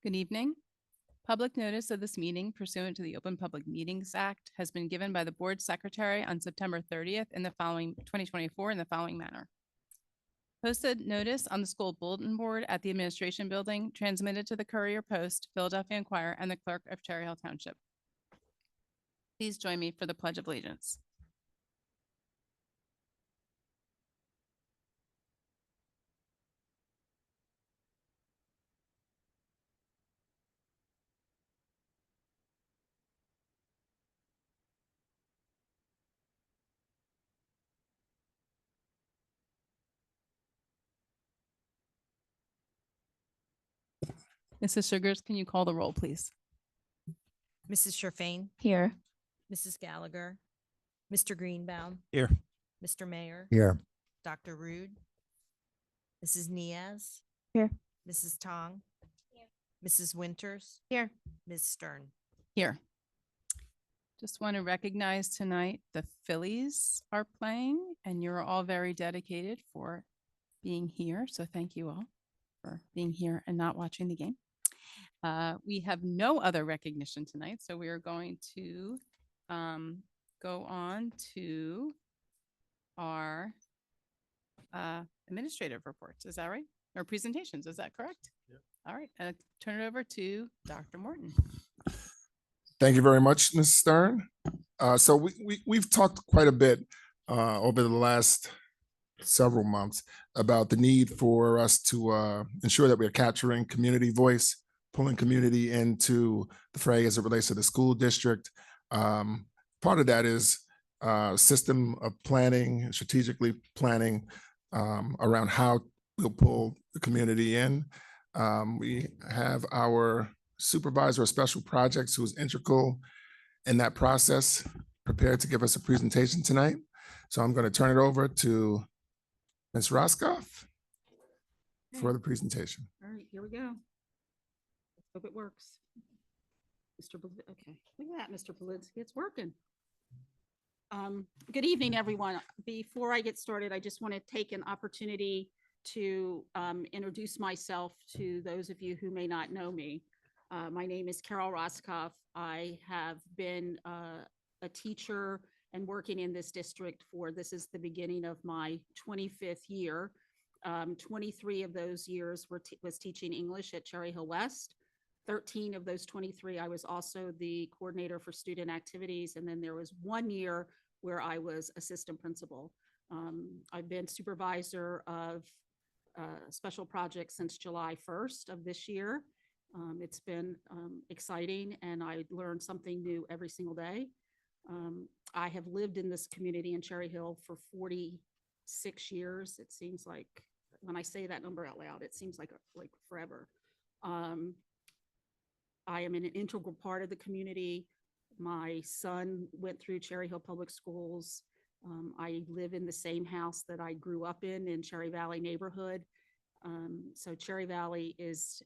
Good evening. Public notice of this meeting pursuant to the Open Public Meetings Act has been given by the Board Secretary on September 30th in the following 2024 in the following manner. Posted notice on the school bulletin board at the Administration Building, transmitted to the Courier Post, Philadelphia Inquirer, and the Clerk of Cherry Hill Township. Please join me for the Pledge of Allegiance. Mrs. Sugars, can you call the roll, please? Mrs. Sherfain, Here. Mrs. Gallagher, Mr. Greenbaum, Here. Mr. Mayor, Here. Dr. Rude, Mrs. Niaz. Here. Mrs. Tong. Here. Mrs. Winters. Here. Ms. Stern. Here. Just want to recognize tonight the Phillies are playing, and you're all very dedicated for being here. So thank you all for being here and not watching the game. We have no other recognition tonight, so we are going to go on to our administrative reports. Is that right? Or presentations, is that correct? Yep. All right, turn it over to Dr. Morton. Thank you very much, Ms. Stern. So we've talked quite a bit over the last several months about the need for us to ensure that we're capturing community voice, pulling community into the fray as it relates to the school district. Part of that is system of planning, strategically planning around how we'll pull the community in. We have our supervisor of special projects who is integral in that process, prepared to give us a presentation tonight. So I'm going to turn it over to Ms. Roscoff for the presentation. All right, here we go. Let's hope it works. Okay, look at that, Mr. Polinsky, it's working. Good evening, everyone. Before I get started, I just want to take an opportunity to introduce myself to those of you who may not know me. My name is Carol Roscoff. I have been a teacher and working in this district this is the beginning of my 25th year. 23 of those years was teaching English at Cherry Hill West. 13 of those 23, I was also the coordinator for student activities. And then there was 1 year where I was assistant principal. I've been supervisor of special projects since July 1st of this year. It's been exciting, and I learned something new every single day. I have lived in this community in Cherry Hill for 46 years. It seems like, when I say that number out loud, it seems like forever. I am an integral part of the community. My son went through Cherry Hill Public Schools. I live in the same house that I grew up in Cherry Valley neighborhood. So Cherry Hill is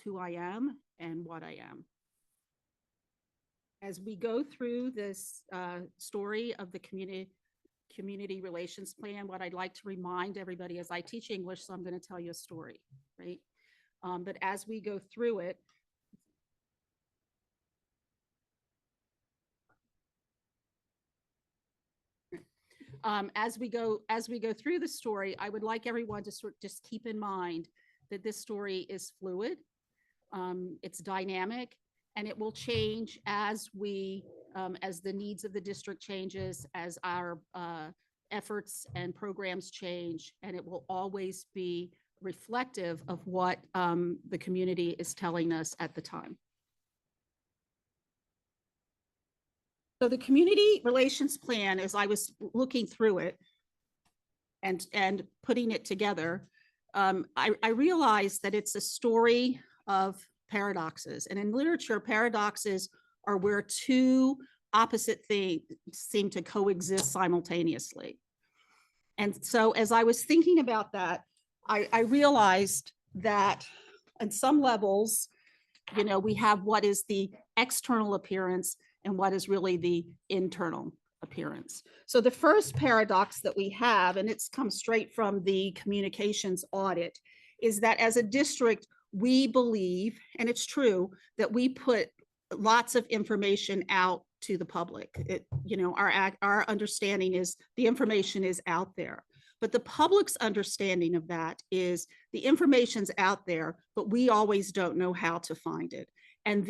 who I am and what I am. As we go through this story of the community relations plan, what I'd like to remind everybody is I teach English, so I'm going to tell you a story, right? But as we go through it, as we go through the story, I would like everyone to just keep in mind that this story is fluid, it's dynamic, and it will change as the needs of the district changes, as our efforts and programs change, and it will always be reflective of what the community is telling us at the time. So the community relations plan, as I was looking through it and putting it together, I realized that it's a story of paradoxes. And in literature, paradoxes are where two opposite things seem to coexist simultaneously. And so as I was thinking about that, I realized that on some levels, we have what is the external appearance and what is really the internal appearance. So the first paradox that we have, and it's come straight from the communications audit, is that as a district, we believe, and it's true, that we put lots of information out to the public. Our understanding is the information is out there. But the public's understanding of that is the information's out there, but we always don't know how to find it. And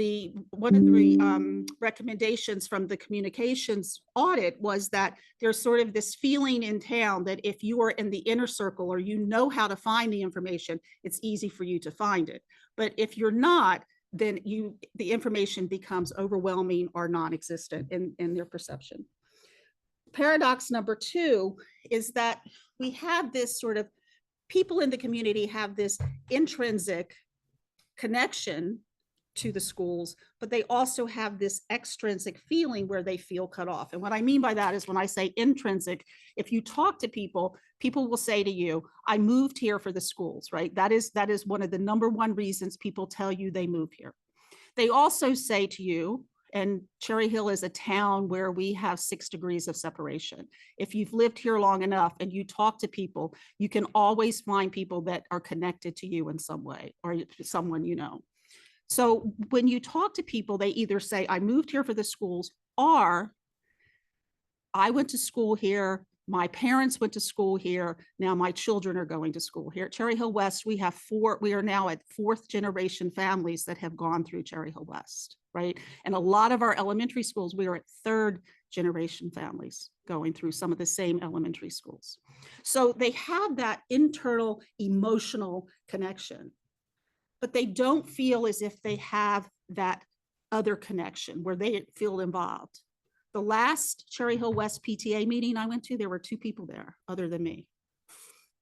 one of the recommendations from the communications audit was that there's sort of this feeling in town that if you are in the inner circle or you know how to find the information, it's easy for you to find it. But if you're not, then the information becomes overwhelming or non-existent in their perception. Paradox number 2 is that we have this sort of, people in the community have this intrinsic connection to the schools, but they also have this extrinsic feeling where they feel cut off. And what I mean by that is when I say intrinsic, if you talk to people, people will say to you, I moved here for the schools, right? That is one of the number one reasons people tell you they move here. They also say to you, and Cherry Hill is a town where we have 6 degrees of separation. If you've lived here long enough and you talk to people, you can always find people that are connected to you in some way or someone you know. So when you talk to people, they either say, I moved here for the schools, or I went to school here, my parents went to school here, now my children are going to school here. At Cherry Hill West, we are now at 4th generation families that have gone through Cherry Hill West, right? And a lot of our elementary schools, we are at 3rd generation families going through some of the same elementary schools. So they have that internal emotional connection, but they don't feel as if they have that other connection where they feel involved. The last Cherry Hill West PTA meeting I went to, there were 2 people there other than me.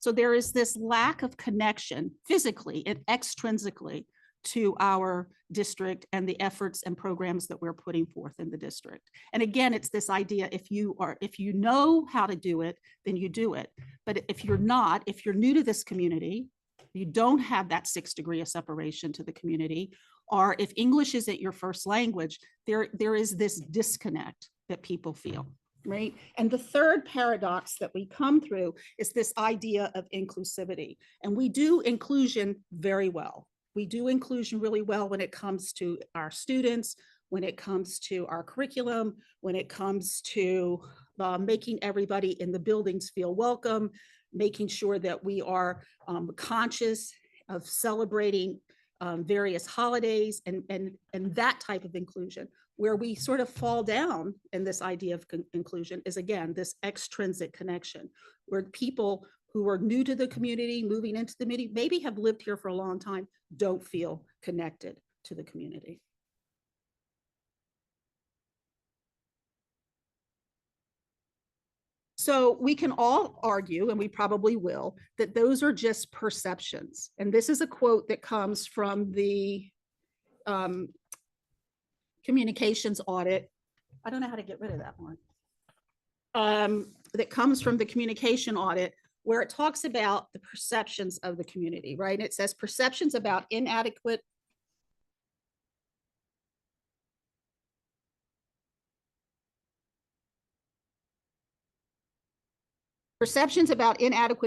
So there is this lack of connection physically and extrinsically to our district and the efforts and programs that we're putting forth in the district. And again, it's this idea, if you know how to do it, then you do it. But if you're not, if you're new to this community, you don't have that 6 degree of separation to the community, or if English isn't your first language, there is this disconnect that people feel, right? And the third paradox that we come through is this idea of inclusivity. And we do inclusion very well. We do inclusion really well when it comes to our students, when it comes to our curriculum, when it comes to making everybody in the buildings feel welcome, making sure that we are conscious of celebrating various holidays and that type of inclusion. Where we sort of fall down in this idea of inclusion is, again, this extrinsic connection, where people who are new to the community, moving into the community, maybe have lived here for a long time, don't feel connected to the community. So we can all argue, and we probably will, that those are just perceptions. And this is a quote that comes from the communications audit. I don't know how to get rid of that one. That comes from the communication audit, where it talks about the perceptions of the community, right? It says perceptions about inadequate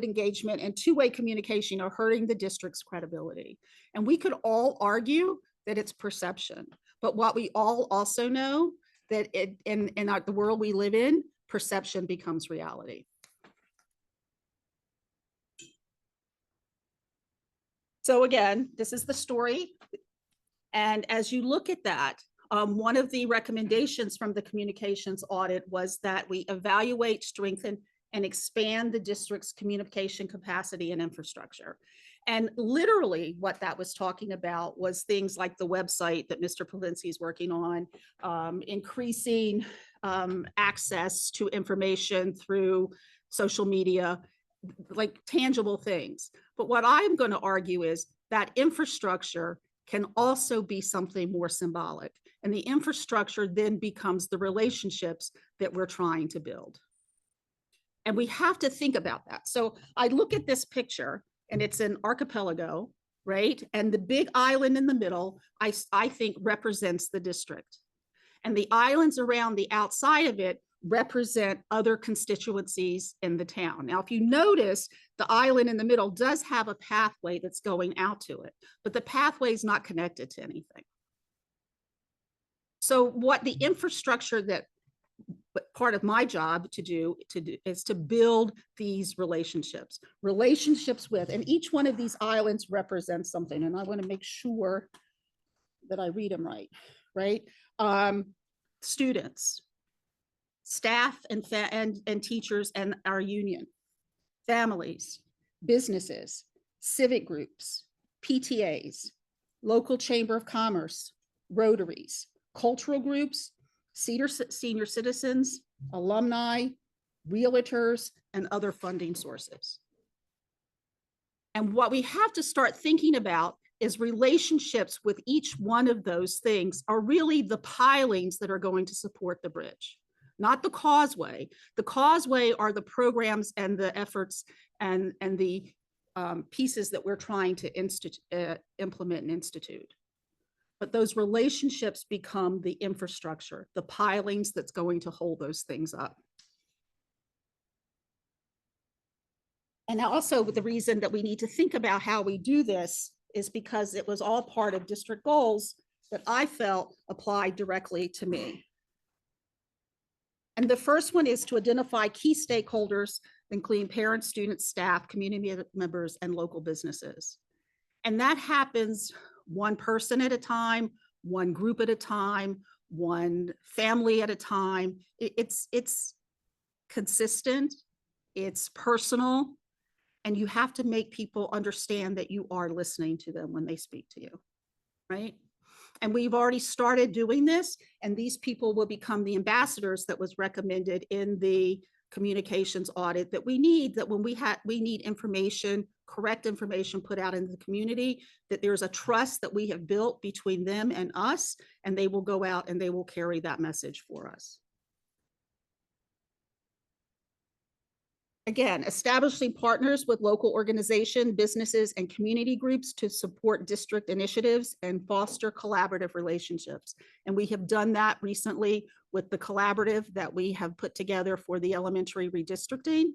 engagement and two-way communication are hurting the district's credibility. And we could all argue that it's perception, but what we all also know that in the world we live in, perception becomes reality. So again, this is the story. And as you look at that, one of the recommendations from the communications audit was that we evaluate, strengthen, and expand the district's communication capacity and infrastructure. And literally what that was talking about was things like the website that Mr. Polinsky is working on, increasing access to information through social media, like tangible things. But what I'm going to argue is that infrastructure can also be something more symbolic. And the infrastructure then becomes the relationships that we're trying to build. And we have to think about that. So I look at this picture and it's an archipelago, right? And the big island in the middle, I think represents the district. And the islands around the outside of it represent other constituencies in the town. Now, if you notice, the island in the middle does have a pathway that's going out to it, but the pathway is not connected to anything. So what the infrastructure that part of my job to do is to build these relationships with, and each one of these islands represents something. And I want to make sure that I read them right? Students, staff and teachers and our union, families, businesses, civic groups, PTAs, local chamber of commerce, Rotaries, cultural groups, senior citizens, alumni, realtors, and other funding sources. And what we have to start thinking about is relationships with each one of those things are really the pilings that are going to support the bridge, not the causeway. The causeway are the programs and the efforts and the pieces that we're trying to implement and institute. But those relationships become the infrastructure, the pilings that's going to hold those things up. And also the reason that we need to think about how we do this is because it was all part of district goals that I felt applied directly to me. And the first one is to identify key stakeholders, including parents, students, staff, community members, and local businesses. And that happens one person at a time, one group at a time, one family at a time. It's consistent, it's personal, and you have to make people understand that you are listening to them when they speak to you, right? And we've already started doing this, and these people will become the ambassadors that was recommended in the communications audit that we need, that when we need information, correct information put out in the community, that there's a trust that we have built between them and us, and they will go out and they will carry that message for us. Again, establishing partners with local organizations, businesses, and community groups to support district initiatives and foster collaborative relationships. And we have done that recently with the collaborative that we have put together for the elementary redistricting.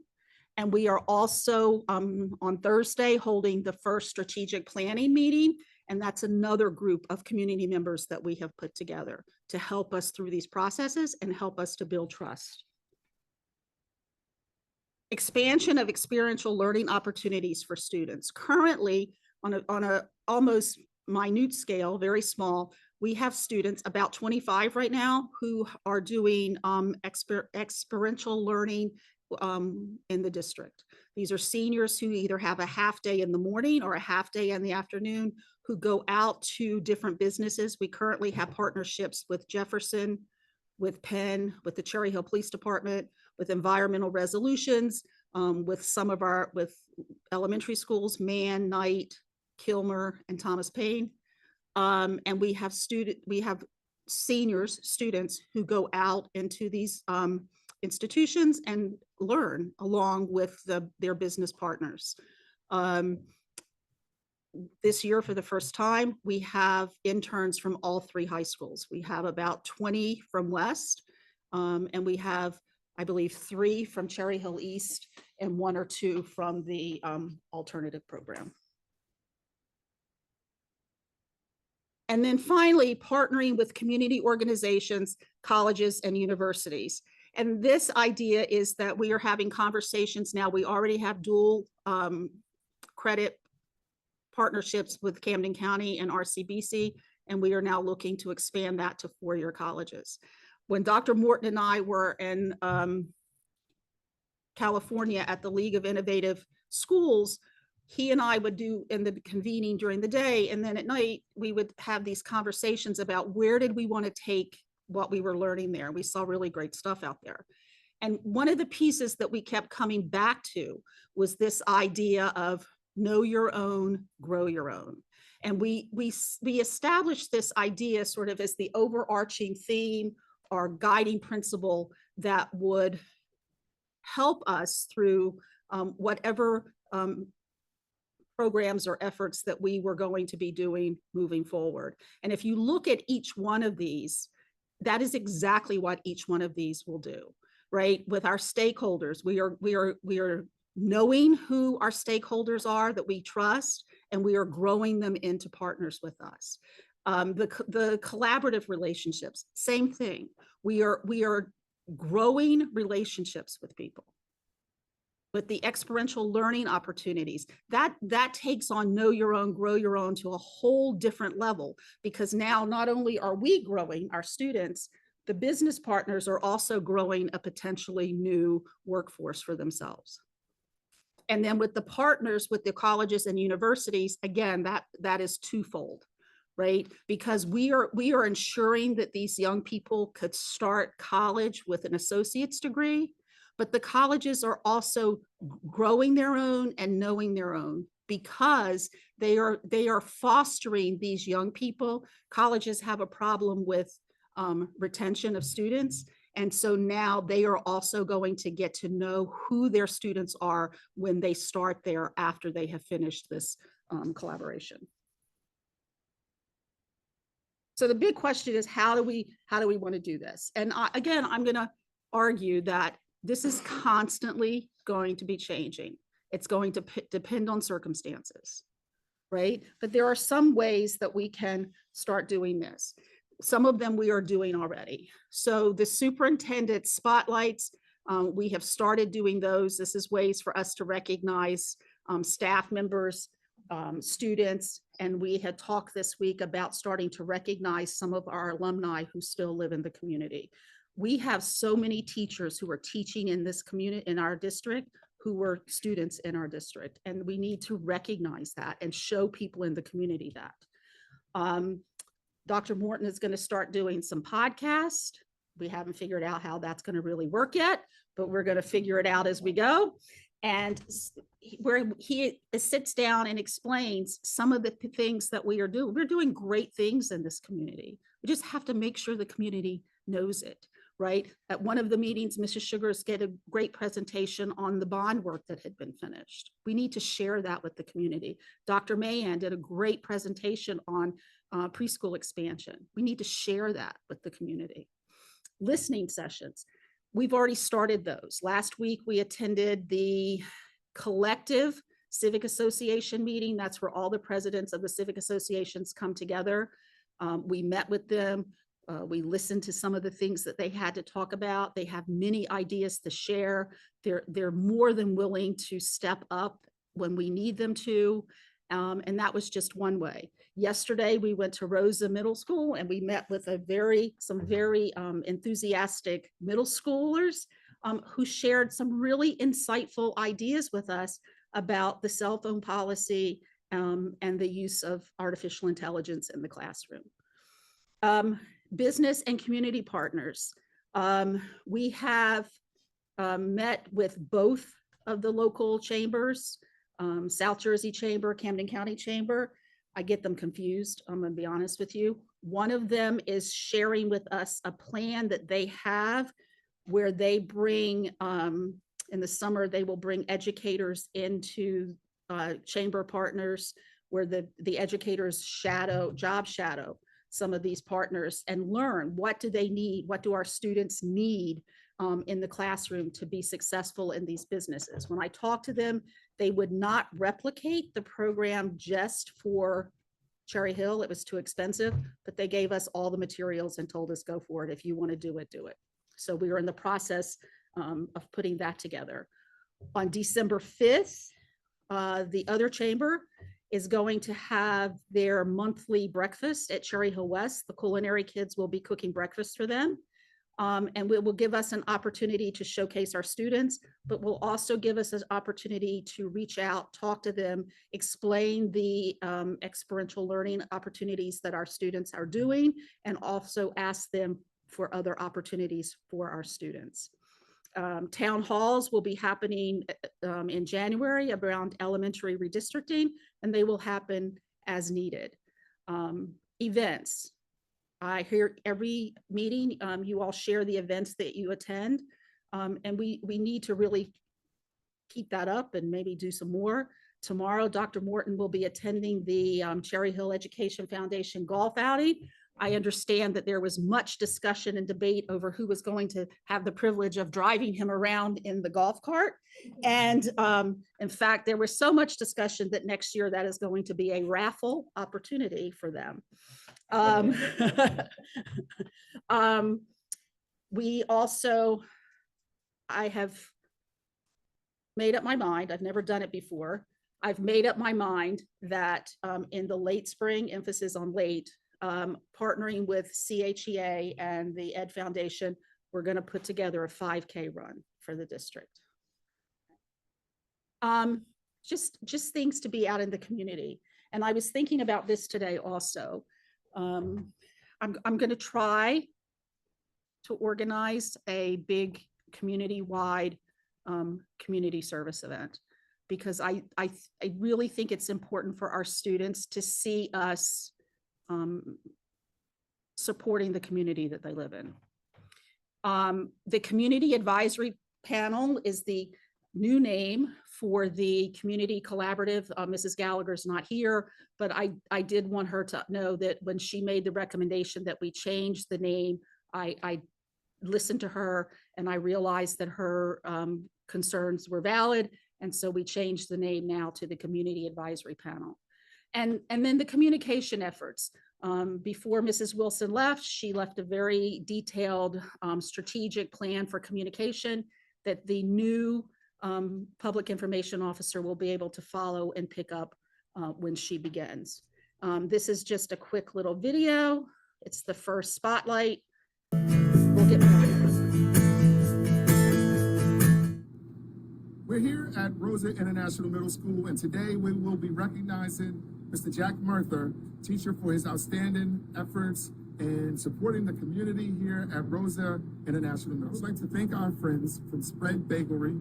And we are also on Thursday holding the first strategic planning meeting. And that's another group of community members that we have put together to help us through these processes and help us to build trust. Expansion of experiential learning opportunities for students. Currently, on a almost minute scale, very small, we have students, about 25 right now, who are doing experiential learning in the district. These are seniors who either have a half day in the morning or a half day in the afternoon, who go out to different businesses. We currently have partnerships with Jefferson, with Penn, with the Cherry Hill Police Department, with Environmental Resolutions, with elementary schools, Mann, Knight, Kilmer, and Thomas Paine. And we have students who go out into these institutions and learn along with their business partners. This year, for the first time, we have interns from all 3 high schools. We have about 20 from West, and we have, I believe, 3 from Cherry Hill East and 1 or 2 from the alternative program. And then finally, partnering with community organizations, colleges, and universities. And this idea is that we are having conversations now. We already have dual credit partnerships with Camden County and RCBC, and we are now looking to expand that to 4-year colleges. When Dr. Morton and I were in California at the League of Innovative Schools, he and I would do in the convening during the day, and then at night we would have these conversations about where did we want to take what we were learning there. We saw really great stuff out there. And one of the pieces that we kept coming back to was this idea of know your own, grow your own. And we established this idea sort of as the overarching theme or guiding principle that would help us through whatever programs or efforts that we were going to be doing moving forward. And if you look at each one of these, that is exactly what each one of these will do. right? With our stakeholders, we are knowing who our stakeholders are that we trust, and we are growing them into partners with us. The collaborative relationships, same thing. We are growing relationships with people. But the experiential learning opportunities, that takes on know your own, grow your own to a whole different level, because now not only are we growing our students, the business partners are also growing a potentially new workforce for themselves. And then with the partners, with the colleges and universities, again, that is twofold, right? Because we are ensuring that these young people could start college with an associate's degree, but the colleges are also growing their own and knowing their own, because they are fostering these young people. Colleges have a problem with retention of students. And so now they are also going to get to know who their students are when they start there after they have finished this collaboration. So the big question is, how do we want to do this? And again, I'm going to argue that this is constantly going to be changing. It's going to depend on circumstances, right? But there are some ways that we can start doing this. Some of them we are doing already. So the superintendent spotlights, we have started doing those. This is ways for us to recognize staff members, students, and we had talked this week about starting to recognize some of our alumni who still live in the community. We have so many teachers who are teaching in this community, in our district, who were students in our district, and we need to recognize that and show people in the community that. Dr. Morton is going to start doing some podcasts. We haven't figured out how that's going to really work yet, but we're going to figure it out as we go. And where he sits down and explains some of the things that we are doing. We're doing great things in this community. We just have to make sure the community knows it, right? At one of the meetings, Mrs. Sugars gave a great presentation on the bond work that had been finished. We need to share that with the community. Dr. Mahan did a great presentation on preschool expansion. We need to share that with the community. Listening sessions. We've already started those. Last week, we attended the collective civic association meeting. That's where all the presidents of the civic associations come together. We met with them. We listened to some of the things that they had to talk about. They have many ideas to share. They're more than willing to step up when we need them to. And that was just one way. Yesterday, we went to Rosa Middle School and we met with some very enthusiastic middle schoolers who shared some really insightful ideas with us about the cell phone policy and the use of artificial intelligence in the classroom. Business and community partners. We have met with both of the local chambers, South Jersey Chamber, Camden County Chamber. I get them confused, I'm gonna be honest with you. One of them is sharing with us a plan that they have where they bring, in the summer, they will bring educators into chamber partners where the educators job shadow some of these partners and learn what do they need, what do our students need in the classroom to be successful in these businesses. When I talk to them, they would not replicate the program just for Cherry Hill. It was too expensive, but they gave us all the materials and told us, go for it. If you want to do it, do it. So we are in the process of putting that together. On December 5th, the other chamber is going to have their monthly breakfast at Cherry Hill West. The culinary kids will be cooking breakfast for them. And it will give us an opportunity to showcase our students, but will also give us an opportunity to reach out, talk to them, explain the experiential learning opportunities that our students are doing, and also ask them for other opportunities for our students. Town halls will be happening in January around elementary redistricting, and they will happen as needed. Events. I hear every meeting, you all share the events that you attend, and we need to really keep that up and maybe do some more. Tomorrow, Dr. Morton will be attending the Cherry Hill Education Foundation golf outing. I understand that there was much discussion and debate over who was going to have the privilege of driving him around in the golf cart. And in fact, there was so much discussion that next year that is going to be a raffle opportunity for them. We also, I have made up my mind, I've never done it before. I've made up my mind that in the late spring, emphasis on late, partnering with CHEA and the Ed Foundation, we're going to put together a 5K run for the district. Just things to be out in the community. And I was thinking about this today also. I'm going to try to organize a big community-wide community service event, because I really think it's important for our students to see us supporting the community that they live in. The Community Advisory Panel is the new name for the community collaborative. Mrs. Gallagher's not here, but I did want her to know that when she made the recommendation that we change the name, I listened to her and I realized that her concerns were valid. And so we changed the name now to the Community Advisory Panel. And then the communication efforts. Before Mrs. Wilson left, she left a very detailed strategic plan for communication that the new public information officer will be able to follow and pick up when she begins. This is just a quick little video. It's the first spotlight. We'll get back. We're here at Rosa International Middle School, and today we will be recognizing Mr. Jack Murther, teacher, for his outstanding efforts in supporting the community here at Rosa International Middle School. I'd like to thank our friends from Spread Bakery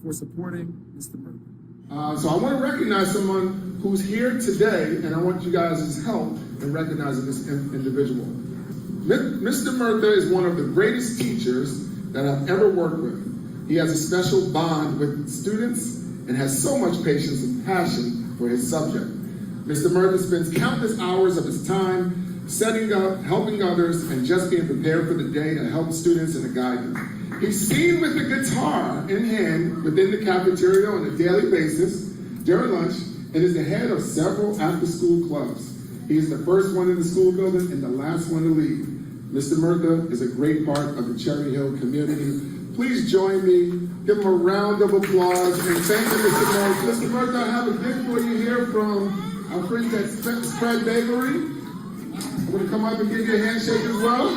for supporting Mr. Murther. So I want to recognize someone who's here today, and I want you guys' help in recognizing this individual. Mr. Murther is one of the greatest teachers that I've ever worked with. He has a special bond with students and has so much patience and passion for his subject. Mr. Murther spends countless hours of his time setting up, helping others, and just being prepared for the day to help students and to guide them. He's seen with the guitar in hand within the cafeteria on a daily basis during lunch and is the head of several after-school clubs. He is the first one in the school building and the last one to leave. Mr. Murther is a great part of the Cherry Hill community. Please join me, give him a round of applause, and thank you, Mr. Murther. Mr. Murther, I have a gift for you here from our friends at Spread Bakery. I'm going to come up and give you a handshake as well.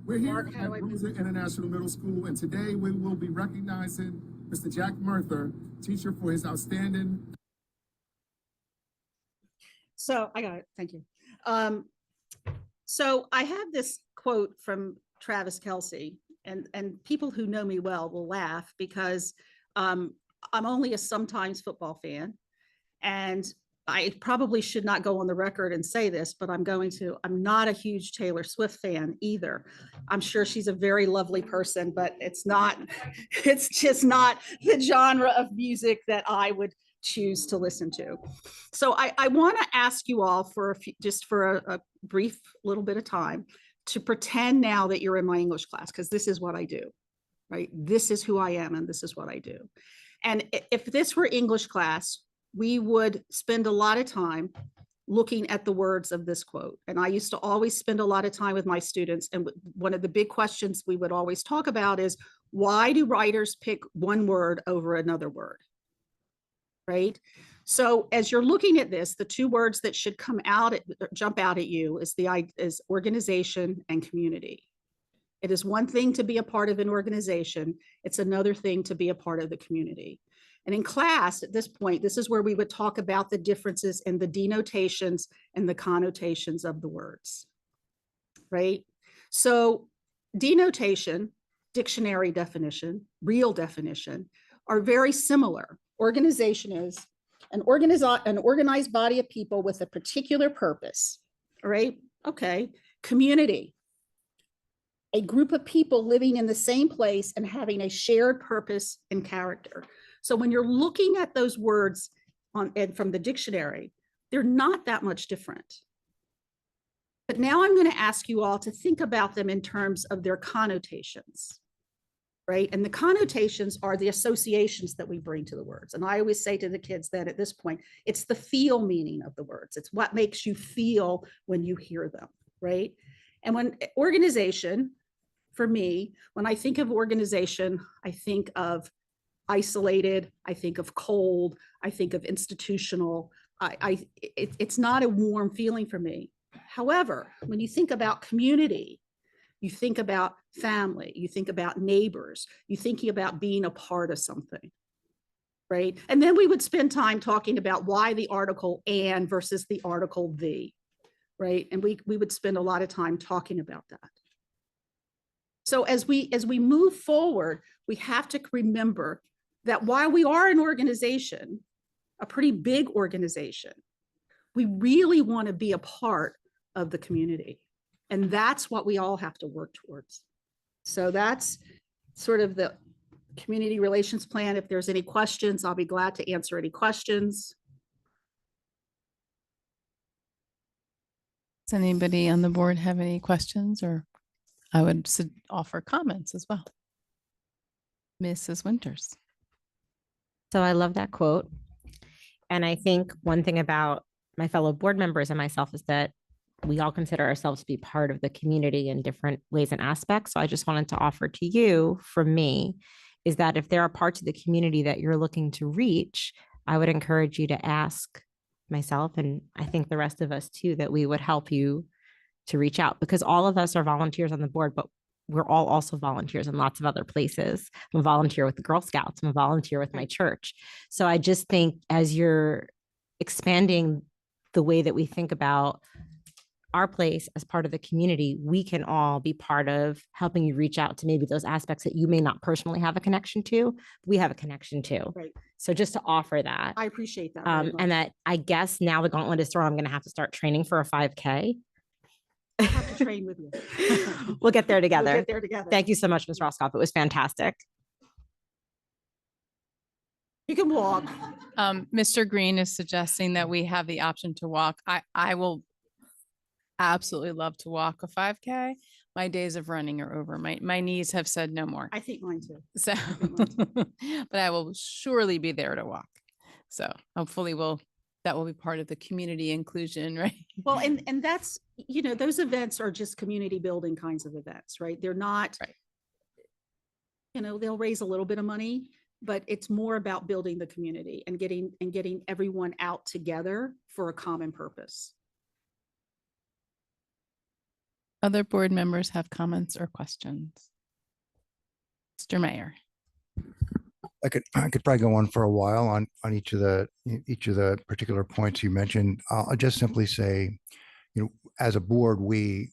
We're here at Rosa International Middle School, and today we will be recognizing Mr. Jack Murther, teacher, for his outstanding. So I got it. Thank you. So I have this quote from Travis Kelce, and people who know me well will laugh because I'm only a sometimes football fan, and I probably should not go on the record and say this, but I'm going to. I'm not a huge Taylor Swift fan either. I'm sure she's a very lovely person, but it's just not the genre of music that I would choose to listen to. So I want to ask you all for a brief little bit of time to pretend now that you're in my English class, because this is what I do, right? This is who I am and this is what I do. And if this were English class, we would spend a lot of time looking at the words of this quote. And I used to always spend a lot of time with my students. And one of the big questions we would always talk about is, why do writers pick one word over another word? Right? So as you're looking at this, the two words that should jump out at you is organization and community. It is one thing to be a part of an organization. It's another thing to be a part of the community. And in class, at this point, this is where we would talk about the differences in the denotations and the connotations of the words, right? So denotation, dictionary definition, real definition, are very similar. Organization is an organized body of people with a particular purpose, all right? Okay, community. a group of people living in the same place and having a shared purpose and character. So when you're looking at those words and from the dictionary, they're not that much different. But now I'm going to ask you all to think about them in terms of their connotations, right? And the connotations are the associations that we bring to the words. And I always say to the kids that at this point, it's the feel meaning of the words. It's what makes you feel when you hear them, right? And when organization, for me, when I think of organization, I think of isolated, I think of cold, I think of institutional. It's not a warm feeling for me. However, when you think about community, you think about family, you think about neighbors, you're thinking about being a part of something, right? And then we would spend time talking about why the article and versus the article the, right? And we would spend a lot of time talking about that. So as we move forward, we have to remember that while we are an organization, a pretty big organization, we really want to be a part of the community. And that's what we all have to work towards. So that's sort of the community relations plan. If there's any questions, I'll be glad to answer any questions. Does anybody on the board have any questions, or I would offer comments as well? Mrs. Winters. So I love that quote. And I think one thing about my fellow board members and myself is that we all consider ourselves to be part of the community in different ways and aspects. So I just wanted to offer to you, from me, is that if there are parts of the community that you're looking to reach, I would encourage you to ask myself, and I think the rest of us too, that we would help you to reach out, because all of us are volunteers on the board, but we're all also volunteers in lots of other places. I'm a volunteer with the Girl Scouts. I'm a volunteer with my church. So I just think as you're expanding the way that we think about our place as part of the community, we can all be part of helping you reach out to maybe those aspects that you may not personally have a connection to, we have a connection to. Right. So just to offer that. I appreciate that. very much. And that I guess now the gauntlet is thrown, I'm going to have to start training for a 5K. I have to train with you. We'll get there together. We'll get there together. Thank you so much, Ms. Roscoff. It was fantastic. You can walk. Mr. Green is suggesting that we have the option to walk. I will absolutely love to walk a 5K. My days of running are over. My knees have said no more. I think mine too. So, but I will surely be there to walk. So hopefully that will be part of the community inclusion, right? Well, and that's, those events are just community building kinds of events, right? They're not, Right. They'll raise a little bit of money, but it's more about building the community and getting everyone out together for a common purpose. Other board members have comments or questions? Mr. Mayor. I could probably go on for a while on each of the particular points you mentioned. I'll just simply say, as a board, we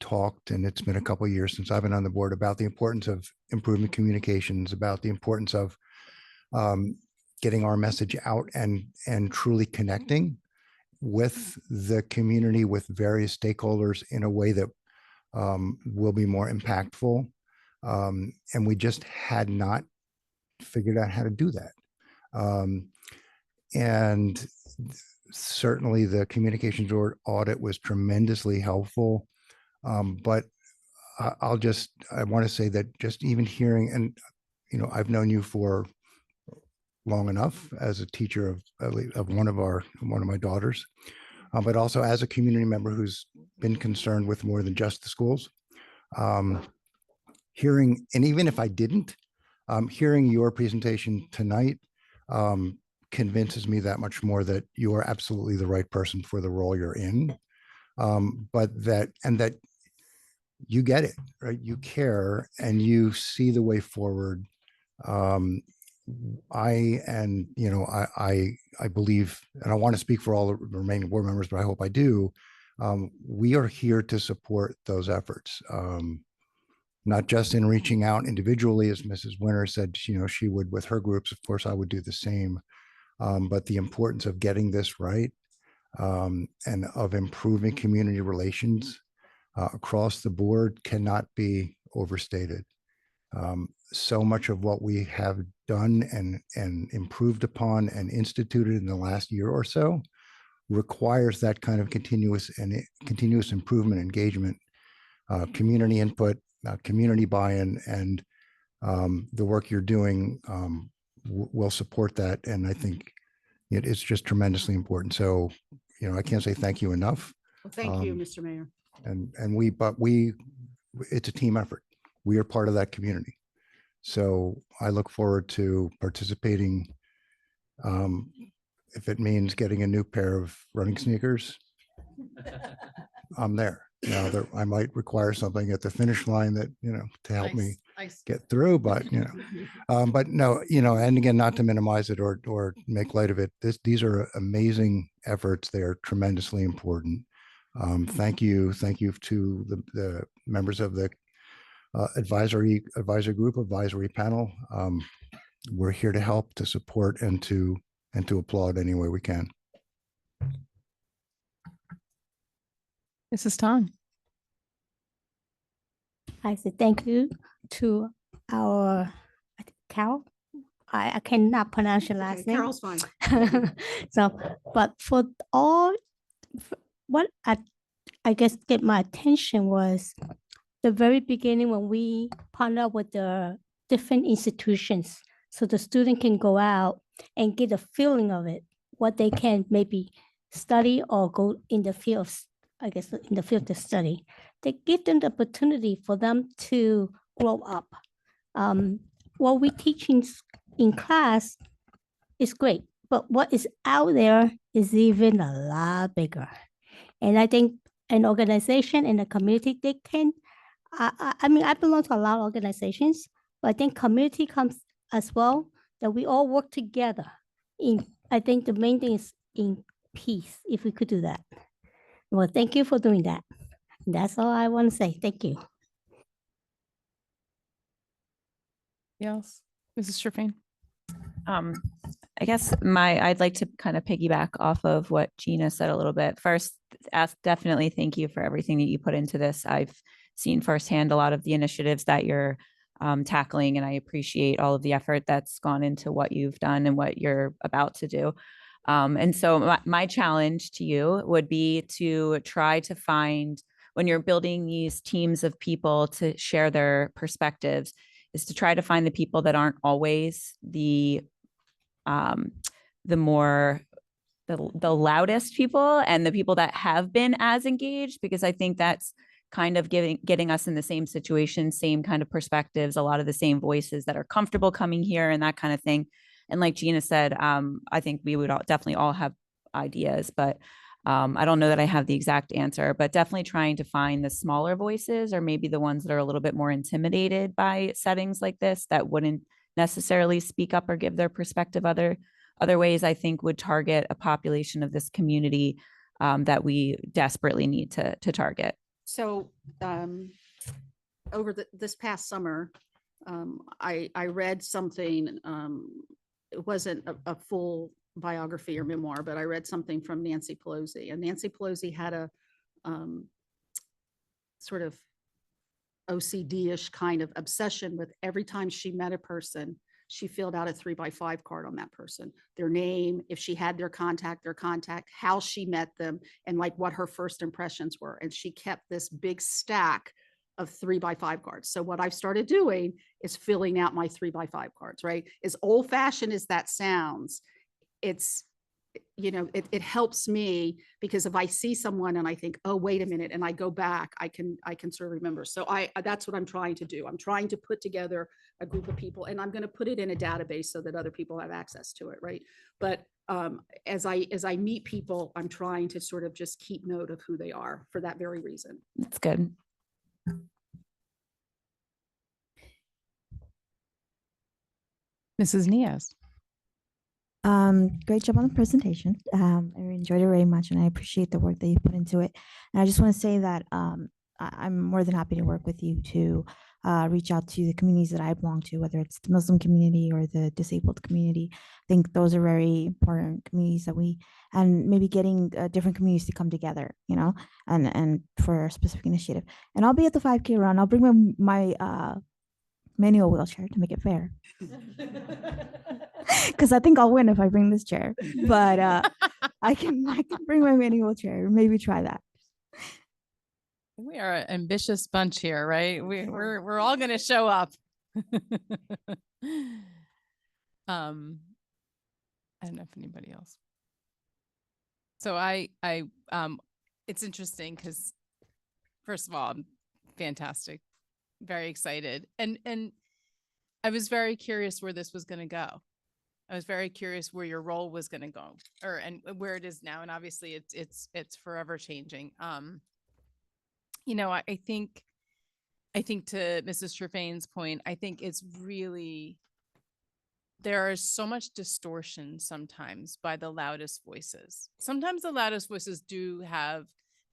talked, and it's been a couple of years since I've been on the board, about the importance of improving communications, about the importance of getting our message out and truly connecting with the community, with various stakeholders in a way that will be more impactful. And we just had not figured out how to do that. And certainly the communications audit was tremendously helpful. But I want to say that just even hearing, and, I've known you for long enough as a teacher of one of my daughters, but also as a community member who's been concerned with more than just the schools. Hearing, and even if I didn't, hearing your presentation tonight convinces me that much more that you are absolutely the right person for the role you're in. But that you get it, right? You care and you see the way forward. I believe, and I want to speak for all the remaining board members, but I hope I do. We are here to support those efforts. Not just in reaching out individually, as Mrs. Winter said, she would with her groups. Of course, I would do the same. But the importance of getting this right and of improving community relations across the board cannot be overstated. So much of what we have done and improved upon and instituted in the last year or so requires that kind of continuous improvement, engagement, community input, community buy-in, and the work you're doing will support that. And I think it's just tremendously important. So, I can't say thank you enough. Well, thank you, Um, Mr. Mayor. It's a team effort. We are part of that community. So I look forward to participating. If it means getting a new pair of running sneakers, I'm there. Now I might require something at the finish line that, to help me get through, but, but no, and again, not to minimize it or make light of it. These are amazing efforts. They are tremendously important. Thank you to the members of the advisory panel. We're here to help, to support, and to applaud any way we can. Mrs. Tong. I said thank you to our Carol. I cannot pronounce your Okay, last name. Carol's fine. So, but for what I guess get my attention was the very beginning when we partner up with the different institutions, so the student can go out and get a feeling of it, what they can maybe study or go in the field, I guess, in the field to study. They give them the opportunity for them to grow up. What we teach in class is great, but what is out there is even a lot bigger. And I think an organization and a community, they can, I mean, I belong to a lot of organizations, but I think community comes as well, that we all work together. I think the main thing is in peace, if we could do that. Well, thank you for doing that. That's all I want to say. Thank you. Yes. Mrs. Sherfane. I guess I'd like to kind of piggyback off of what Gina said a little bit. First, definitely thank you for everything that you put into this. I've seen firsthand a lot of the initiatives that you're tackling, and I appreciate all of the effort that's gone into what you've done and what you're about to do. And so my challenge to you would be to try to find, when you're building these teams of people to share their perspectives, is to try to find the people that aren't always the loudest people and the people that have been as engaged, because I think that's kind of getting us in the same situation, same kind of perspectives, a lot of the same voices that are comfortable coming here and that kind of thing. And like Gina said, I think we would definitely all have ideas, but I don't know that I have the exact answer, but definitely trying to find the smaller voices, or maybe the ones that are a little bit more intimidated by settings like this, that wouldn't necessarily speak up or give their perspective other ways, I think would target a population of this community that we desperately need to target. So over this past summer, I read something, it wasn't a full biography or memoir, but I read something from Nancy Pelosi, and Nancy Pelosi had a sort of OCD-ish kind of obsession with every time she met a person, she filled out a 3x5 card on that person, their name, if she had their contact, how she met them, and like what her first impressions were. And she kept this big stack of 3x5 cards. So what I've started doing is filling out my 3x5 cards, right? As old fashioned as that sounds, it's, it helps me, because if I see someone and I think, oh, wait a minute, and I go back, I can sort of remember. So that's what I'm trying to do. I'm trying to put together a group of people, and I'm going to put it in a database so that other people have access to it, right? But as I meet people, I'm trying to sort of just keep note of who they are for that very reason. That's good. Mrs. Niaz. Great job on the presentation. I enjoyed it very much, and I appreciate the work that you put into it. And I just want to say that I'm more than happy to work with you to reach out to the communities that I belong to, whether it's the Muslim community or the disabled community. I think those are very important communities and maybe getting different communities to come together, and for a specific initiative. And I'll be at the 5K run. I'll bring my manual wheelchair to make it fair. Because I think I'll win if I bring this chair. But I can bring my manual chair. Maybe try that. We are an ambitious bunch here, right? We're all gonna show up. I don't know if anybody else. So it's interesting because first of all, I'm fantastic, very excited. And I was very curious where this was gonna go. I was very curious where your role was gonna go and where it is now. And obviously it's forever changing. I think to Mrs. Trephane's point, I think it's really, there is so much distortion sometimes by the loudest voices. Sometimes the loudest voices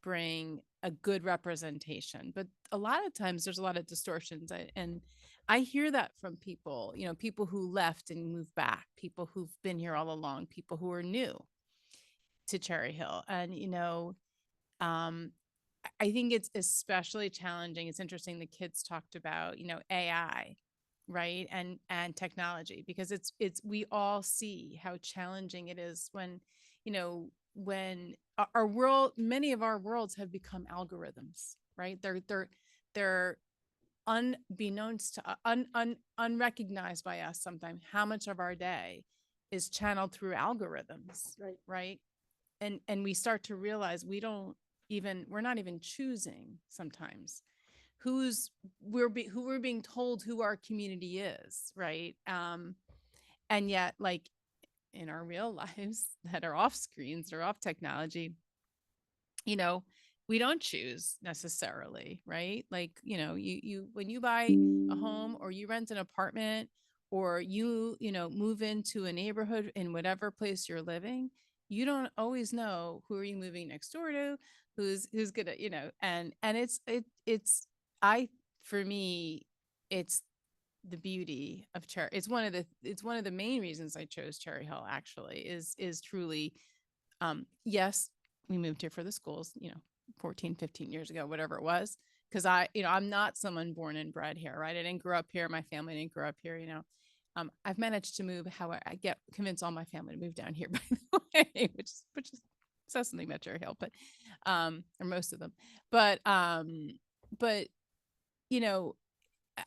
bring a good representation, but a lot of times there's a lot of distortions. And I hear that from people, people who left and moved back, people who've been here all along, people who are new to Cherry Hill. And, I think it's especially challenging. It's interesting. The kids talked about, AI, right. And technology, because we all see how challenging it is when, when our world, many of our worlds have become algorithms, right? They're unbeknownst to unrecognized by us sometimes how much of our day is channeled through algorithms, right? And we start to realize we're not even choosing sometimes who we're being told who our community is, right? And yet, like in our real lives that are off screens or off technology, we don't choose necessarily, right? Like, you when you buy a home or you rent an apartment or you move into a neighborhood in whatever place you're living, you don't always know who are you moving next door to, who's gonna, and for me, it's the beauty of Cherry. It's one of the main reasons I chose Cherry Hill, actually, is truly, yes, we moved here for the schools, 14, 15 years ago, whatever it was. Cause I'm not someone born and bred here, right? I didn't grow up here. My family didn't grow up here, I've managed to move how I convince all my family to move down here, by the way, which says something about Cherry Hill, but, or most of them, but,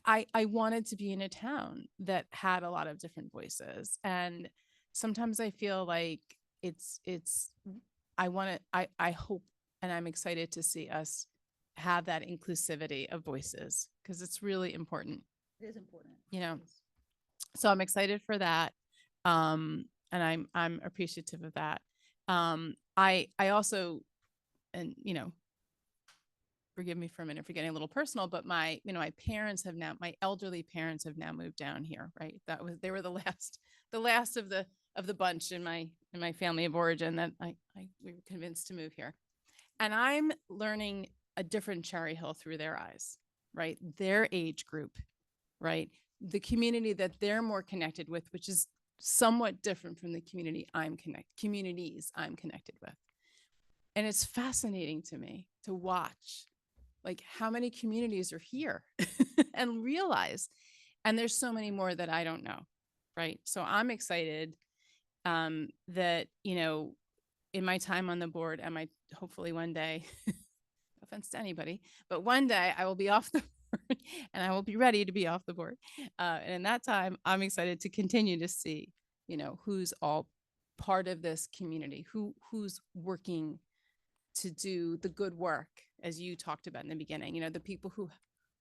I wanted to be in a town that had a lot of different voices. And sometimes I feel like I hope, and I'm excited to see us have that inclusivity of voices, because it's really important. It is important. So I'm excited for that. And I'm appreciative of that. I also, and, forgive me for a minute for getting a little personal, but my elderly parents have now moved down here, right? They were the last of the bunch in my family of origin that we were convinced to move here. And I'm learning a different Cherry Hill through their eyes, right? Their age group, right? The community that they're more connected with, which is somewhat different from the communities I'm connected with. And it's fascinating to me to watch, like, how many communities are here and realize, and there's so many more that I don't know, right? So I'm excited that, in my time on the board, hopefully one day, no offense to anybody, but one day I will be off the board and I will be ready to be off the board. And in that time, I'm excited to continue to see, who's all part of this community, who's working to do the good work, as you talked about in the beginning, the people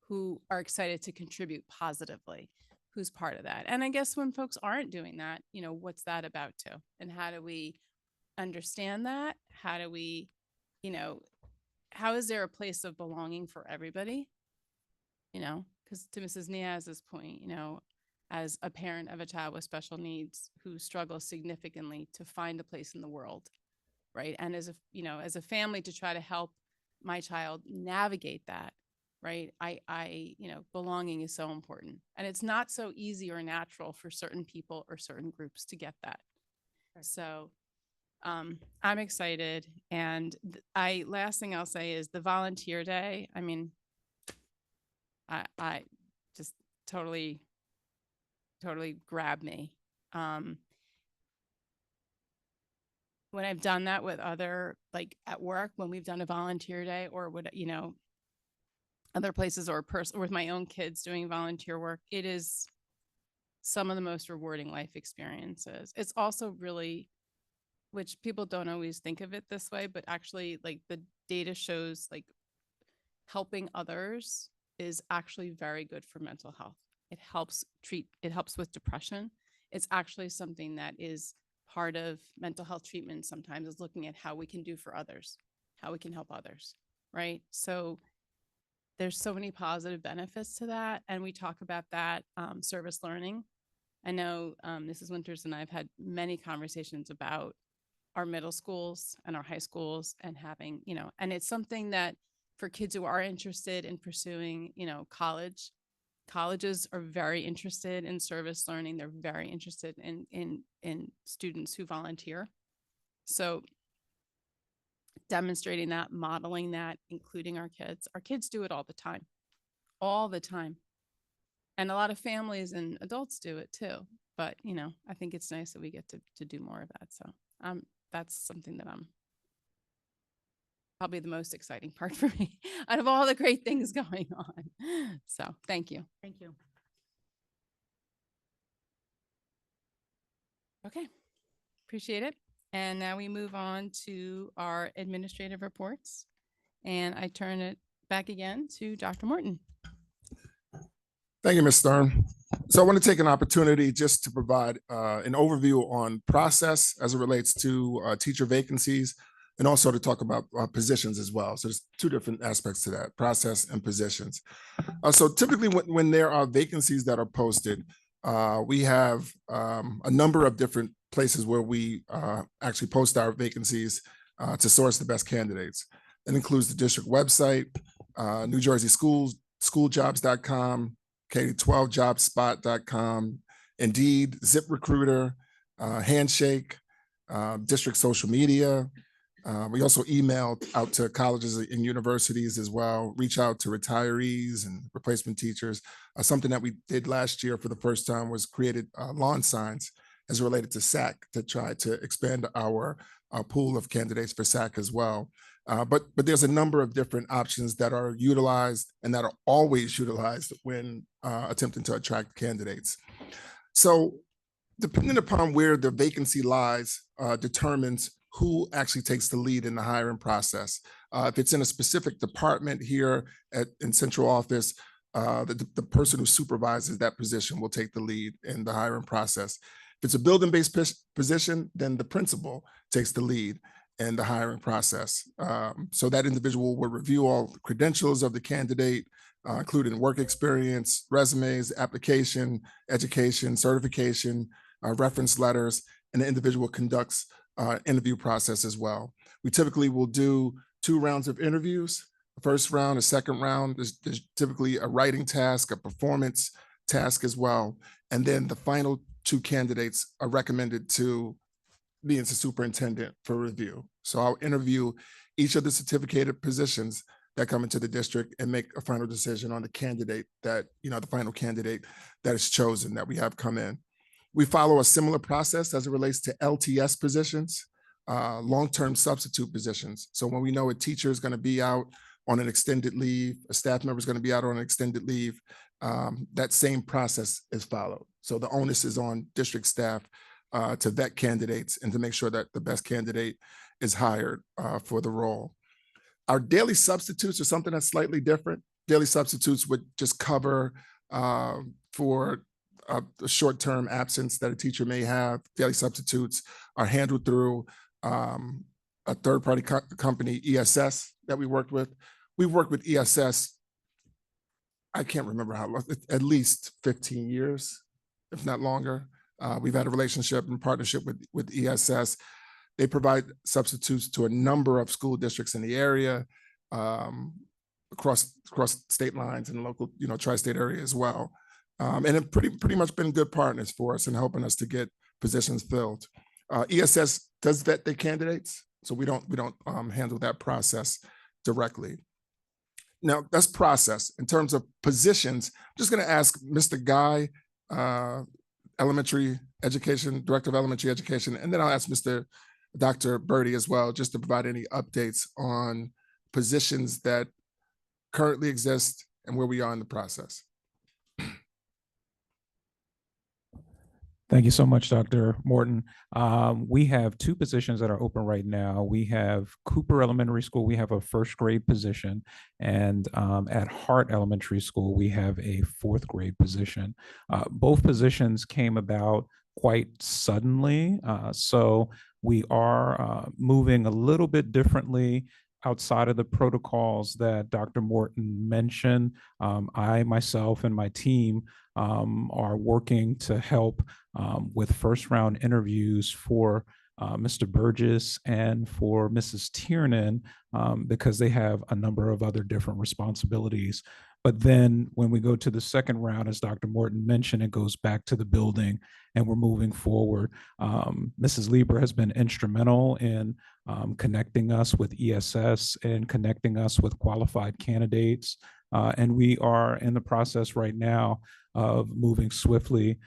who are excited to contribute positively, who's part of that. And I guess when folks aren't doing that, what's that about too? And how do we understand that? How do we, how is there a place of belonging for everybody? Because to Mrs. Niaz's point, as a parent of a child with special needs who struggles significantly to find a place in the world, right? And as a family to try to help my child navigate that, right? Belonging is so important. And it's not so easy or natural for certain people or certain groups to get that. So I'm excited. And last thing I'll say is the volunteer day. I mean, I just totally grabbed me. When I've done that with other, like at work, when we've done a volunteer day or other places or with my own kids doing volunteer work, it is some of the most rewarding life experiences. It's also really, which people don't always think of it this way, but actually like the data shows like helping others is actually very good for mental health. It helps with depression. It's actually something that is part of mental health treatment sometimes, is looking at how we can do for others, how we can help others, right? So there's so many positive benefits to that. And we talk about that service learning. I know Mrs. Winters and I have had many conversations about our middle schools and our high schools and having, and it's something that for kids who are interested in pursuing, colleges are very interested in service learning. They're very interested in students who volunteer. So demonstrating that, modeling that, including our kids do it all the time. And a lot of families and adults do it too. But, I think it's nice that we get to do more of that. So that's something that I'm probably the most exciting part for me out of all the great things going on. So thank you. Thank you. Okay, appreciate it. And now we move on to our administrative reports. And I turn it back again to Dr. Morton. Thank you, Ms. Stern. So I want to take an opportunity just to provide an overview on process as it relates to teacher vacancies, and also to talk about positions as well. So there's two different aspects to that, process and positions. So typically when there are vacancies that are posted, we have a number of different places where we actually post our vacancies to source the best candidates. That includes the district website, New Jersey schooljobs.com, K12jobspot.com, Indeed, ZipRecruiter, Handshake, district social media. We also email out to colleges and universities as well, reach out to retirees and replacement teachers. Something that we did last year for the first time was created lawn signs as related to SAC to try to expand our pool of candidates for SAC as well. But there's a number of different options that are utilized and that are always utilized when attempting to attract candidates. So depending upon where the vacancy lies determines who actually takes the lead in the hiring process. If it's in a specific department here in central office, the person who supervises that position will take the lead in the hiring process. If it's a building-based position, then the principal takes the lead in the hiring process. So that individual will review all the credentials of the candidate, including work experience, resumes, application, education, certification, reference letters, and the individual conducts interview process as well. We typically will do 2 rounds of interviews. The first round, a second round, there's typically a writing task, a performance task as well. And then the final 2 candidates are recommended to me as a superintendent for review. So I'll interview each of the certificated positions that come into the district and make a final decision on the candidate that, the final candidate that is chosen that we have come in. We follow a similar process as it relates to LTS positions, long-term substitute positions. So when we know a teacher is going to be out on an extended leave, a staff member is going to be out on an extended leave, that same process is followed. So the onus is on district staff to vet candidates and to make sure that the best candidate is hired for the role. Our daily substitutes are something that's slightly different. Daily substitutes would just cover for a short-term absence that a teacher may have. Daily substitutes are handled through a third-party company, ESS, that we worked with. We've worked with ESS, I can't remember how long, at least 15 years, if not longer. We've had a relationship and partnership with ESS. They provide substitutes to a number of school districts in the area. across state lines and local, tri-state area as well. And have pretty much been good partners for us in helping us to get positions filled. ESS does vet their candidates, so we don't handle that process directly. Now that's process. In terms of positions, I'm just going to ask Mr. Guy, elementary education, director of elementary education, and then I'll ask Dr. Birdie as well, just to provide any updates on positions that currently exist and where we are in the process. Thank you so much, Dr. Morton. We have two positions that are open right now. We have Cooper Elementary School, we have a first grade position, and at Hart Elementary School, we have a fourth grade position. Both positions came about quite suddenly, so we are moving a little bit differently outside of the protocols that Dr. Morton mentioned. I, myself, and my team are working to help with first round interviews for Mr. Burgess and for Mrs. Tiernan because they have a number of other different responsibilities. But then when we go to the second round, as Dr. Morton mentioned, it goes back to the building and we're moving forward. Mrs. Lieber has been instrumental in connecting us with ESS and connecting us with qualified candidates. And we are in the process right now of moving swiftly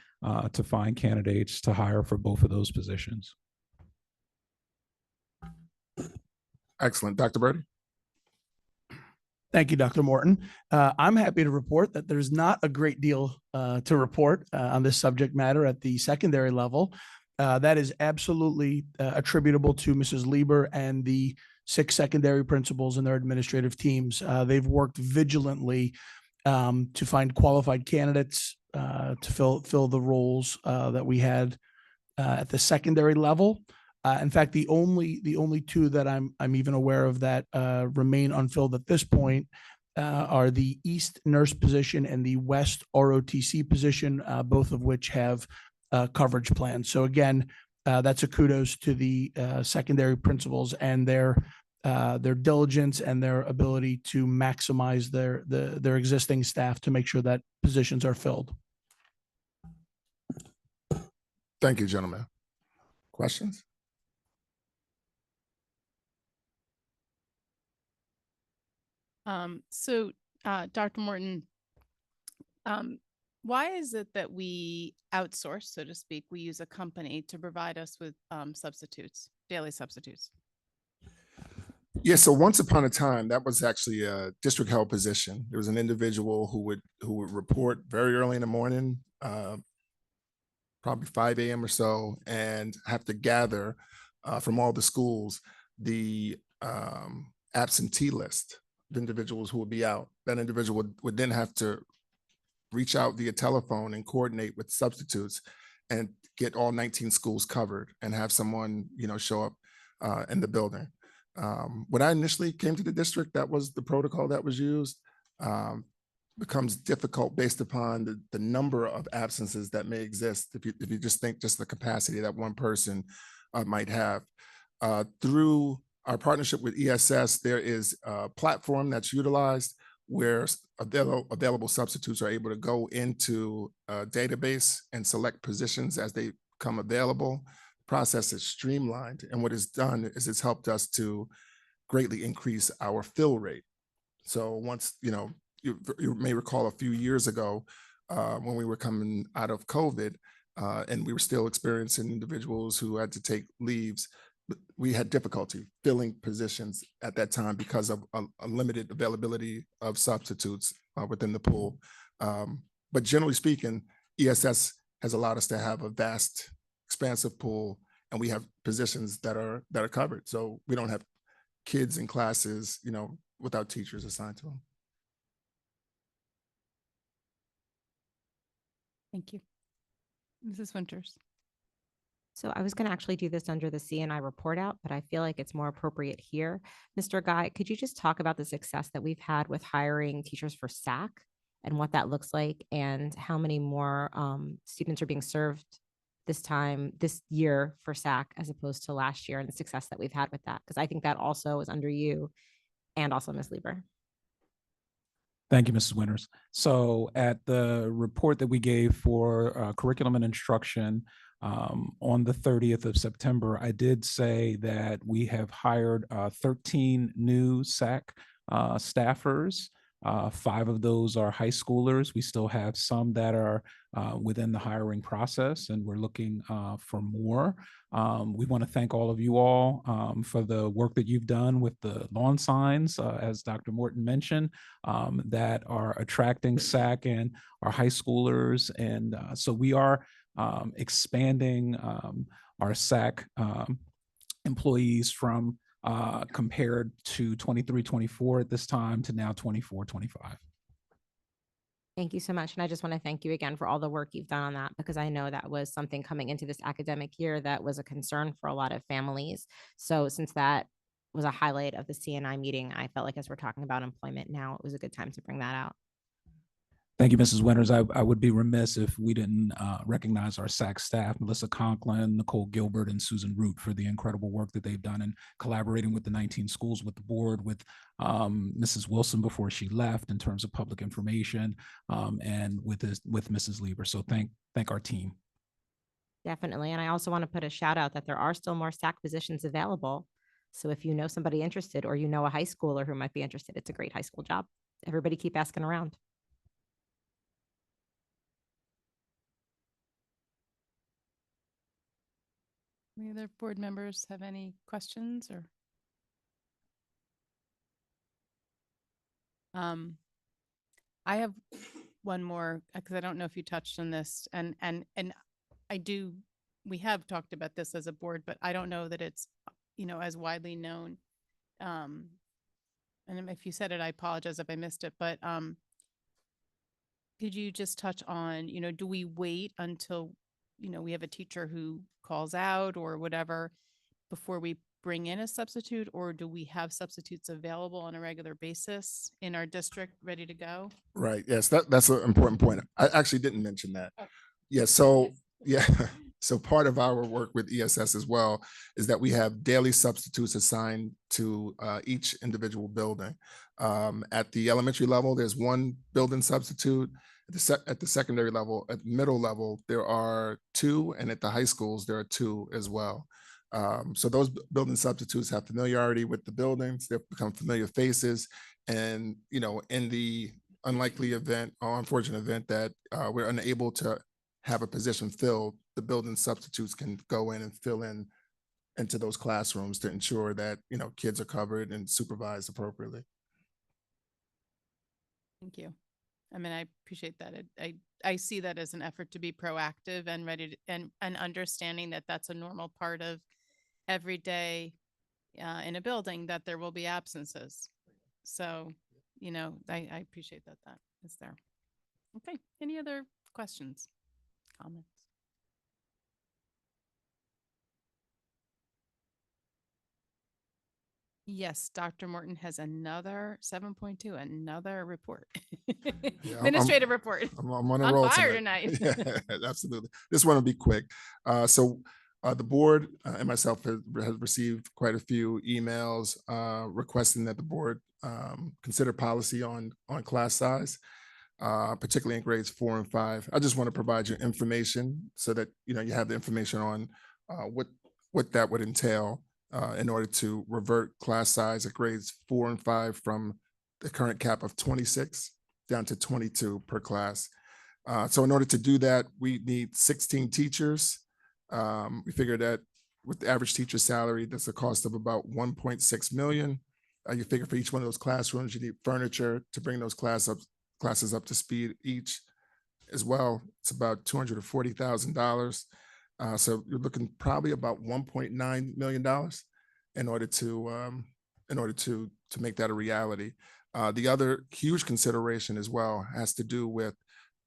to find candidates to hire for both of those positions. Excellent. Dr. Birdie? Thank you, Dr. Morton. I'm happy to report that there's not a great deal to report on this subject matter at the secondary level. That is absolutely attributable to Mrs. Lieber and the 6 secondary principals and their administrative teams. They've worked vigilantly to find qualified candidates to fill the roles that we had at the secondary level. In fact, the only 2 that I'm even aware of that remain unfilled at this point are the East nurse position and the West ROTC position, both of which have coverage plans. So again, that's a kudos to the secondary principals and their diligence and their ability to maximize their existing staff to make sure that positions are filled. Thank you, gentlemen. Questions? Dr. Morton, why is it that we outsource, so to speak, we use a company to provide us with substitutes, daily substitutes? Yeah, so once upon a time, that was actually a district held position. There was an individual who would report very early in the morning, probably 5 a.m. or so, and have to gather from all the schools the absentee list of individuals who would be out. That individual would then have to reach out via telephone and coordinate with substitutes and get all 19 schools covered and have someone, show up in the building. When I initially came to the district, that was the protocol that was used. Becomes difficult based upon the number of absences that may exist if you just think just the capacity that one person might have. Through our partnership with ESS, there is a platform that's utilized where available substitutes are able to go into a database and select positions as they come available. Process is streamlined, and what it's done is it's helped us to greatly increase our fill rate. So once, you may recall a few years ago when we were coming out of COVID and we were still experiencing individuals who had to take leaves, we had difficulty filling positions at that time because of a limited availability of substitutes within the pool. But generally speaking, ESS has allowed us to have a vast, expansive pool, and we have positions that are covered. So we don't have kids in classes, without teachers assigned to them. Thank you. Mrs. Winters. So I was going to actually do this under the CNI report out, but I feel like it's more appropriate here. Mr. Guy, could you just talk about the success that we've had with hiring teachers for SAC and what that looks like and how many more students are being served this year for SAC as opposed to last year and the success that we've had with that? Because I think that also is under you and also Ms. Lieber. Thank you, Mrs. Winters. So at the report that we gave for curriculum and instruction on the 30th of September, I did say that we have hired 13 new SAC staffers. 5 of those are high schoolers. We still have some that are within the hiring process, and we're looking for more. We want to thank all of you all for the work that you've done with the lawn signs, as Dr. Morton mentioned, that are attracting SAC and our high schoolers. And so we are expanding our SAC employees from compared to 23-24 at this time to now 24-25. Thank you so much. And I just want to thank you again for all the work you've done on that, because I know that was something coming into this academic year that was a concern for a lot of families. So since that was a highlight of the CNI meeting, I felt like as we're talking about employment now, it was a good time to bring that out. Thank you, Mrs. Winters. I would be remiss if we didn't recognize our SAC staff, Melissa Conklin, Nicole Gilbert, and Susan Root, for the incredible work that they've done in collaborating with the 19 schools, with the board, with Mrs. Wilson before she left in terms of public information, and with Mrs. Lieber. So thank our team. Definitely. And I also want to put a shout out that there are still more SAC positions available. So if you know somebody interested, or you know a high schooler who might be interested, it's a great high school job. Everybody keep asking around. Any other board members have any questions or? I have one more, because I don't know if you touched on this, and we have talked about this as a board, but I don't know that it's, as widely known. And if you said it, I apologize if I missed it, but could you just touch on, do we wait until, we have a teacher who calls out or whatever before we bring in a substitute, or do we have substitutes available on a regular basis in our district ready to go? Right. Yes, that's an important point. I actually didn't mention that. Yeah. So yeah. So part of our work with ESS as well is that we have daily substitutes assigned to each individual building. At the elementary level, there's one building substitute. At the secondary level, at middle level, there are 2, and at the high schools, there are 2 as well. So those building substitutes have familiarity with the buildings. They've become familiar faces. And, in the unlikely event or unfortunate event that we're unable to have a position filled, the building substitutes can go in and fill into those classrooms to ensure that, kids are covered and supervised appropriately. Thank you. I mean, I appreciate that. I see that as an effort to be proactive and ready to, and understanding that that's a normal part of every day in a building, that there will be absences. So, I appreciate that is there. Okay. Any other questions, comments? Yes, Dr. Morton has another 7.2, another report. Administrative report. I'm on a On roll fire tonight. tonight. Yeah, absolutely. This one will be quick. So the board and myself has received quite a few emails requesting that the board consider policy on class size, particularly in grades 4 and 5. I just want to provide you information so that you have the information on what that would entail in order to revert class size at grades 4 and 5 from the current cap of 26 down to 22 per class. So in order to do that, we need 16 teachers. We figured that with the average teacher salary, that's a cost of about 1.6 million. You figure for each one of those classrooms, you need furniture to bring those classes up to speed each as well. It's about $240,000. So you're looking probably about $1.9 million in order to make that a reality. The other huge consideration as well has to do with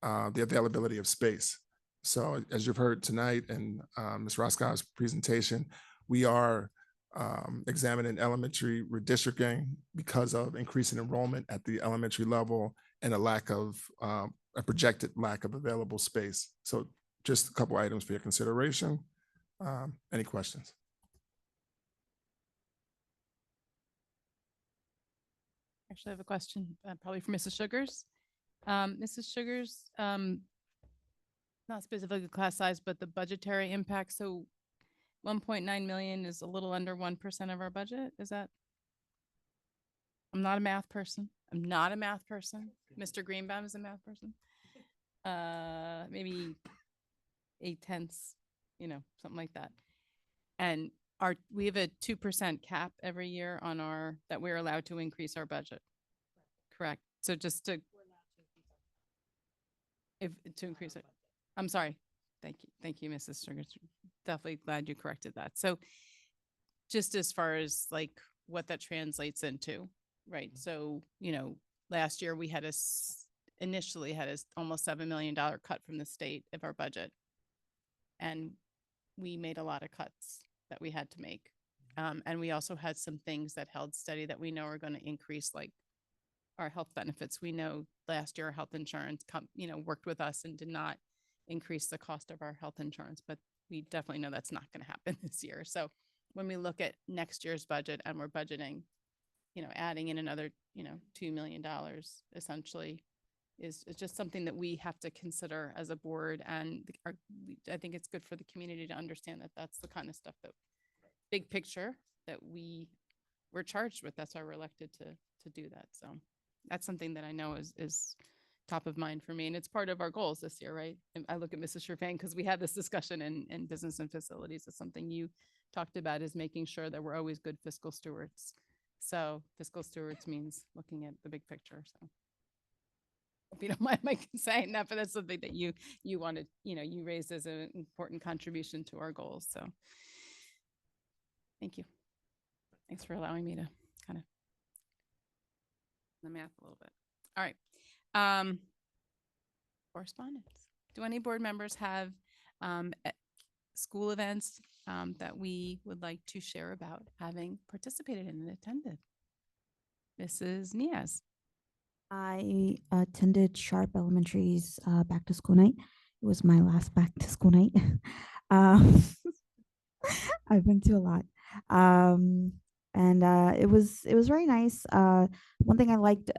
the availability of space. So as you've heard tonight in Ms. Roscoe's presentation, we are examining elementary redistricting because of increasing enrollment at the elementary level and a projected lack of available space. So just a couple items for your consideration. Any questions? Actually, I have a question, probably for Mrs. Sugars. Mrs. Sugars, not specifically the class size, but the budgetary impact. So 1.9 million is a little under 1% of our budget. Is that? I'm not a math person. I'm not a math person. Mr. Greenbaum is a math person. Maybe 8/10, something like that. And we have a 2% cap every year on that we're allowed to increase our budget. Correct. So just to increase it. I'm sorry. Thank you. Thank you, Mrs. Sugar. Definitely glad you corrected that. So just as far as like what that translates into, right? So, last year we had initially had a almost $7 million cut from the state of our budget. And we made a lot of cuts that we had to make. And we also had some things that held steady that we know are going to increase, like our health benefits. We know last year our health insurance worked with us and did not increase the cost of our health insurance, but we definitely know that's not going to happen this year. So when we look at next year's budget and we're budgeting, adding in another, $2 million essentially is just something that we have to consider as a board. And I think it's good for the community to understand that that's the kind of stuff that big picture that we're charged with. That's why we're elected to do that. So that's something that I know is top of mind for me. And it's part of our goals this year, right? And I look at Mrs. Sherfang because we had this discussion in business and facilities. It's something you talked about, is making sure that we're always good fiscal stewards. So fiscal stewards means looking at the big picture. So if you don't mind my saying that, but that's something that you wanted, you raised as an important contribution to our goals. So thank you. Thanks for allowing me to kind of the math a little bit. All right. Correspondence. Do any board members have school events that we would like to share about having participated in and attended? Mrs. Niaz. I attended Sharp Elementary's back to school night. It was my last back to school night. um, I've been to a lot. And it was very nice. One thing I liked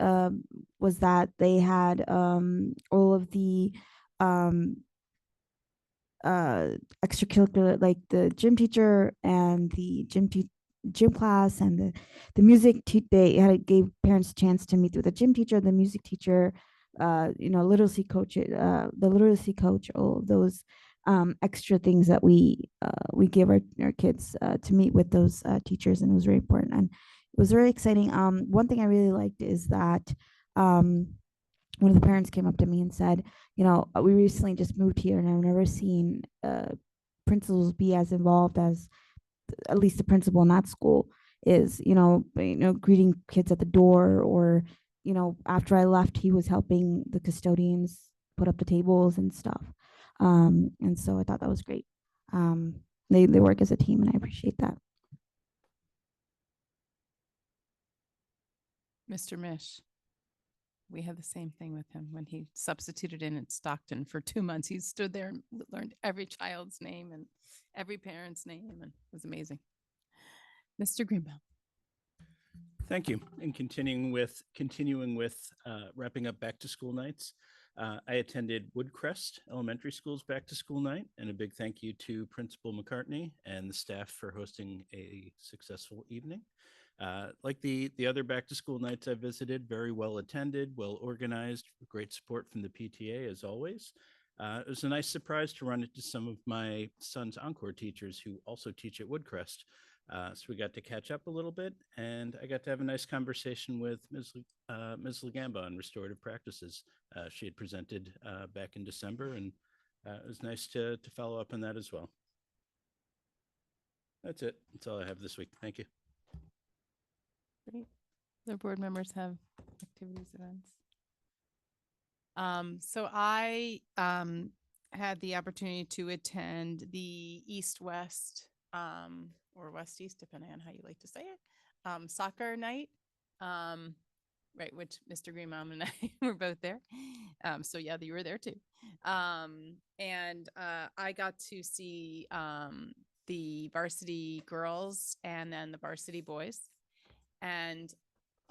was that they had all of the extracurricular, like the gym teacher and the gym class and the music they gave parents a chance to meet with the gym teacher, the music teacher, literacy coach, all of those extra things that we give our kids to meet with those teachers, and it was very important and it was very exciting. One thing I really liked is that one of the parents came up to me and said, we recently just moved here and I've never seen principals be as involved as at least the principal in that school is, greeting kids at the door, or, after I left, he was helping the custodians put up the tables and stuff. And so I thought that was great. They work as a team and I appreciate that. Mr. Mish. We had the same thing with him when he substituted in at Stockton for 2 months. He stood there and learned every child's name and every parent's name, and it was amazing. Mr. Greenbaum. Thank you. And continuing with wrapping up back to school nights, I attended Woodcrest Elementary School's back to school night, and a big thank you to Principal McCartney and the staff for hosting a successful evening. Like the other back to school nights I visited, very well attended, well organized, great support from the PTA as always. It was a nice surprise to run into some of my son's Encore teachers who also teach at Woodcrest. So we got to catch up a little bit, and I got to have a nice conversation with Ms. Lagamba on restorative practices. She had presented back in December, and it was nice to follow up on that as well. That's it. That's all I have this week. Thank you. Great. Other board members have activities, events. So I had the opportunity to attend the East-West or West-East, depending on how you like to say it, soccer night, right, which Mr. Greenbaum and I were both there. So yeah, you were there too. And I got to see the varsity girls and then the varsity boys. And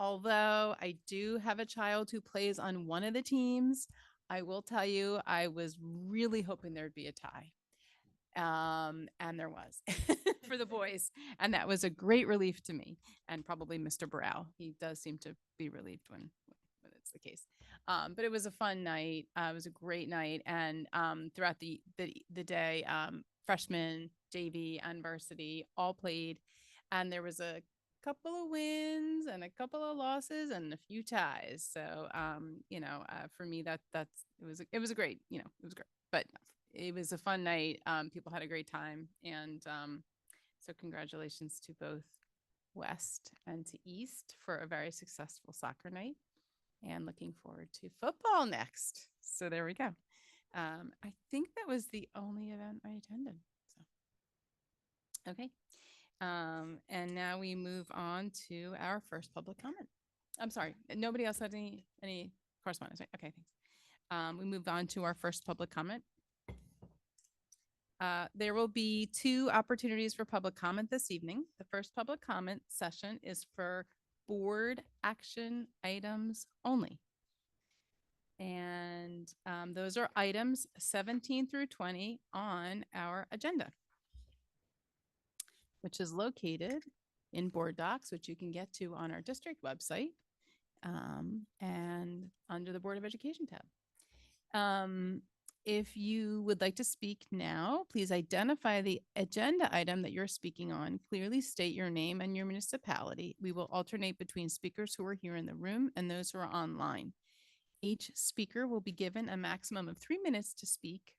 although I do have a child who plays on one of the teams, I will tell you, I was really hoping there'd be a tie. And there was for the boys. And that was a great relief to me and probably Mr. Brow. He does seem to be relieved when it's the case. But it was a fun night. It was a great night. And throughout the day, freshmen, JV, and varsity all played. And there was a couple of wins and a couple of losses and a few ties. So, for me, it was a great, it was great. But it was a fun night. People had a great time. And so congratulations to both West and to East for a very successful soccer night. And looking forward to football next. So there we go. I think that was the only event I attended. So, okay. And now we move on to our first public comment. I'm sorry, nobody else had any correspondence, right? Okay, thanks. We move on to our first public comment. There will be 2 opportunities for public comment this evening. The first public comment session is for board action items only. And those are items 17 through 20 on our agenda, which is located in board docs, which you can get to on our district website and under the Board of Education tab. If you would like to speak now, please identify the agenda item that you're speaking on. Clearly state your name and your municipality. We will alternate between speakers who are here in the room and those who are online. Each speaker will be given a maximum of 3 minutes to speak.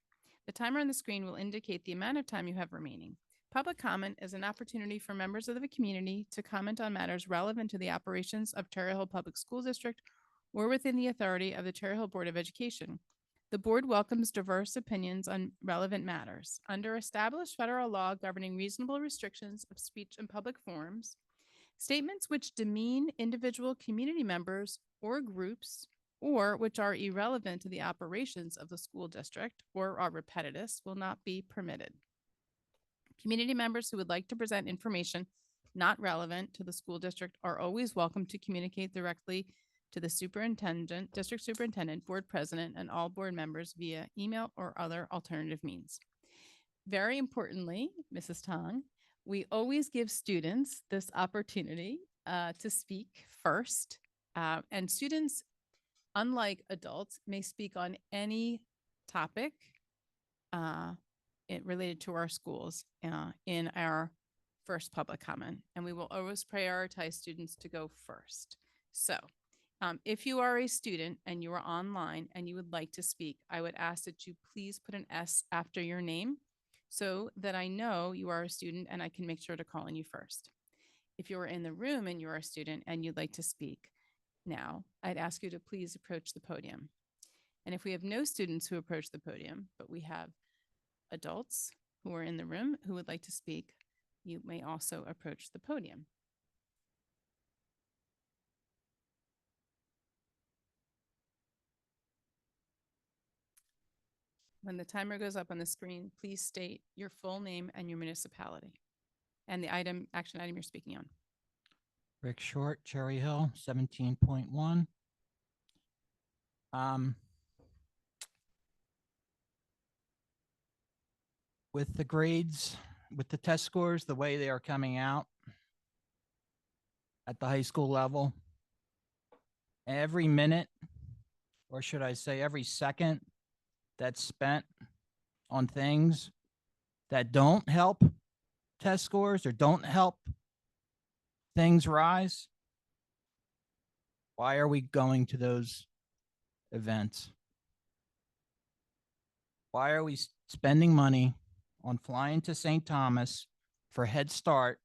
The timer on the screen will indicate the amount of time you have remaining. Public comment is an opportunity for members of the community to comment on matters relevant to the operations of Cherry Hill Public School District or within the authority of the Cherry Hill Board of Education. The board welcomes diverse opinions on relevant matters. Under established federal law governing reasonable restrictions of speech in public forums, statements which demean individual community members or groups or which are irrelevant to the operations of the school district or are repetitive will not be permitted. Community members who would like to present information not relevant to the school district are always welcome to communicate directly to the superintendent, district superintendent, board president, and all board members via email or other alternative means. Very importantly, Mrs. Tong, we always give students this opportunity to speak first. And students, unlike adults, may speak on any topic related to our schools in our first public comment. And we will always prioritize students to go first. So if you are a student and you are online and you would like to speak, I would ask that you please put an S after your name so that I know you are a student and I can make sure to call on you first. If you are in the room and you are a student and you'd like to speak now, I'd ask you to please approach the podium. And if we have no students who approach the podium, but we have adults who are in the room who would like to speak, you may also approach the podium. When the timer goes up on the screen, please state your full name and your municipality and the action item you're speaking on. Rick Short, Cherry Hill, 17.1. With the grades, with the test scores, the way they are coming out at the high school level, every minute, or should I say every second that's spent on things that don't help test scores or don't help things rise, why are we going to those events? Why are we spending money on flying to St. Thomas for Head Start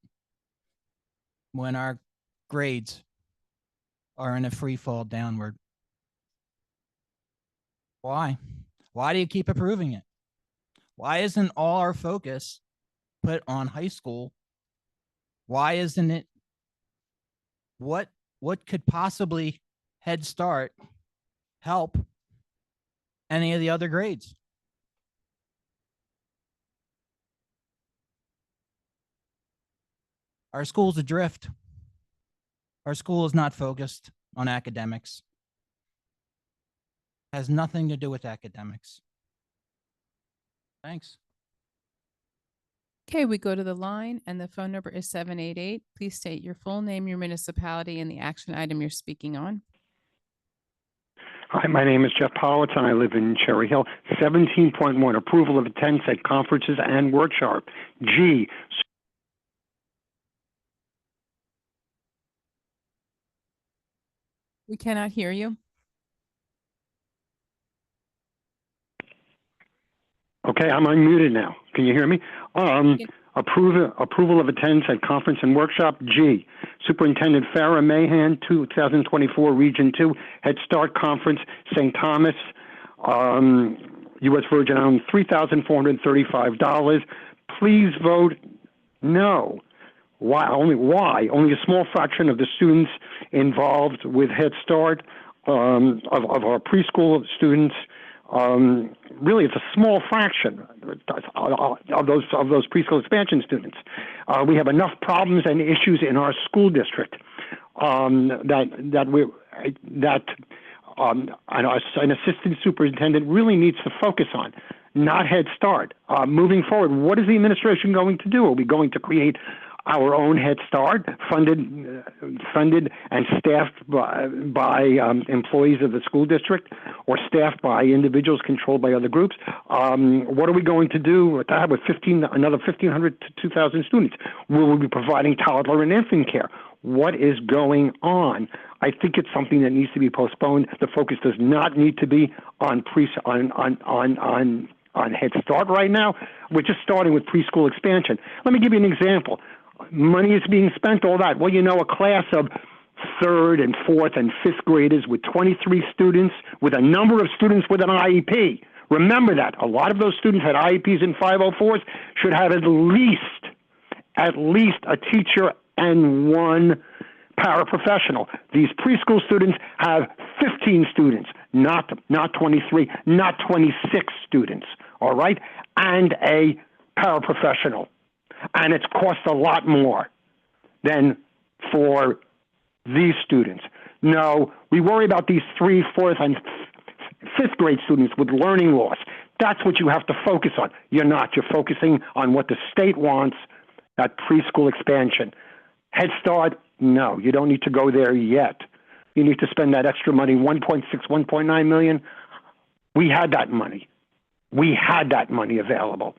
when our grades are in a free fall downward? Why? Why do you keep approving it? Why isn't all our focus put on high school? Why isn't it what could possibly Head Start help any of the other grades? Our school's adrift. Our school is not focused on academics. Has nothing to do with academics. Thanks. Okay, we go to the line and the phone number is 788. Please state your full name, your municipality, and the action item you're speaking on. Hi, my name is Jeff Powitz, and I live in Cherry Hill. 17.1, approval of attendance at conferences and workshop. G, We cannot hear you. okay, I'm unmuted now. Can you hear me? Yep. Approval of attendance at conference and workshop. G, Superintendent Farah Mahan, 2024 Region 2 Head Start Conference, St. Thomas, U.S. Virgin Islands, $3,435. Please vote no. Why? Only a small fraction of the students involved with Head Start, of our preschool students. Really, it's a small fraction of those preschool expansion students. We have enough problems and issues in our school district that an assistant superintendent really needs to focus on, not Head Start. Moving forward, what is the administration going to do? Are we going to create our own Head Start, funded and staffed by employees of the school district, or staffed by individuals controlled by other groups? What are we going to do with that with another 1,500 to 2,000 students? Will we be providing toddler and infant care? What is going on? I think it's something that needs to be postponed. The focus does not need to be on Head Start right now. We're just starting with preschool expansion. Let me give you an example. Money is being spent, all that. Well, a class of third and fourth and fifth graders with 23 students, with a number of students with an IEP. Remember that. A lot of those students had IEPs and 504s, should have at least a teacher and one paraprofessional. These preschool students have 15 students, not 23, not 26 students, all right? And a paraprofessional. And it's cost a lot more than for these students. No, we worry about these 3, 4th, and 5th grade students with learning loss. That's what you have to focus on. You're not. You're focusing on what the state wants, that preschool expansion. Head Start, no, you don't need to go there yet. You need to spend that extra money, 1.6, 1.9 million. We had that money. We had that money available.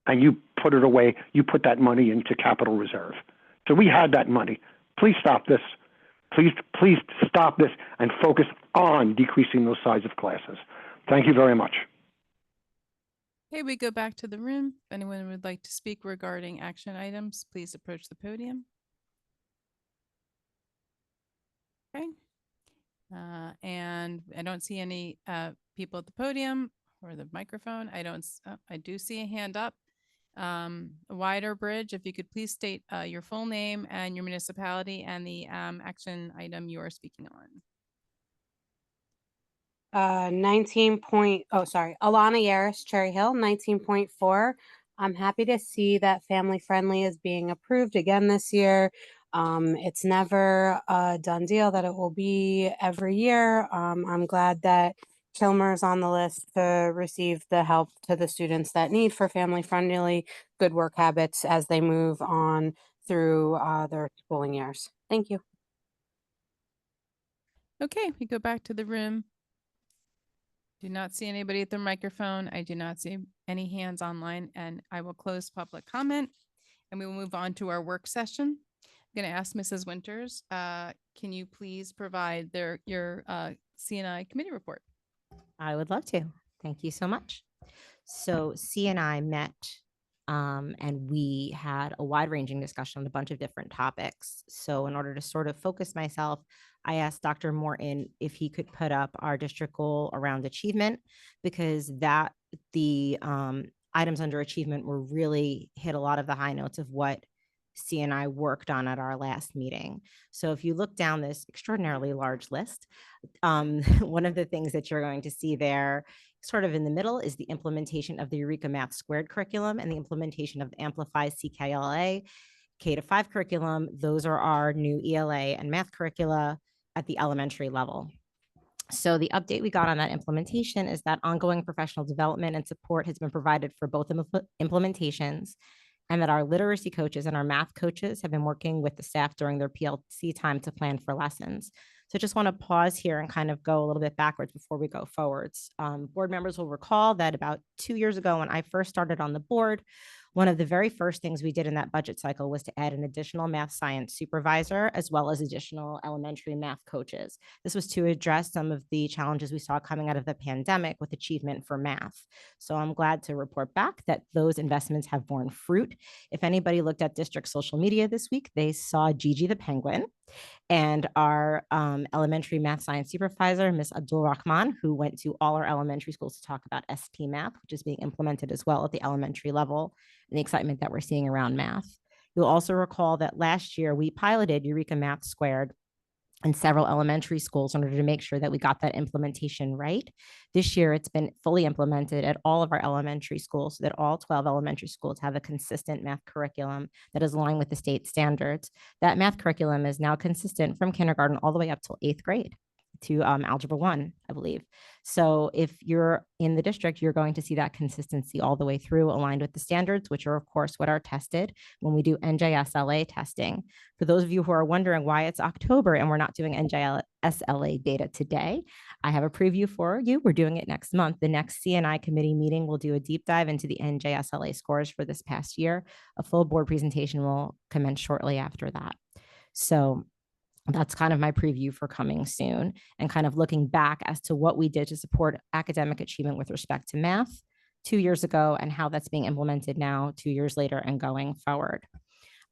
And you put it away, you put that money into capital reserve. So we had that money. Please stop this. Please stop this and focus on decreasing those size of classes. Thank you very much. Okay, we go back to the room. If anyone would like to speak regarding action items, please approach the podium. Okay. And I don't see any people at the podium or the microphone. I do see a hand up. Wider Bridge, if you could please state your full name and your municipality and the action item you are speaking on. 19. Alana Yaris, Cherry Hill, 19.4. I'm happy to see that family friendly is being approved again this year. It's never a done deal that it will be every year. I'm glad that Kilmer's on the list to receive the help to the students that need for family friendly good work habits as they move on through their schooling years. Thank you. Okay, we go back to the room. Do not see anybody at the microphone. I do not see any hands online, and I will close public comment and we will move on to our work session. I'm going to ask Mrs. Winters, can you please provide your C&I committee report? I would love to. Thank you so much. So C&I met and we had a wide-ranging discussion on a bunch of different topics. So in order to sort of focus myself, I asked Dr. Morton if he could put up our district goal around achievement, because the items under achievement were really hit a lot of the high notes of what C&I worked on at our last meeting. So if you look down this extraordinarily large list, one of the things that you're going to see there sort of in the middle is the implementation of the Eureka Math Squared curriculum and the implementation of Amplify CKLA. K-5 curriculum. Those are our new ELA and math curricula at the elementary level. So the update we got on that implementation is that ongoing professional development and support has been provided for both implementations, and that our literacy coaches and our math coaches have been working with the staff during their PLC time to plan for lessons. So I just want to pause here and kind of go a little bit backwards before we go forwards. Board members will recall that about 2 years ago, when I first started on the board, one of the very first things we did in that budget cycle was to add an additional math science supervisor, as well as additional elementary math coaches. This was to address some of the challenges we saw coming out of the pandemic with achievement for math. So I'm glad to report back that those investments have borne fruit. If anybody looked at district social media this week, they saw Gigi the Penguin and our elementary math science supervisor, Ms. Abdul Rahman, who went to all our elementary schools to talk about ST math, which is being implemented as well at the elementary level, and the excitement that we're seeing around math. You'll also recall that last year we piloted Eureka Math Squared in several elementary schools in order to make sure that we got that implementation right. This year, it's been fully implemented at all of our elementary schools so that all 12 elementary schools have a consistent math curriculum that is aligned with the state standards. That math curriculum is now consistent from kindergarten all the way up till 8th grade to Algebra 1, I believe. So if you're in the district, you're going to see that consistency all the way through, aligned with the standards, which are, of course, what are tested when we do NJSLA testing. For those of you who are wondering why it's October and we're not doing NJSLA data today, I have a preview for you. We're doing it next month. The next CNI committee meeting will do a deep dive into the NJSLA scores for this past year. A full board presentation will commence shortly after that. So that's kind of my preview for coming soon, and kind of looking back as to what we did to support academic achievement with respect to math 2 years ago and how that's being implemented now 2 years later and going forward.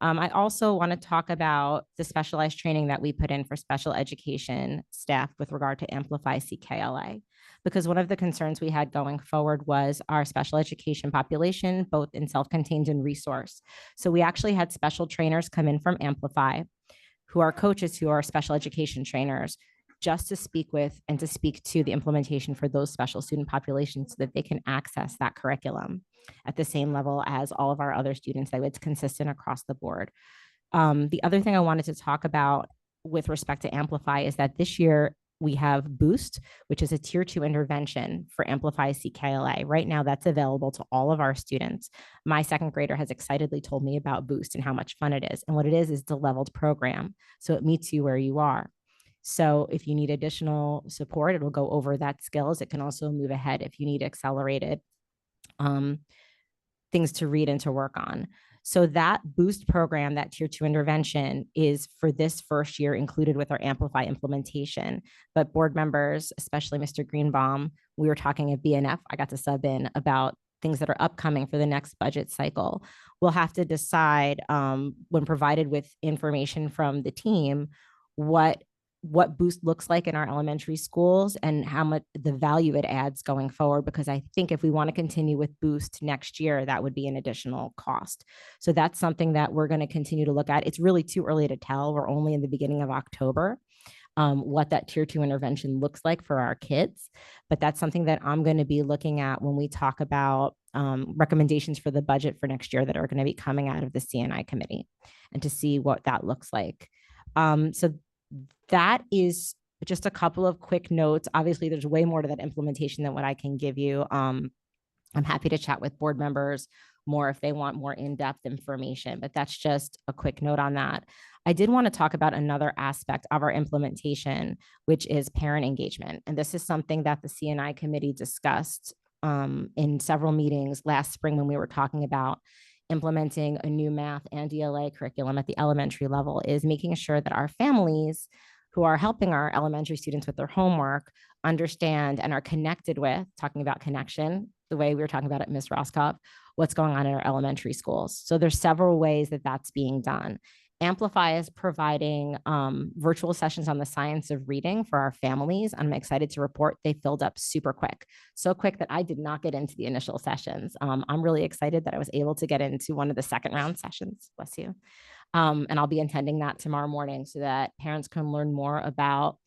I also want to talk about the specialized training that we put in for special education staff with regard to Amplify CKLA, because one of the concerns we had going forward was our special education population, both in self-contained and resource. So we actually had special trainers come in from Amplify, who are coaches who are special education trainers, just to speak with and to speak to the implementation for those special student populations so that they can access that curriculum at the same level as all of our other students, that it's consistent across the board. The other thing I wanted to talk about with respect to Amplify is that this year we have Boost, which is a tier 2 intervention for Amplify CKLA. Right now, that's available to all of our students. My second grader has excitedly told me about Boost and how much fun it is. And what it is the leveled program. So it meets you where you are. So if you need additional support, it will go over that skills. It can also move ahead if you need accelerated things to read and to work on. So that Boost program, that tier 2 intervention, is for this first year included with our Amplify implementation. But board members, especially Mr. Greenbaum, we were talking at BNF, I got to sub in about things that are upcoming for the next budget cycle. We'll have to decide when provided with information from the team, what Boost looks like in our elementary schools and how much the value it adds going forward, because I think if we want to continue with Boost next year, that would be an additional cost. So that's something that we're going to continue to look at. It's really too early to tell. We're only in the beginning of October, what that tier 2 intervention looks like for our kids. But that's something that I'm going to be looking at when we talk about recommendations for the budget for next year that are going to be coming out of the CNI committee, and to see what that looks like. So that is just a couple of quick notes. Obviously, there's way more to that implementation than what I can give you. I'm happy to chat with board members more if they want more in-depth information, but that's just a quick note on that. I did want to talk about another aspect of our implementation, which is parent engagement. And this is something that the CNI committee discussed in several meetings last spring when we were talking about implementing a new math and ELA curriculum at the elementary level, is making sure that our families who are helping our elementary students with their homework understand and are connected with, talking about connection, the way we were talking about it, Ms. Roskopf, what's going on in our elementary schools. So there's several ways that that's being done. Amplify is providing virtual sessions on the science of reading for our families. I'm excited to report they filled up super quick, so quick that I did not get into the initial sessions. I'm really excited that I was able to get into one of the second round sessions, bless you. And I'll be attending that tomorrow morning so that parents can learn more about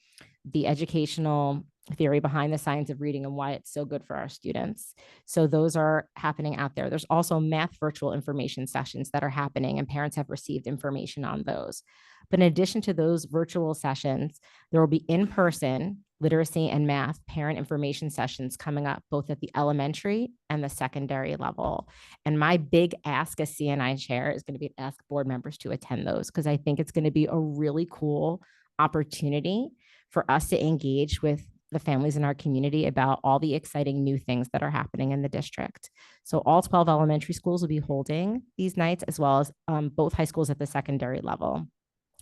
the educational theory behind the science of reading and why it's so good for our students. So those are happening out there. There's also math virtual information sessions that are happening, and parents have received information on those. But in addition to those virtual sessions, there will be in-person literacy and math parent information sessions coming up both at the elementary and the secondary level. And my big ask as CNI chair is going to be to ask board members to attend those, because I think it's going to be a really cool opportunity for us to engage with the families in our community about all the exciting new things that are happening in the district. So all 12 elementary schools will be holding these nights, as well as both high schools at the secondary level.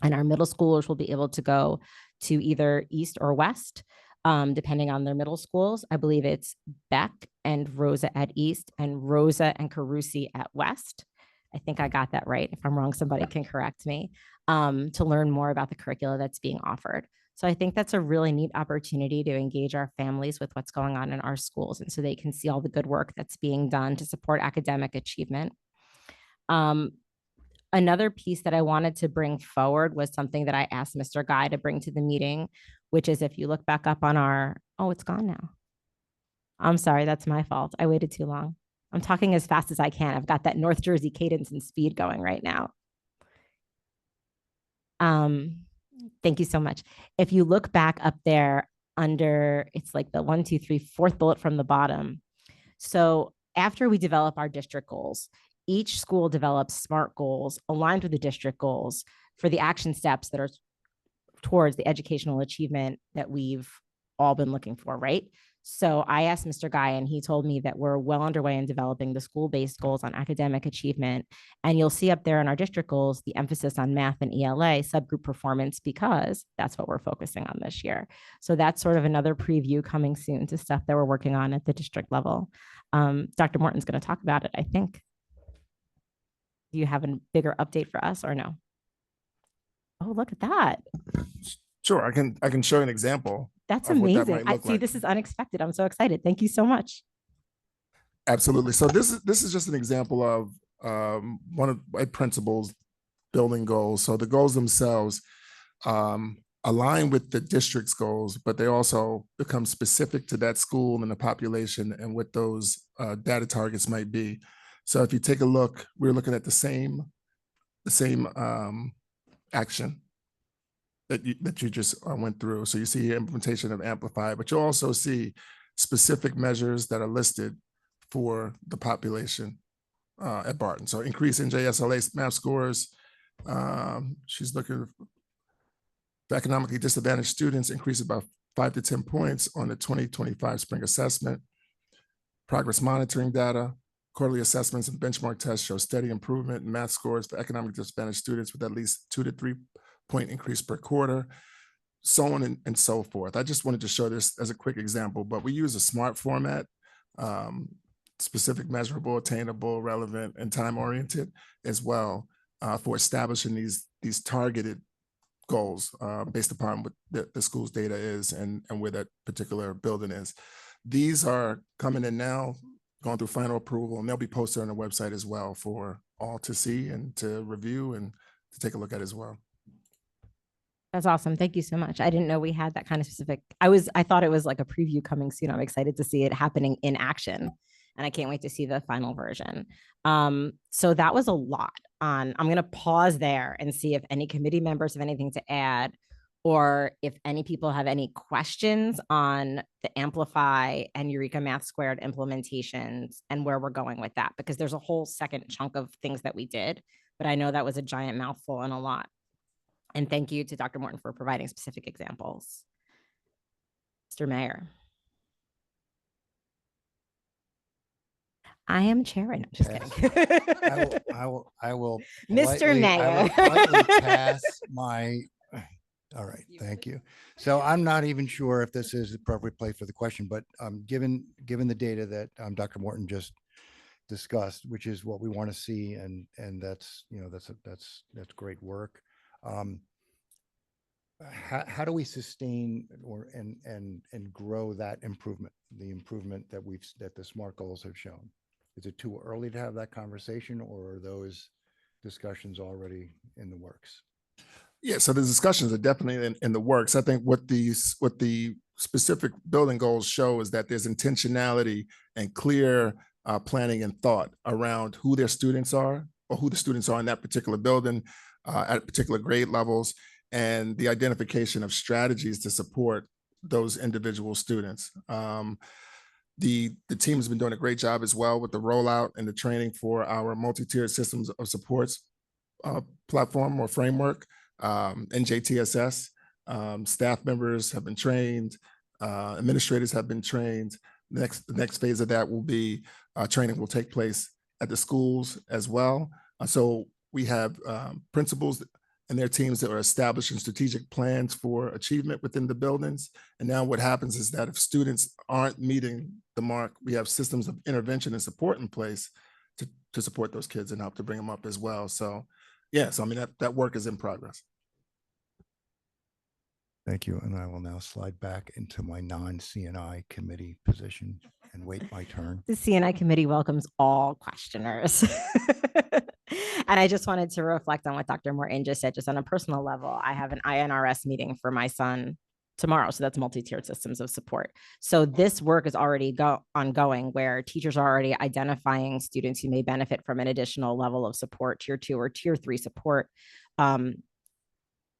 And our middle schoolers will be able to go to either East or West, depending on their middle schools. I believe it's Beck and Rosa at East and Rosa and Carusi at West. I think I got that right. If I'm wrong, somebody can correct me, to learn more about the curricula that's being offered. So I think that's a really neat opportunity to engage our families with what's going on in our schools, and so they can see all the good work that's being done to support academic achievement. Another piece that I wanted to bring forward was something that I asked Mr. Guy to bring to the meeting, which is, if you look back up on our, oh, it's gone now. I'm sorry, that's my fault. I waited too long. I'm talking as fast as I can. I've got that North Jersey cadence and speed going right now. Thank you so much. If you look back up there under, it's like the 1, 2, 3, 4th bullet from the bottom. So after we develop our district goals, each school develops SMART goals aligned with the district goals for the action steps that are towards the educational achievement that we've all been looking for, right? So I asked Mr. Guy, and he told me that we're well underway in developing the school-based goals on academic achievement. And you'll see up there in our district goals, the emphasis on math and ELA subgroup performance, because that's what we're focusing on this year. So that's sort of another preview coming soon to stuff that we're working on at the district level. Dr. Morton's going to talk about it, I think. Do you have a bigger update for us or no? Oh, look at that. Sure, I can show you an example. That's of what that amazing. might look See, like. this is unexpected. I'm so excited. Thank you so much. Absolutely. So this is just an example of one of my principals building goals. So the goals themselves align with the district's goals, but they also become specific to that school and the population and what those data targets might be. So if you take a look, we're looking at the same action that you just went through. So you see here implementation of Amplify, but you'll also see specific measures that are listed for the population at Barton. So increase in JSLA math scores. She's looking for economically disadvantaged students, increase about 5 to 10 points on the 2025 spring assessment. Progress monitoring data, quarterly assessments and benchmark tests show steady improvement in math scores for economically disadvantaged students with at least 2 to 3 point increase per quarter, so on and so forth. I just wanted to show this as a quick example, but we use a SMART format, specific, measurable, attainable, relevant, and time-oriented as well, for establishing these targeted goals based upon what the school's data is and where that particular building is. These are coming in now, going through final approval, and they'll be posted on the website as well for all to see and to review and to take a look at as well. That's awesome. Thank you so much. I didn't know we had that kind of specific. I thought it was like a preview coming soon. I'm excited to see it happening in action, and I can't wait to see the final version. So that was a lot on. I'm going to pause there and see if any committee members have anything to add, or if any people have any questions on the Amplify and Eureka Math Squared implementations and where we're going with that, because there's a whole second chunk of things that we did, but I know that was a giant mouthful and a lot. And thank you to Dr. Morton for providing specific examples. Mr. Mayor. I am chairing. I'm just kidding. I will Mr. politely- I Mayor. will politely pass my, all right, thank you. So I'm not even sure if this is the appropriate place for the question, but given the data that Dr. Morton just discussed, which is what we want to see, and that's, that's great work. How do we sustain and grow that improvement, the improvement that the SMART goals have shown? Is it too early to have that conversation, or are those discussions already in the works? Yeah, so the discussions are definitely in the works. I think what the specific building goals show is that there's intentionality and clear planning and thought around who their students are, or who the students are in that particular building at particular grade levels, and the identification of strategies to support those individual students. The team has been doing a great job as well with the rollout and the training for our multi-tiered systems of supports platform or framework, NJTSS. Staff members have been trained, administrators have been trained. The next phase of that will be training will take place at the schools as well. So we have principals and their teams that are establishing strategic plans for achievement within the buildings. And now what happens is that if students aren't meeting the mark, we have systems of intervention and support in place to support those kids and help to bring them up as well. So yes, I mean, that work is in progress. Thank you. And I will now slide back into my non-CNI committee position and wait my turn. The CNI committee welcomes all questioners. And I just wanted to reflect on what Dr. Morton just said, just on a personal level. I have an INRS meeting for my son tomorrow. So that's multi-tiered systems of support. So this work is already ongoing, where teachers are already identifying students who may benefit from an additional level of support, tier 2 or tier 3 support,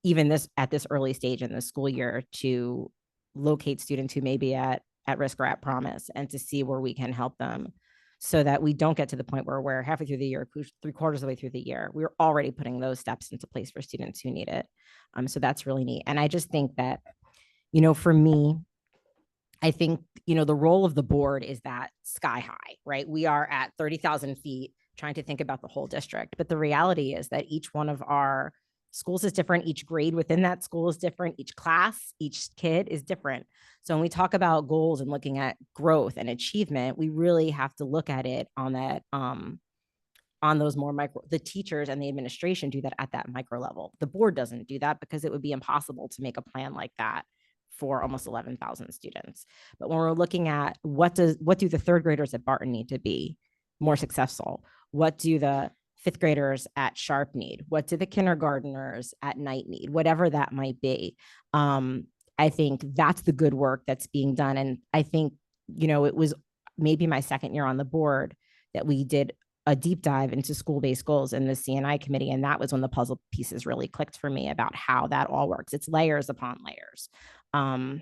even at this early stage in the school year, to locate students who may be at risk or at promise, and to see where we can help them, so that we don't get to the point where we're halfway through the year, 3/4 of the way through the year. We're already putting those steps into place for students who need it. So that's really neat. And I just think that, for me, I think, the role of the board is that sky high, right? We are at 30,000 feet trying to think about the whole district. But the reality is that each one of our schools is different. Each grade within that school is different. Each class, each kid is different. So when we talk about goals and looking at growth and achievement, we really have to look at it on that, on those more micro. The teachers and the administration do that at that micro level. The board doesn't do that, because it would be impossible to make a plan like that for almost 11,000 students. But when we're looking at what do the third graders at Barton need to be more successful? What do the fifth graders at Sharp need? What do the kindergarteners at Knight need? Whatever that might be. I think that's the good work that's being done. And I think, it was maybe my second year on the board that we did a deep dive into school-based goals in the CNI committee. And that was when the puzzle pieces really clicked for me about how that all works. It's layers upon layers. And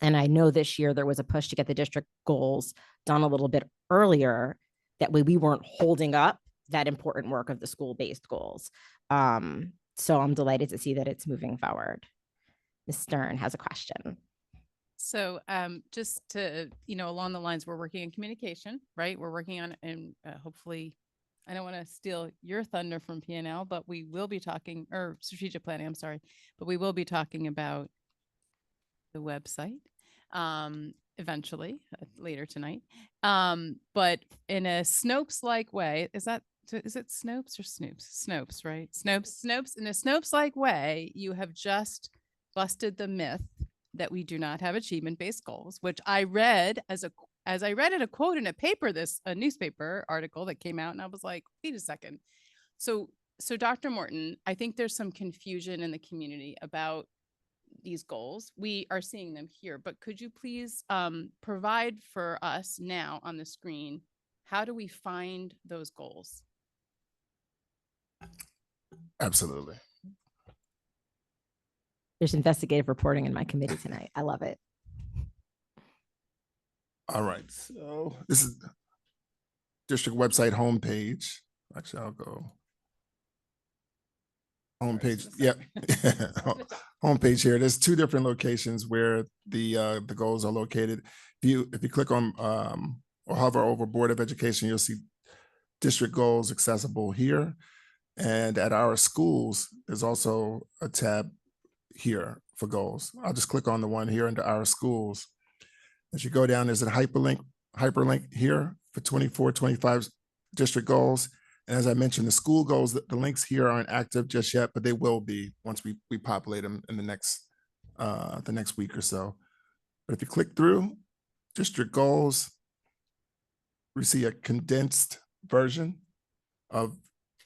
I know this year there was a push to get the district goals done a little bit earlier. That way we weren't holding up that important work of the school-based goals. So I'm delighted to see that it's moving forward. Ms. Stern has a question. So just to, along the lines, we're working on communication, right? We're working on, and hopefully, I don't want to steal your thunder from P&L, but we will be talking, or strategic planning, I'm sorry, but we will be talking about the website eventually, later tonight. But in a Snopes-like way, is it Snopes or Snoops? Snopes, right? Snopes. In a Snopes-like way, you have just busted the myth that we do not have achievement-based goals, which I read as I read a quote in a newspaper article that came out, and I was like, wait a second. So Dr. Morton, I think there's some confusion in the community about these goals. We are seeing them here, but could you please provide for us now on the screen, how do we find those goals? Absolutely. There's investigative reporting in my committee tonight. I love it. All right. So this is district website homepage. Actually, I'll go homepage. Yep. Homepage here. There's 2 different locations where the goals are located. If you click on or hover over Board of Education, you'll see district goals accessible here. And at our schools, there's also a tab here for goals. I'll just click on the one here under our schools. As you go down, there's a hyperlink here for 24-25 district goals. And as I mentioned, the school goals, the links here aren't active just yet, but they will be once we populate them in the next week or so. But if you click through district goals, we see a condensed version of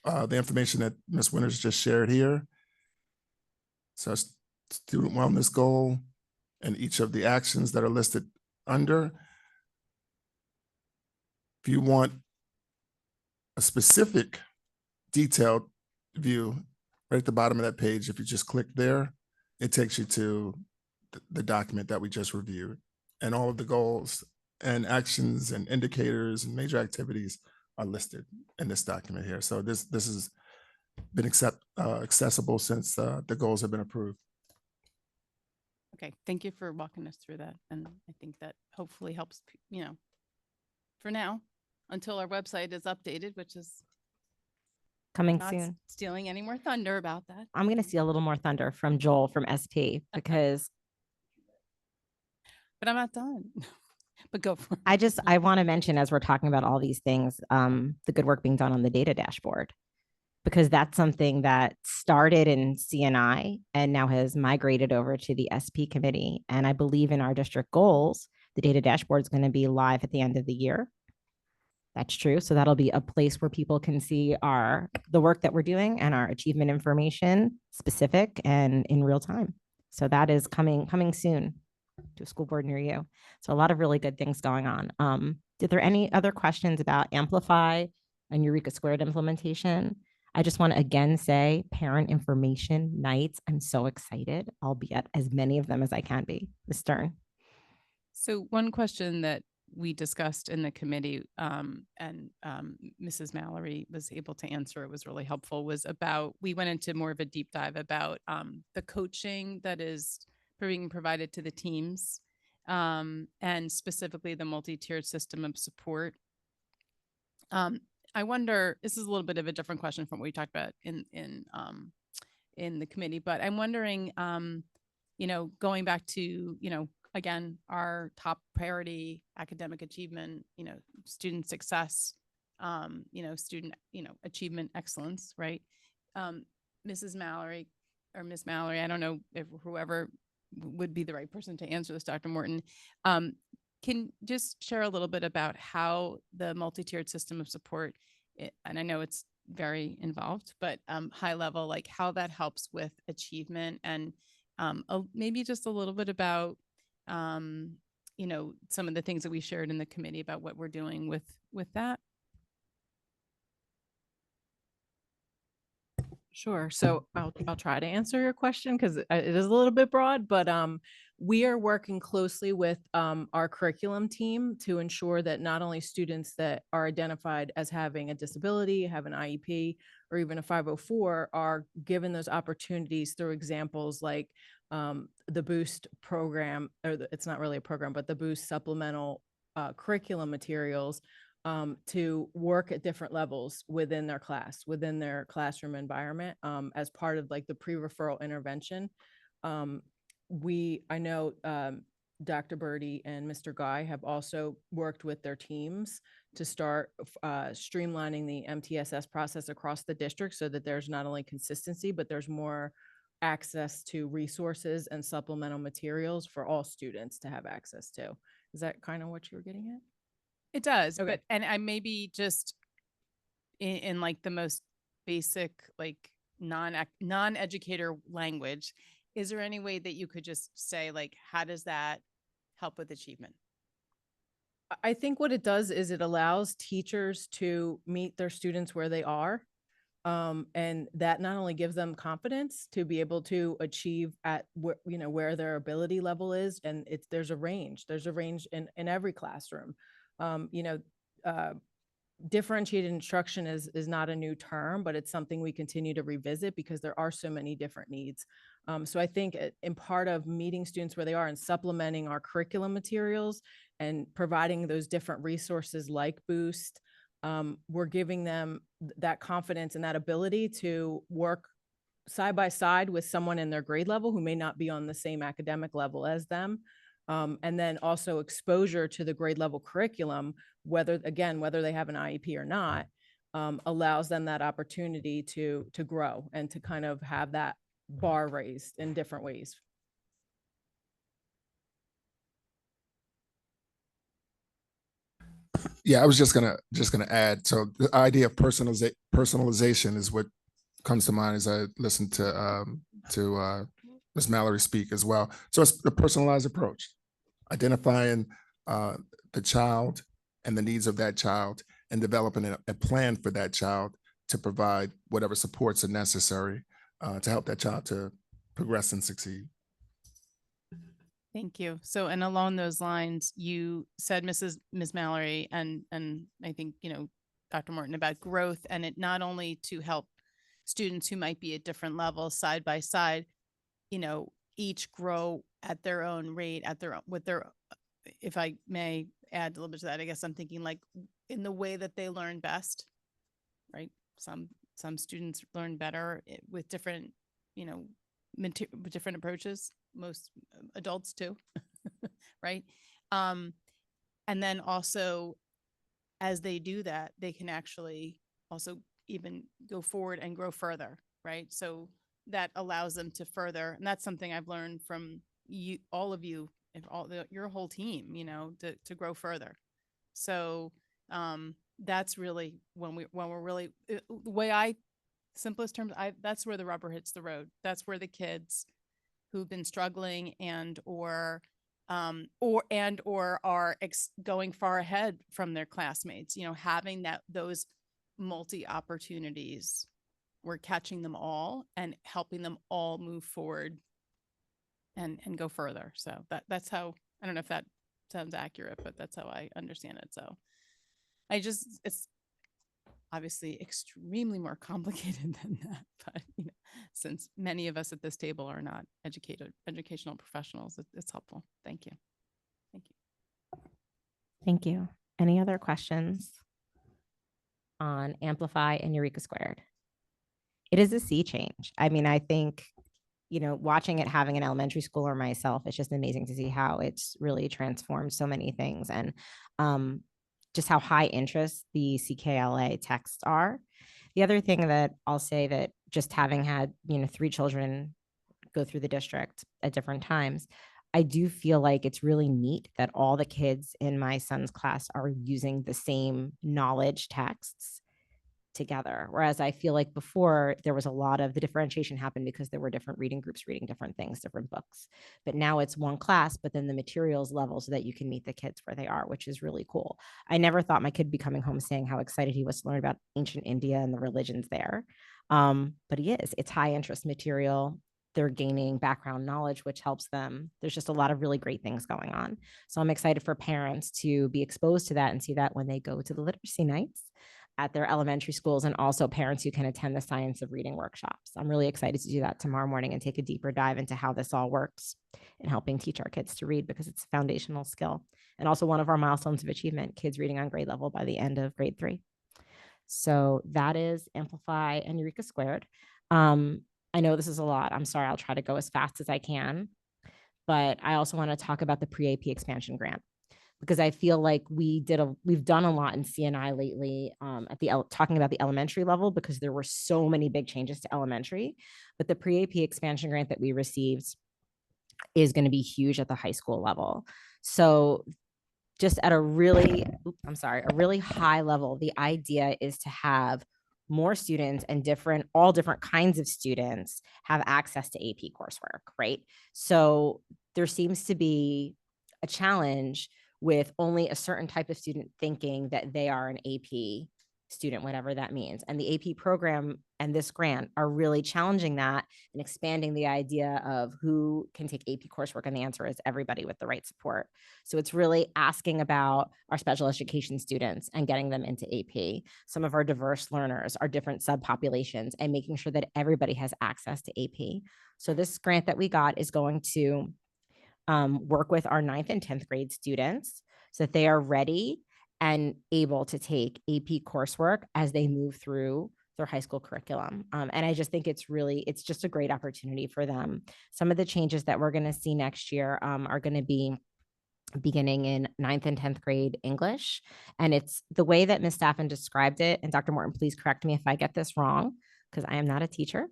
the information that Ms. Winters just shared here. So student wellness goal and each of the actions that are listed under. If you want a specific detailed view, right at the bottom of that page, if you just click there, it takes you to the document that we just reviewed. And all of the goals and actions and indicators and major activities are listed in this document here. So this has been accessible since the goals have been approved. Okay, thank you for walking us through that. And I think that hopefully helps, for now, until our website is updated, which is Coming not soon. stealing any more thunder about that. I'm going to see a little more thunder from Joel from SP because But I'm not done. But go for it. I want to mention, as we're talking about all these things, the good work being done on the data dashboard, because that's something that started in CNI and now has migrated over to the SP committee. And I believe in our district goals, the data dashboard is going to be live at the end of the year. That's true. So that'll be a place where people can see the work that we're doing and our achievement information specific and in real time. So that is coming soon to a school board near you. So a lot of really good things going on. Did there any other questions about Amplify and Eureka Squared implementation? I just want to again say parent information nights. I'm so excited. I'll be at as many of them as I can be. Ms. Stern. So one question that we discussed in the committee and Mrs. Mallory was able to answer, it was really helpful, was about, we went into more of a deep dive about the coaching that is being provided to the teams and specifically the multi-tiered system of support. I wonder, this is a little bit of a different question from what we talked about in the committee, but I'm wondering, going back to, again, our top priority, academic achievement, student success, student, achievement excellence, right? Mrs. Mallory or Miss Mallory, I don't know if whoever would be the right person to answer this, Dr. Morton, can just share a little bit about how the multi-tiered system of support, and I know it's very involved, but high level, like how that helps with achievement and maybe just a little bit about some of the things that we shared in the committee about what we're doing with that. Sure. So I'll try to answer your question because it is a little bit broad, but we are working closely with our curriculum team to ensure that not only students that are identified as having a disability, have an IEP, or even a 504 are given those opportunities through examples like the Boost program, or it's not really a program, but the Boost supplemental curriculum materials to work at different levels within their class, within their classroom environment, as part of like the pre-referral intervention. I know Dr. Birdie and Mr. Guy have also worked with their teams to start streamlining the MTSS process across the district so that there's not only consistency, but there's more access to resources and supplemental materials for all students to have access to. Is that kind of what you were getting at? It does, Okay. but, and I maybe just in like the most basic, like non-educator language, is there any way that you could just say, like, how does that help with achievement? I think what it does is it allows teachers to meet their students where they are. And that not only gives them confidence to be able to achieve at where their ability level is. And there's a range in every classroom. Differentiated instruction is not a new term, but it's something we continue to revisit because there are so many different needs. So I think in part of meeting students where they are and supplementing our curriculum materials and providing those different resources like Boost, we're giving them that confidence and that ability to work side by side with someone in their grade level who may not be on the same academic level as them. And then also exposure to the grade level curriculum, whether they have an IEP or not, allows them that opportunity to grow and to kind of have that bar raised in different ways. Yeah, I was just gonna add. So the idea of personalization is what comes to mind as I listen to Ms. Mallory speak as well. So it's the personalized approach, identifying the child and the needs of that child and developing a plan for that child to provide whatever supports are necessary to help that child to progress and succeed. Thank you. So, and along those lines, you said, Ms. Mallory, and I think, Dr. Morton, about growth, and it not only to help students who might be at different levels side by side, each grow at their own rate, if I may add a little bit to that, I guess I'm thinking like in the way that they learn best, right? Some students learn better with different, with different approaches, most adults too, right? And then also as they do that, they can actually also even go forward and grow further, right? So that allows them to further, and that's something I've learned from you, all of you, and your whole team, to grow further. So that's really when we're really, the way simplest terms, that's where the rubber hits the road. That's where the kids who've been struggling or are going far ahead from their classmates, having those multi opportunities, we're catching them all and helping them all move forward and go further. So that's how, I don't know if that sounds accurate, but that's how I understand it. So it's obviously extremely more complicated than that, but since many of us at this table are not educational professionals, it's helpful. Thank you. Thank you. Any other questions on Amplify and Eureka Squared? It is a sea change. I mean, I think, watching it, having an elementary schooler myself, it's just amazing to see how it's really transformed so many things, and just how high interest the CKLA texts are. The other thing that I'll say, that just having had, 3 children go through the district at different times, I do feel like it's really neat that all the kids in my son's class are using the same knowledge texts together. Whereas I feel like before, there was a lot of the differentiation happened because there were different reading groups reading different things, different books. But now it's one class, but then the materials level so that you can meet the kids where they are, which is really cool. I never thought my kid would be coming home saying how excited he was to learn about ancient India and the religions there. But he is. It's high interest material. They're gaining background knowledge, which helps them. There's just a lot of really great things going on. So I'm excited for parents to be exposed to that and see that when they go to the literacy nights at their elementary schools, and also parents who can attend the science of reading workshops. I'm really excited to do that tomorrow morning and take a deeper dive into how this all works in helping teach our kids to read, because it's a foundational skill. And also one of our milestones of achievement, kids reading on grade level by the end of grade 3. So that is Amplify and Eureka Squared. I know this is a lot. I'm sorry, I'll try to go as fast as I can. But I also want to talk about the pre-AP expansion grant, because I feel like we've done a lot in CNI lately talking about the elementary level, because there were so many big changes to elementary. But the pre-AP expansion grant that we received is going to be huge at the high school level. So just at a really high level, the idea is to have more students and all different kinds of students have access to AP coursework, right? So there seems to be a challenge with only a certain type of student thinking that they are an AP student, whatever that means. And the AP program and this grant are really challenging that and expanding the idea of who can take AP coursework. And the answer is everybody with the right support. So it's really asking about our special education students and getting them into AP, some of our diverse learners, our different subpopulations, and making sure that everybody has access to AP. So this grant that we got is going to work with our 9th and 10th grade students so that they are ready and able to take AP coursework as they move through their high school curriculum. And I just think it's just a great opportunity for them. Some of the changes that we're going to see next year are going to be beginning in 9th and 10th grade English. And it's the way that Ms. Staffen described it. And Dr. Morton, please correct me if I get this wrong, because I am not a teacher.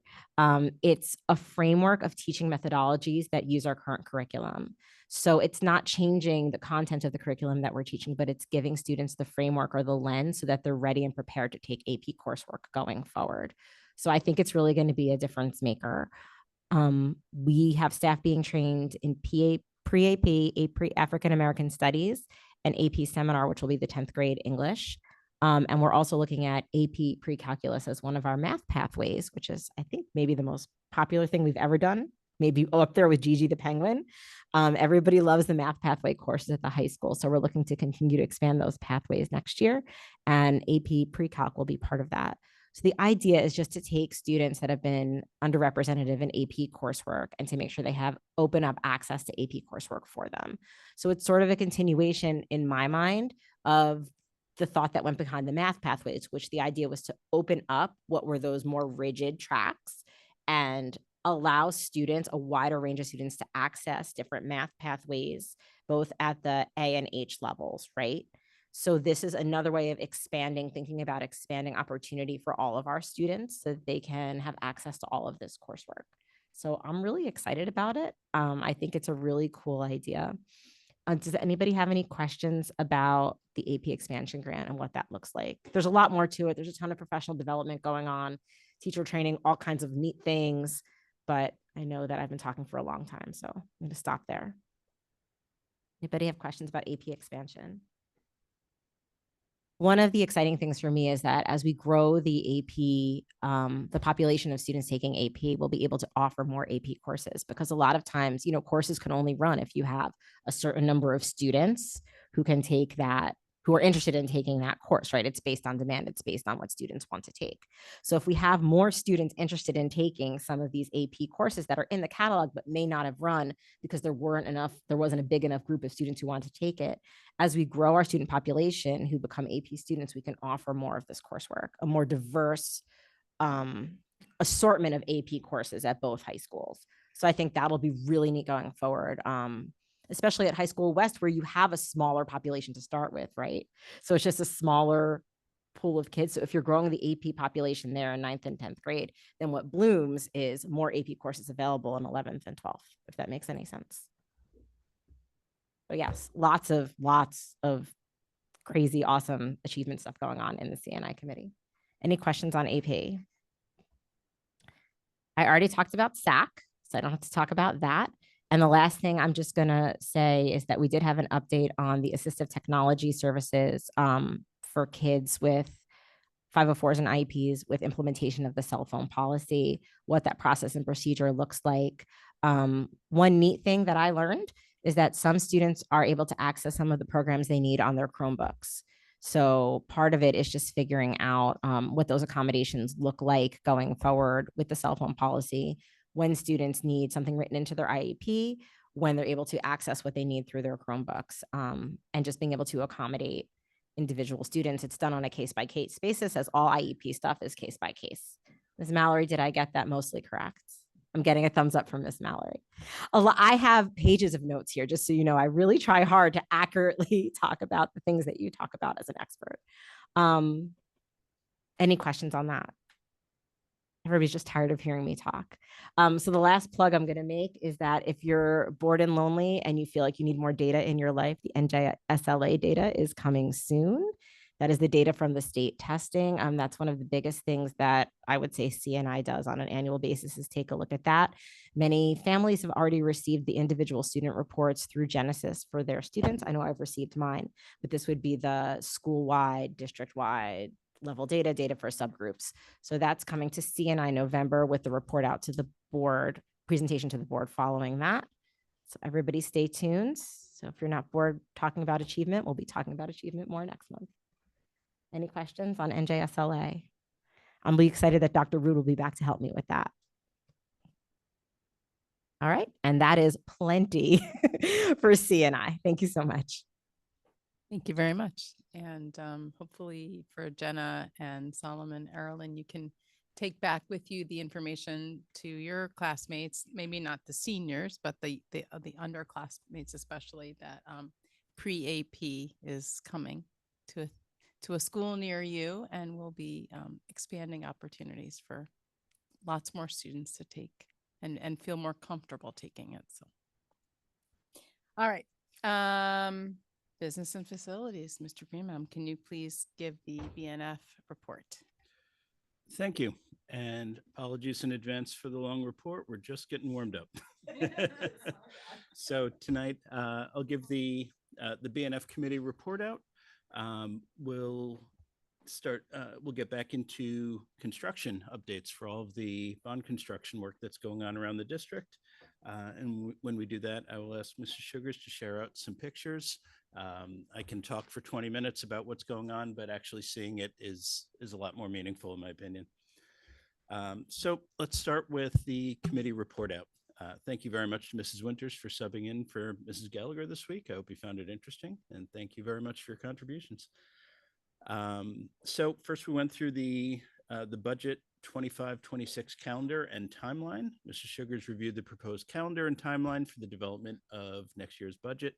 It's a framework of teaching methodologies that use our current curriculum. So it's not changing the content of the curriculum that we're teaching, but it's giving students the framework or the lens so that they're ready and prepared to take AP coursework going forward. So I think it's really going to be a difference maker. We have staff being trained in pre-AP, African American Studies, and AP Seminar, which will be the 10th grade English. And we're also looking at AP Pre-Calculus as one of our math pathways, which is, I think, maybe the most popular thing we've ever done. Maybe up there with Gigi the Penguin. Everybody loves the math pathway courses at the high school. So we're looking to continue to expand those pathways next year. And AP Pre-Calc will be part of that. So the idea is just to take students that have been underrepresented in AP coursework and to make sure they have open up access to AP coursework for them. So it's sort of a continuation in my mind of the thought that went behind the math pathways, which the idea was to open up what were those more rigid tracks and allow students, a wider range of students, to access different math pathways, both at the A and H levels, right? So this is another way of expanding, thinking about expanding opportunity for all of our students so that they can have access to all of this coursework. So I'm really excited about it. I think it's a really cool idea. Does anybody have any questions about the AP expansion grant and what that looks like? There's a lot more to it. There's a ton of professional development going on, teacher training, all kinds of neat things. But I know that I've been talking for a long time, so I'm going to stop there. Anybody have questions about AP expansion? One of the exciting things for me is that as we grow the AP, the population of students taking AP, we'll be able to offer more AP courses, because a lot of times, courses can only run if you have a certain number of students who can take that, who are interested in taking that course, right? It's based on demand. It's based on what students want to take. So if we have more students interested in taking some of these AP courses that are in the catalog, but may not have run because there wasn't a big enough group of students who want to take it, as we grow our student population who become AP students, we can offer more of this coursework, a more diverse assortment of AP courses at both high schools. So I think that'll be really neat going forward. Especially at High School West, where you have a smaller population to start with, right? So it's just a smaller pool of kids. So if you're growing the AP population there in 9th and 10th grade, then what blooms is more AP courses available in 11th and 12th, if that makes any sense. But yes, lots of crazy, awesome achievement stuff going on in the CNI committee. Any questions on AP? I already talked about SAC, so I don't have to talk about that. And the last thing I'm just going to say is that we did have an update on the assistive technology services for kids with 504s and IEPs with implementation of the cell phone policy, what that process and procedure looks like. One neat thing that I learned is that some students are able to access some of the programs they need on their Chromebooks. So part of it is just figuring out what those accommodations look like going forward with the cell phone policy, when students need something written into their IEP, when they're able to access what they need through their Chromebooks, and just being able to accommodate individual students. It's done on a case-by-case basis, as all IEP stuff is case-by-case. Ms. Mallory, did I get that mostly correct? I'm getting a thumbs up from Ms. Mallory. I have pages of notes here, just so you know. I really try hard to accurately talk about the things that you talk about as an expert. Any questions on that? Everybody's just tired of hearing me talk. So the last plug I'm going to make is that if you're bored and lonely and you feel like you need more data in your life, the NJSLA data is coming soon. That is the data from the state testing. That's one of the biggest things that I would say CNI does on an annual basis, is take a look at that. Many families have already received the individual student reports through Genesis for their students. I know I've received mine, but this would be the school-wide, district-wide level data for subgroups. So that's coming to CNI November, with the report out to the board, presentation to the board following that. So everybody stay tuned. So if you're not bored talking about achievement, we'll be talking about achievement more next month. Any questions on NJSLA? I'm really excited that Dr. Rood will be back to help me with that. All right. And that is plenty for CNI. Thank you so much. Thank you very much. And hopefully for Jenna and Solomon, Erilyn, you can take back with you the information to your classmates, maybe not the seniors, but the underclassmates, especially, that pre-AP is coming to a school near you, and we'll be expanding opportunities for lots more students to take and feel more comfortable taking it. So, all right. Business and facilities, Mr. Greenbaum, can you please give the BNF report? Thank you. And apologies in advance for the long report. We're just getting warmed up. So tonight, I'll give the BNF committee report out. We'll get back into construction updates for all of the bond construction work that's going on around the district. And when we do that, I will ask Mrs. Sugars to share out some pictures. I can talk for 20 minutes about what's going on, but actually seeing it is a lot more meaningful in my opinion. So let's start with the committee report out. Thank you very much to Mrs. Winters for subbing in for Mrs. Gallagher this week. I hope you found it interesting, and thank you very much for your contributions. So first we went through the budget 25-26 calendar and timeline. Mr. Sugars reviewed the proposed calendar and timeline for the development of next year's budget.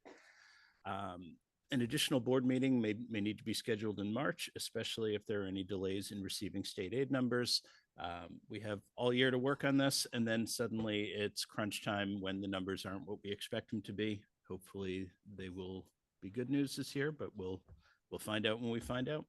An additional board meeting may need to be scheduled in March, especially if there are any delays in receiving state aid numbers. We have all year to work on this, and then suddenly it's crunch time when the numbers aren't what we expect them to be. Hopefully they will be good news this year, but we'll find out when we find out.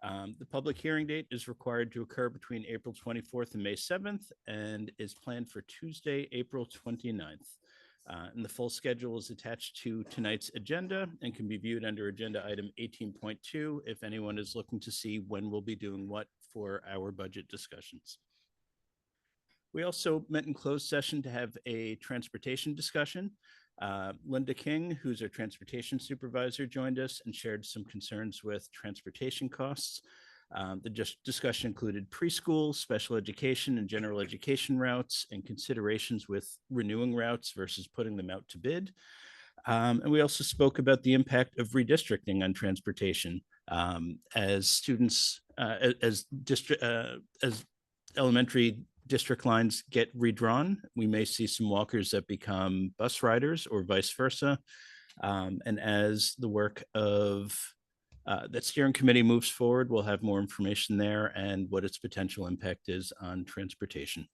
The public hearing date is required to occur between April 24th and May 7th and is planned for Tuesday, April 29th. And the full schedule is attached to tonight's agenda and can be viewed under agenda item 18.2 if anyone is looking to see when we'll be doing what for our budget discussions. We also met in closed session to have a transportation discussion. Linda King, who's our transportation supervisor, joined us and shared some concerns with transportation costs. The discussion included preschool, special education, and general education routes and considerations with renewing routes versus putting them out to bid. And we also spoke about the impact of redistricting on transportation as students, as elementary district lines get redrawn. We may see some walkers that become bus riders or vice versa. And as the work of that steering committee moves forward, we'll have more information there and what its potential impact is on transportation.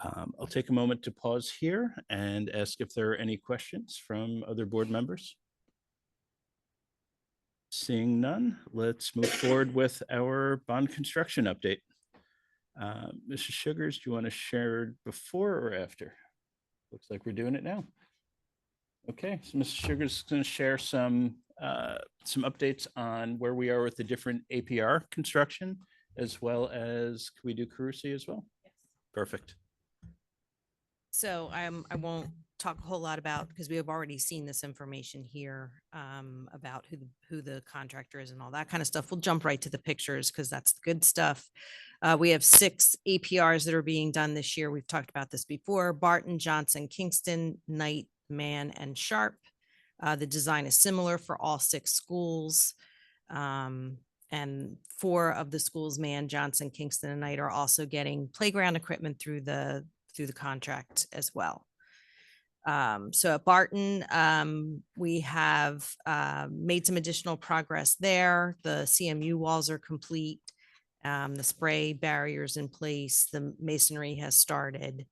I'll take a moment to pause here and ask if there are any questions from other board members. Seeing none, let's move forward with our bond construction update. Mrs. Sugars, do you want to share before or after? Looks like we're doing it now. Okay, so Mrs. Sugars is going to share some updates on where we are with the different APR construction, as well as, can we do Carusi as well? Yes. Perfect. So I won't talk a whole lot about, because we have already seen this information here about who the contractor is and all that kind of stuff. We'll jump right to the pictures because that's the good stuff. We have 6 APRs that are being done this year. We've talked about this before: Barton, Johnson, Kingston, Knight, Mann, and Sharp. The design is similar for all 6 schools. And 4 of the schools, Mann, Johnson, Kingston, and Knight, are also getting playground equipment through the contract as well. So at Barton, we have made some additional progress there. The CMU walls are complete. The spray barriers in place. The masonry has started.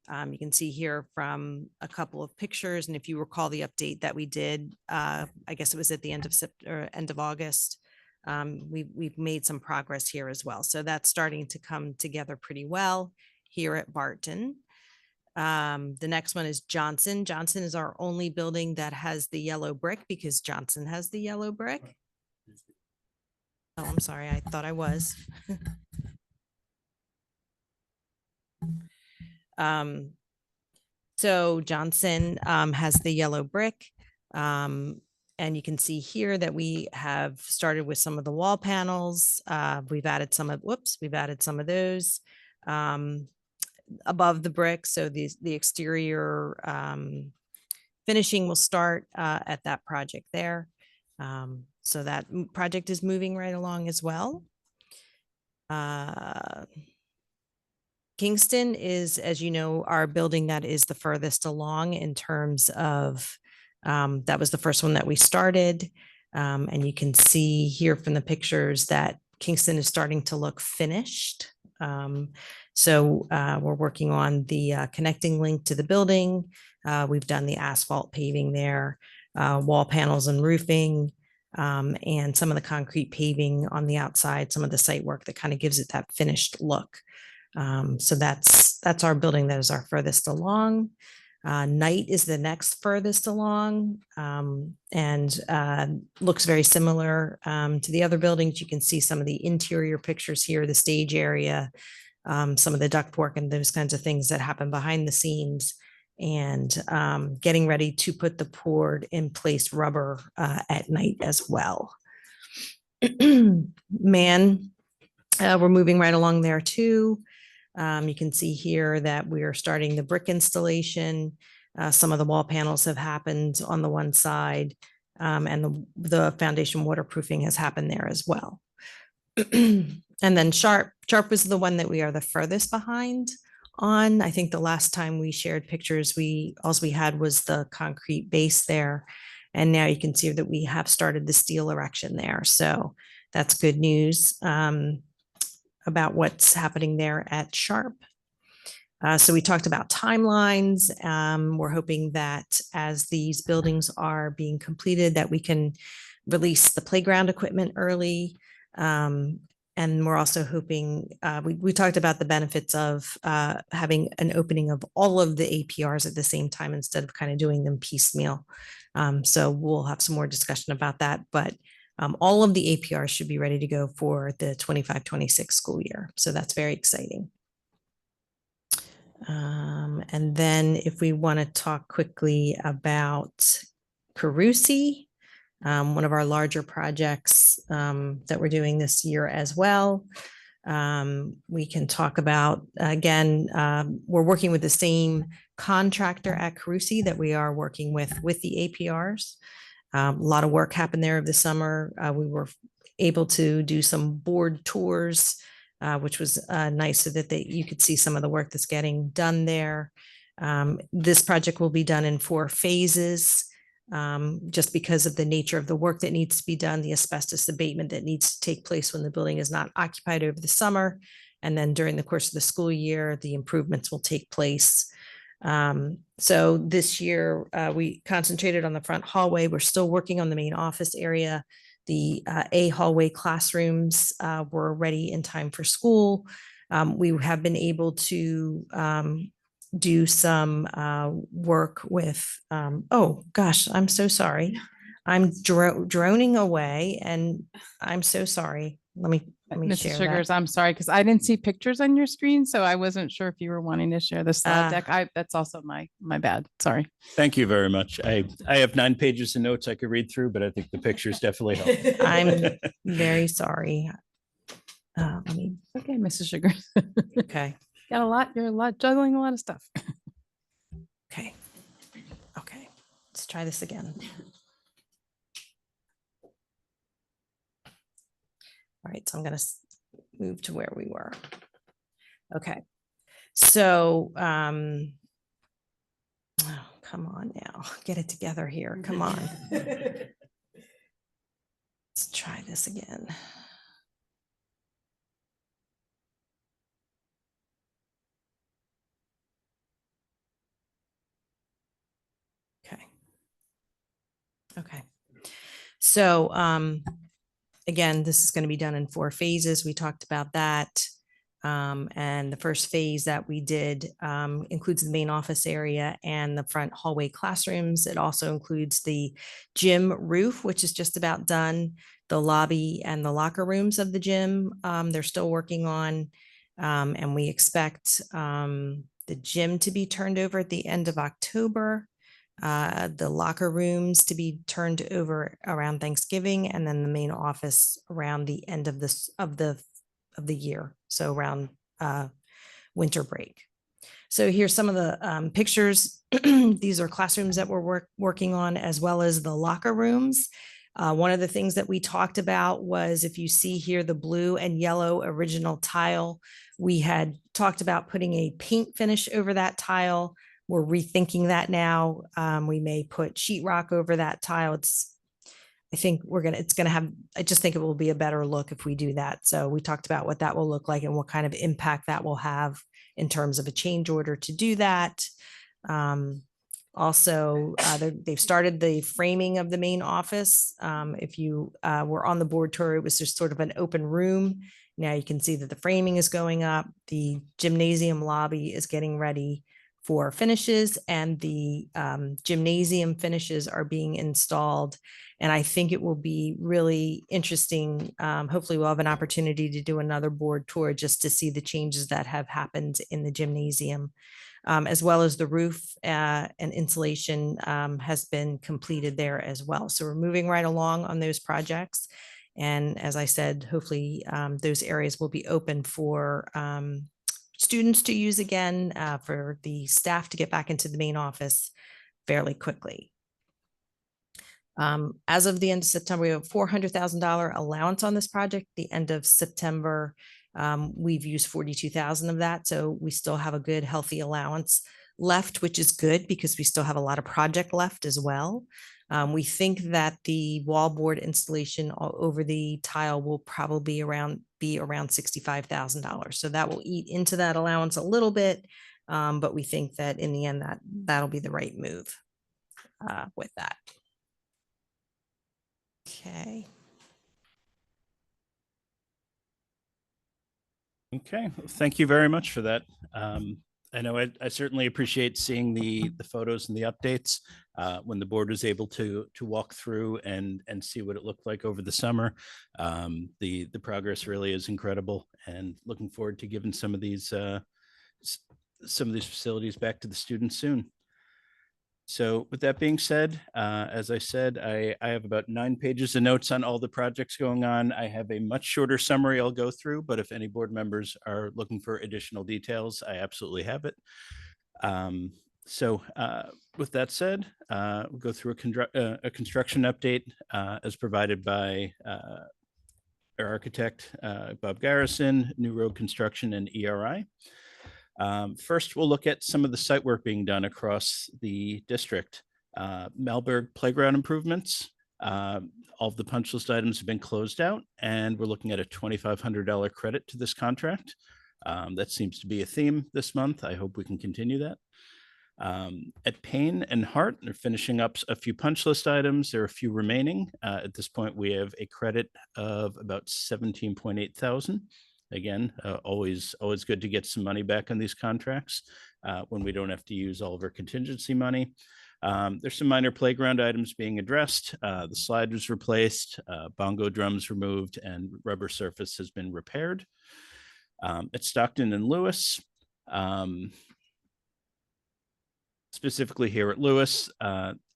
You can see here from a couple of pictures. And if you recall the update that we did, I guess it was at the end of August, we've made some progress here as well. So that's starting to come together pretty well here at Barton. The next one is Johnson. Johnson is our only building that has the yellow brick because Johnson has the yellow brick. Oh, I'm sorry. I thought I was. So Johnson has the yellow brick. And you can see here that we have started with some of the wall panels. We've added some of those above the brick. So the exterior finishing will start at that project there. So that project is moving right along as well. Kingston is, as you know, our building that is the furthest along in terms of, that was the first one that we started. And you can see here from the pictures that Kingston is starting to look finished. So we're working on the connecting link to the building. We've done the asphalt paving there, wall panels and roofing. and some of the concrete paving on the outside, some of the site work that kind of gives it that finished look. So that's our building that is our furthest along. Knight is the next furthest along, and looks very similar to the other buildings. You can see some of the interior pictures here, the stage area, some of the ductwork and those kinds of things that happen behind the scenes, and getting ready to put the poured in place rubber at Knight as well. Man, we're moving right along there too. You can see here that we are starting the brick installation. Some of the wall panels have happened on the one side, and the foundation waterproofing has happened there as well. And then Sharp was the one that we are the furthest behind on. I think the last time we shared pictures, all we had was the concrete base there. And now you can see that we have started the steel erection there. So that's good news about what's happening there at Sharp. So we talked about timelines. We're hoping that as these buildings are being completed, that we can release the playground equipment early. And we're also hoping, we talked about the benefits of having an opening of all of the APRs at the same time instead of kind of doing them piecemeal. So we'll have some more discussion about that, but all of the APRs should be ready to go for the 25-26 school year. So that's very exciting. And then if we want to talk quickly about Carusi, one of our larger projects that we're doing this year as well. We can talk about, again, we're working with the same contractor at Carusi that we are working with the APRs. A lot of work happened there over the summer. We were able to do some board tours, which was nice, so that you could see some of the work that's getting done there. This project will be done in 4 phases. Just because of the nature of the work that needs to be done, the asbestos abatement that needs to take place when the building is not occupied over the summer. And then during the course of the school year, the improvements will take place. So this year, we concentrated on the front hallway. We're still working on the main office area. The A hallway classrooms were ready in time for school. We have been able to do some work with, oh gosh, I'm so sorry. I'm droning away and I'm so sorry. Let me Mrs. share Sugars, that. I'm sorry, because I didn't see pictures on your screen, so I wasn't sure if you were wanting to share the slide deck. That's also my bad. Sorry. Thank you very much. I have 9 pages of notes I could read through, but I think the pictures definitely help. I'm very sorry. Okay, Mrs. Sugars. Okay. You're juggling a lot of stuff. Okay. Let's try this again. All right, so I'm going to move to where we were. Okay. So, oh, come on now, get it together here. Come on. Let's try this again. Okay. So, again, this is going to be done in 4 phases. We talked about that. And the first phase that we did includes the main office area and the front hallway classrooms. It also includes the gym roof, which is just about done, the lobby and the locker rooms of the gym. They're still working on, and we expect the gym to be turned over at the end of October. The locker rooms to be turned over around Thanksgiving, and then the main office around the end of the year, so around winter break. So here's some of the pictures. These are classrooms that we're working on, as well as the locker rooms. One of the things that we talked about was, if you see here the blue and yellow original tile, we had talked about putting a paint finish over that tile. We're rethinking that now. We may put sheetrock over that tile. I think I just think it will be a better look if we do that. So we talked about what that will look like and what kind of impact that will have in terms of a change order to do that. Also, they've started the framing of the main office. If you were on the board tour, it was just sort of an open room. Now you can see that the framing is going up. The gymnasium lobby is getting ready for finishes, and the gymnasium finishes are being installed. And I think it will be really interesting. Hopefully we'll have an opportunity to do another board tour just to see the changes that have happened in the gymnasium, as well as the roof and insulation has been completed there as well. So we're moving right along on those projects. And as I said, hopefully those areas will be open for students to use again, for the staff to get back into the main office fairly quickly. As of the end of September, we have a $400,000 allowance on this project. The end of September, we've used 42,000 of that. So we still have a good, healthy allowance left, which is good because we still have a lot of project left as well. We think that the wallboard installation all over the tile will probably be around $65,000. So that will eat into that allowance a little bit, but we think that in the end that'll be the right move with that. Okay. Okay, thank you very much for that. I know I certainly appreciate seeing the photos and the updates when the board was able to walk through and see what it looked like over the summer. The progress really is incredible, and looking forward to giving some of these facilities back to the students soon. So with that being said, as I said, I have about 9 pages of notes on all the projects going on. I have a much shorter summary I'll go through, but if any board members are looking for additional details, I absolutely have it. So with that said, we'll go through a construction update as provided by our architect, Bob Garrison, New Road Construction, and ERI. First, we'll look at some of the site work being done across the district. Malberg playground improvements. All of the punch list items have been closed out, and we're looking at a $2,500 credit to this contract. That seems to be a theme this month. I hope we can continue that. At Payne and Hart, they're finishing up a few punch list items. There are a few remaining. At this point, we have a credit of about $17.8 thousand. Again, always good to get some money back on these contracts when we don't have to use all of our contingency money. There's some minor playground items being addressed. The slide was replaced, bongo drums removed, and rubber surface has been repaired. At Stockton and Lewis, specifically here at Lewis,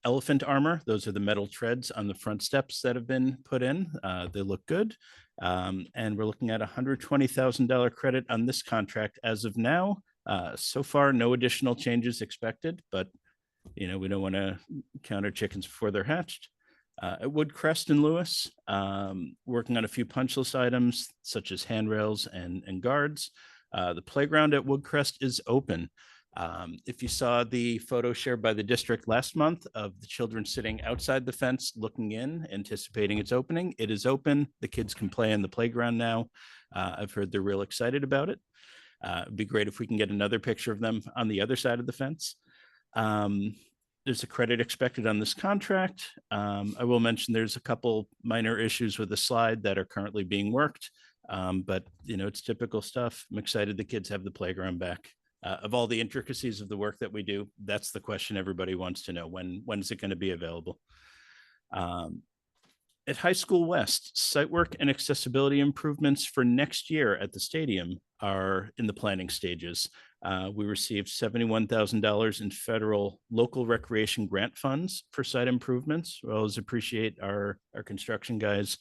elephant armor. Those are the metal treads on the front steps that have been put in. They look good. And we're looking at a $120,000 credit on this contract as of now. So far, no additional changes expected, but we don't want to count our chickens before they're hatched. At Woodcrest and Lewis, working on a few punch list items such as handrails and guards. The playground at Woodcrest is open. If you saw the photo shared by the district last month of the children sitting outside the fence looking in, anticipating its opening, it is open. The kids can play on the playground now. I've heard they're real excited about it. It'd be great if we can get another picture of them on the other side of the fence. There's a credit expected on this contract. I will mention there's a couple minor issues with the slide that are currently being worked, but it's typical stuff. I'm excited the kids have the playground back. Of all the intricacies of the work that we do, that's the question everybody wants to know. When is it going to be available? At High School West, site work and accessibility improvements for next year at the stadium are in the planning stages. We received $71,000 in federal local recreation grant funds for site improvements. We always appreciate our construction guys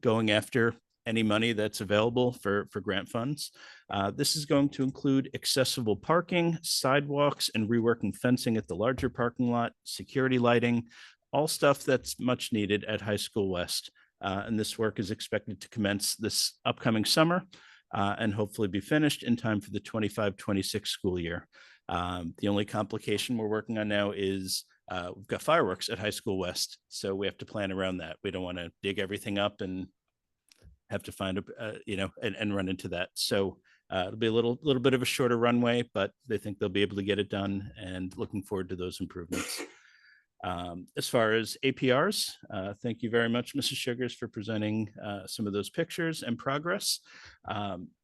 going after any money that's available for grant funds. This is going to include accessible parking, sidewalks, and reworking fencing at the larger parking lot, security lighting, all stuff that's much needed at High School West. And this work is expected to commence this upcoming summer and hopefully be finished in time for the 25-26 school year. The only complication we're working on now is we've got fireworks at High School West, so we have to plan around that. We don't want to dig everything up and have to find and run into that. So It'll be a little bit of a shorter runway, but they think they'll be able to get it done, and looking forward to those improvements. As far as APRs, thank you very much, Mrs. Sugars, for presenting some of those pictures and progress.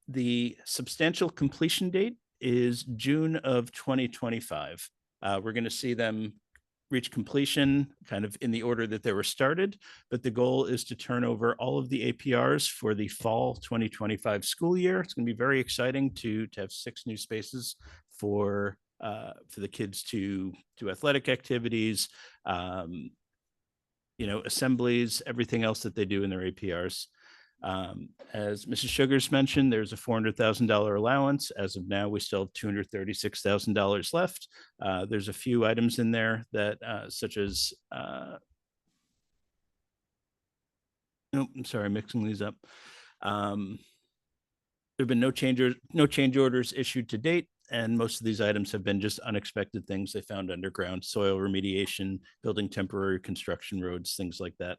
The substantial completion date is June of 2025. We're going to see them reach completion kind of in the order that they were started, but the goal is to turn over all of the APRs for the fall 2025 school year. It's going to be very exciting to have 6 new spaces for the kids to do athletic activities, assemblies, everything else that they do in their APRs. As Mrs. Sugars mentioned, there's a $400,000 allowance. As of now, we still have $236,000 left. There's a few items in there that, such as, nope, I'm sorry, mixing these up. There have been no change orders issued to date, and most of these items have been just unexpected things they found underground: soil remediation, building temporary construction roads, things like that.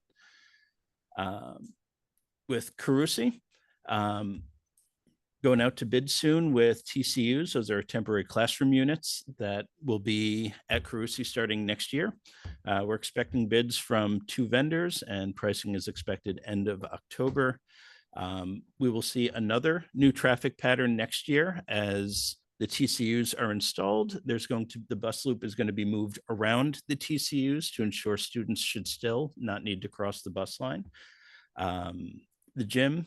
With Carusi, going out to bid soon with TCUs. Those are temporary classroom units that will be at Carusi starting next year. We're expecting bids from 2 vendors, and pricing is expected end of October. We will see another new traffic pattern next year as the TCUs are installed. The bus loop is going to be moved around the TCUs to ensure students should still not need to cross the bus line. The gym,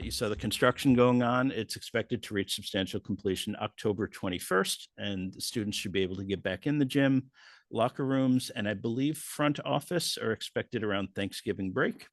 you saw the construction going on. It's expected to reach substantial completion October 21st, and the students should be able to get back in the gym. Locker rooms and I believe front office are expected around Thanksgiving break.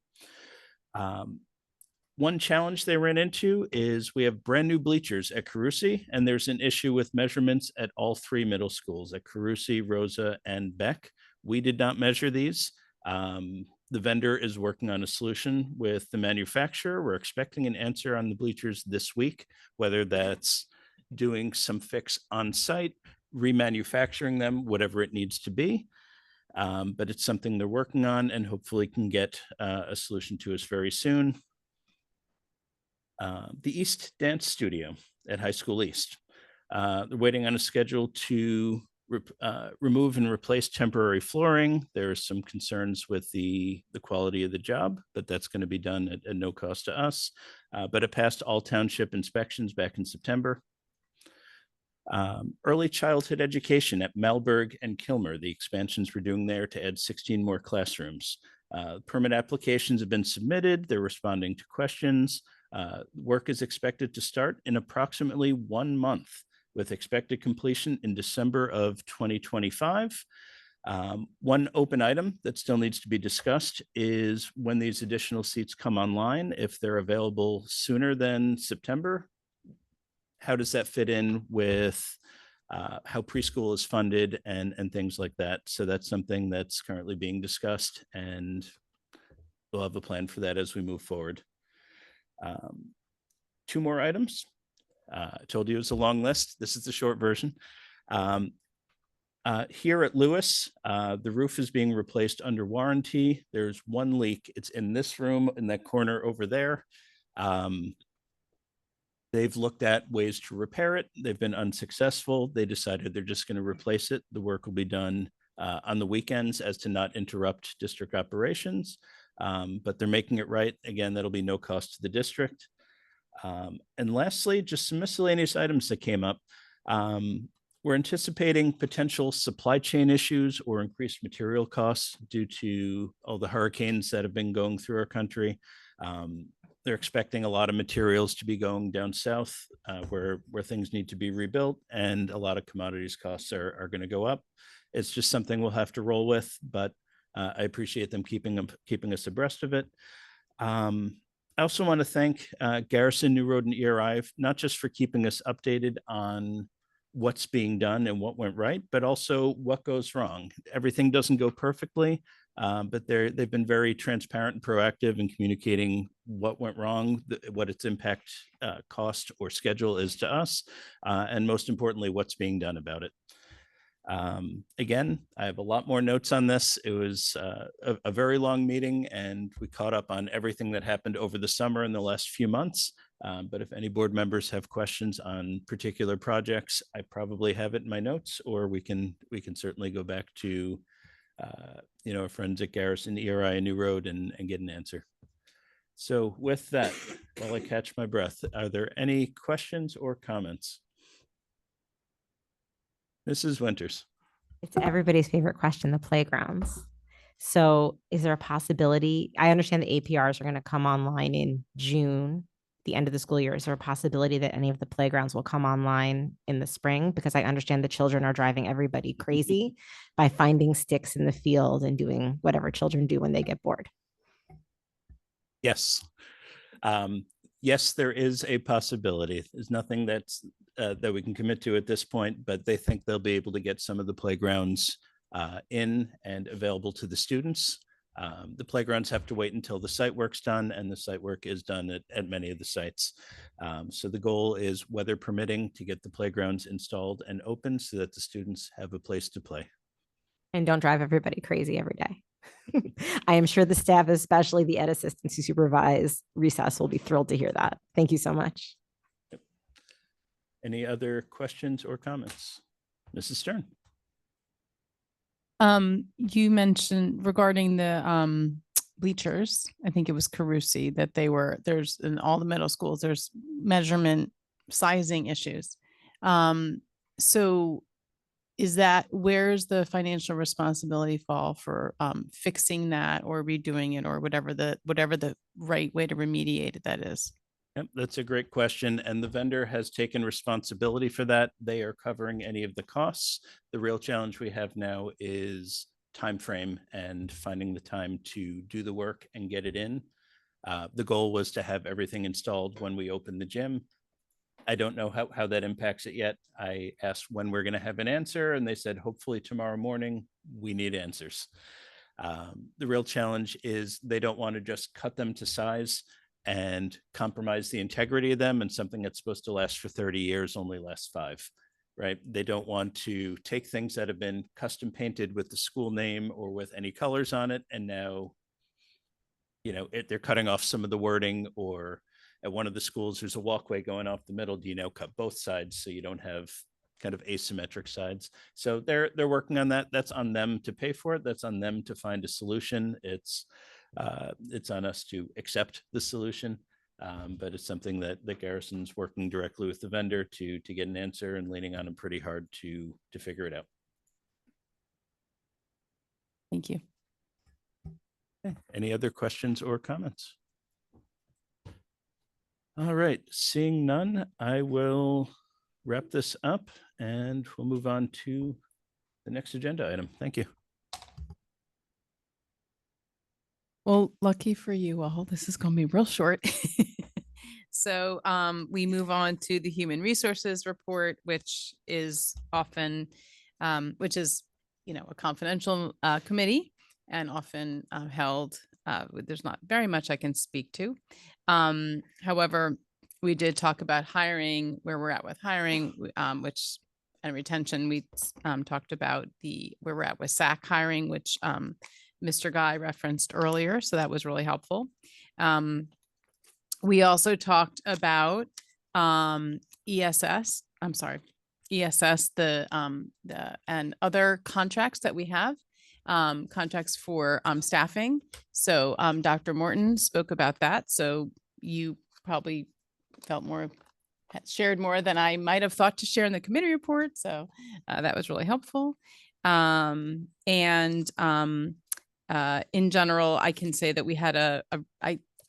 One challenge they ran into is we have brand new bleachers at Carusi, and there's an issue with measurements at all 3 middle schools, at Carusi, Rosa, and Beck. We did not measure these. The vendor is working on a solution with the manufacturer. We're expecting an answer on the bleachers this week, whether that's doing some fix on site, remanufacturing them, whatever it needs to be. But it's something they're working on, and hopefully can get a solution to us very soon. The East Dance Studio at High School East. They're waiting on a schedule to remove and replace temporary flooring. There are some concerns with the quality of the job, but that's going to be done at no cost to us. But it passed all township inspections back in September. Early childhood education at Malberg and Kilmer, the expansions we're doing there to add 16 more classrooms. Permit applications have been submitted. They're responding to questions. Work is expected to start in approximately 1 month, with expected completion in December of 2025. One open item that still needs to be discussed is when these additional seats come online, if they're available sooner than September, how does that fit in with how preschool is funded and things like that? So that's something that's currently being discussed, and we'll have a plan for that as we move forward. 2 more items. I told you it was a long list. This is the short version. Here at Lewis, the roof is being replaced under warranty. There's 1 leak. It's in this room, in that corner over there. They've looked at ways to repair it. They've been unsuccessful. They decided they're just going to replace it. The work will be done on the weekends as to not interrupt district operations, but they're making it right. Again, that'll be no cost to the district. And lastly, just some miscellaneous items that came up. We're anticipating potential supply chain issues or increased material costs due to all the hurricanes that have been going through our country. They're expecting a lot of materials to be going down south where things need to be rebuilt, and a lot of commodities costs are going to go up. It's just something we'll have to roll with, but I appreciate them keeping us abreast of it. I also want to thank Garrison, New Road, and ERI, not just for keeping us updated on what's being done and what went right, but also what goes wrong. Everything doesn't go perfectly, but they've been very transparent and proactive in communicating what went wrong, what its impact, cost, or schedule is to us, and most importantly, what's being done about it. Again, I have a lot more notes on this. It was a very long meeting, and we caught up on everything that happened over the summer in the last few months. But if any board members have questions on particular projects, I probably have it in my notes, or we can certainly go back to our friends at Garrison, ERI, and New Road and get an answer. So with that, while I catch my breath, are there any questions or comments? Mrs. Winters. It's everybody's favorite question, the playgrounds. So is there a possibility? I understand the APRs are going to come online in June, the end of the school year. Is there a possibility that any of the playgrounds will come online in the spring? Because I understand the children are driving everybody crazy by finding sticks in the field and doing whatever children do when they get bored. Yes. Yes, there is a possibility. There's nothing that's that we can commit to at this point, but they think they'll be able to get some of the playgrounds in and available to the students. The playgrounds have to wait until the site work's done, and the site work is done at many of the sites. So the goal is, weather permitting, to get the playgrounds installed and open so that the students have a place to play. And don't drive everybody crazy every day. I am sure the staff, especially the ed assistants who supervise recess, will be thrilled to hear that. Thank you so much. Yep. Any other questions or comments? Mrs. Stern. You mentioned regarding the bleachers, I think it was Carusi, that there's in all the middle schools, there's measurement sizing issues. So where's the financial responsibility fall for fixing that or redoing it, or whatever the right way to remediate it that is? Yep, that's a great question. And the vendor has taken responsibility for that. They are covering any of the costs. The real challenge we have now is time frame and finding the time to do the work and get it in. The goal was to have everything installed when we open the gym. I don't know how that impacts it yet. I asked when we're going to have an answer, and they said, hopefully tomorrow morning. We need answers. The real challenge is they don't want to just cut them to size and compromise the integrity of them, and something that's supposed to last for 30 years only lasts 5, right? They don't want to take things that have been custom painted with the school name or with any colors on it, and now, they're cutting off some of the wording, or at one of the schools, there's a walkway going off the middle. Do you now cut both sides so you don't have kind of asymmetric sides? So they're working on that. That's on them to pay for it. That's on them to find a solution. It's on us to accept the solution, but it's something that Garrison's working directly with the vendor to get an answer, and leaning on them pretty hard to figure it out. Thank you. Okay. Any other questions or comments? All right, seeing none, I will wrap this up and we'll move on to the next agenda item. Thank you. Well, lucky for you all, this is going to be real short. So we move on to the Human Resources Report, which is often, which is, a confidential committee, and often held. There's not very much I can speak to. However, we did talk about hiring, where we're at with hiring, and retention. We talked about where we're at with SAC hiring, which Mr. Guy referenced earlier. So that was really helpful. We also talked about ESS, and other contracts that we have, contracts for staffing. So Dr. Morton spoke about that. So you probably shared more than I might have thought to share in the committee report. So that was really helpful. In general, I can say that we had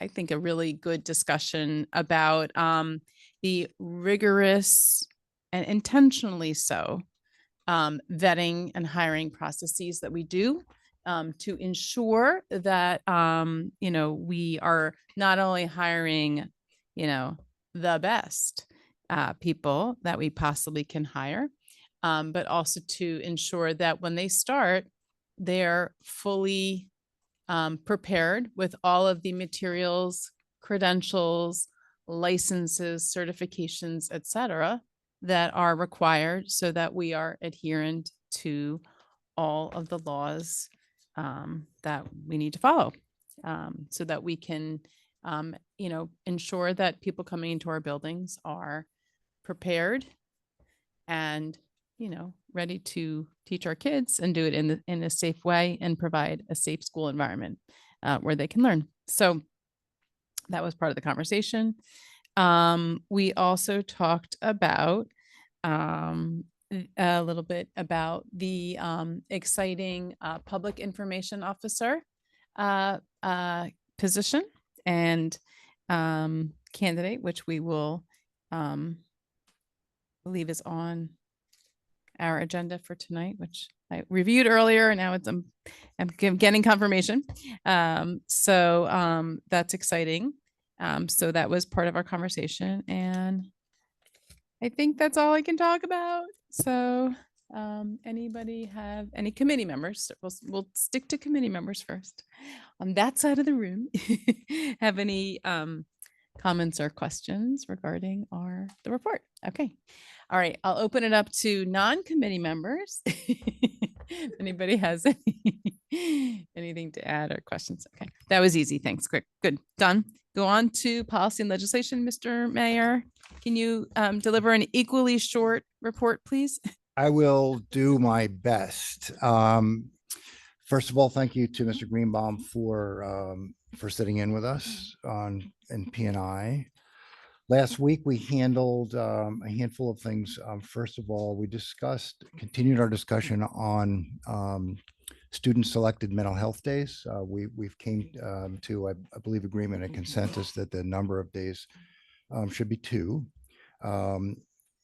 I think a really good discussion about the rigorous and intentionally so vetting and hiring processes that we do to ensure that we are not only hiring the best people that we possibly can hire, but also to ensure that when they start, they're fully prepared with all of the materials, credentials, licenses, certifications, etc., that are required, so that we are adherent to all of the laws that we need to follow, so that we can ensure that people coming into our buildings are prepared and, ready to teach our kids and do it in a safe way and provide a safe school environment where they can learn. So that was part of the conversation. We also talked about a little bit about the exciting public information officer position and candidate, which we will believe is on our agenda for tonight, which I reviewed earlier, and now I'm getting confirmation. So that's exciting. So that was part of our conversation, and I think that's all I can talk about. So anybody have any committee members? We'll stick to committee members first. On that side of the room, have any comments or questions regarding the report? Okay. All right. I'll open it up to non-committee members. If anybody has anything to add or questions. Okay. That was easy. Thanks. Quick. Good. Done. Go on to policy and legislation, Mr. Mayor. Can you deliver an equally short report, please? I will do my best. First of all, thank you to Mr. Greenbaum for sitting in with us in P&I. Last week, we handled a handful of things. First of all, we continued our discussion on student-selected mental health days. We've came to, I believe, agreement and consensus that the number of days should be 2,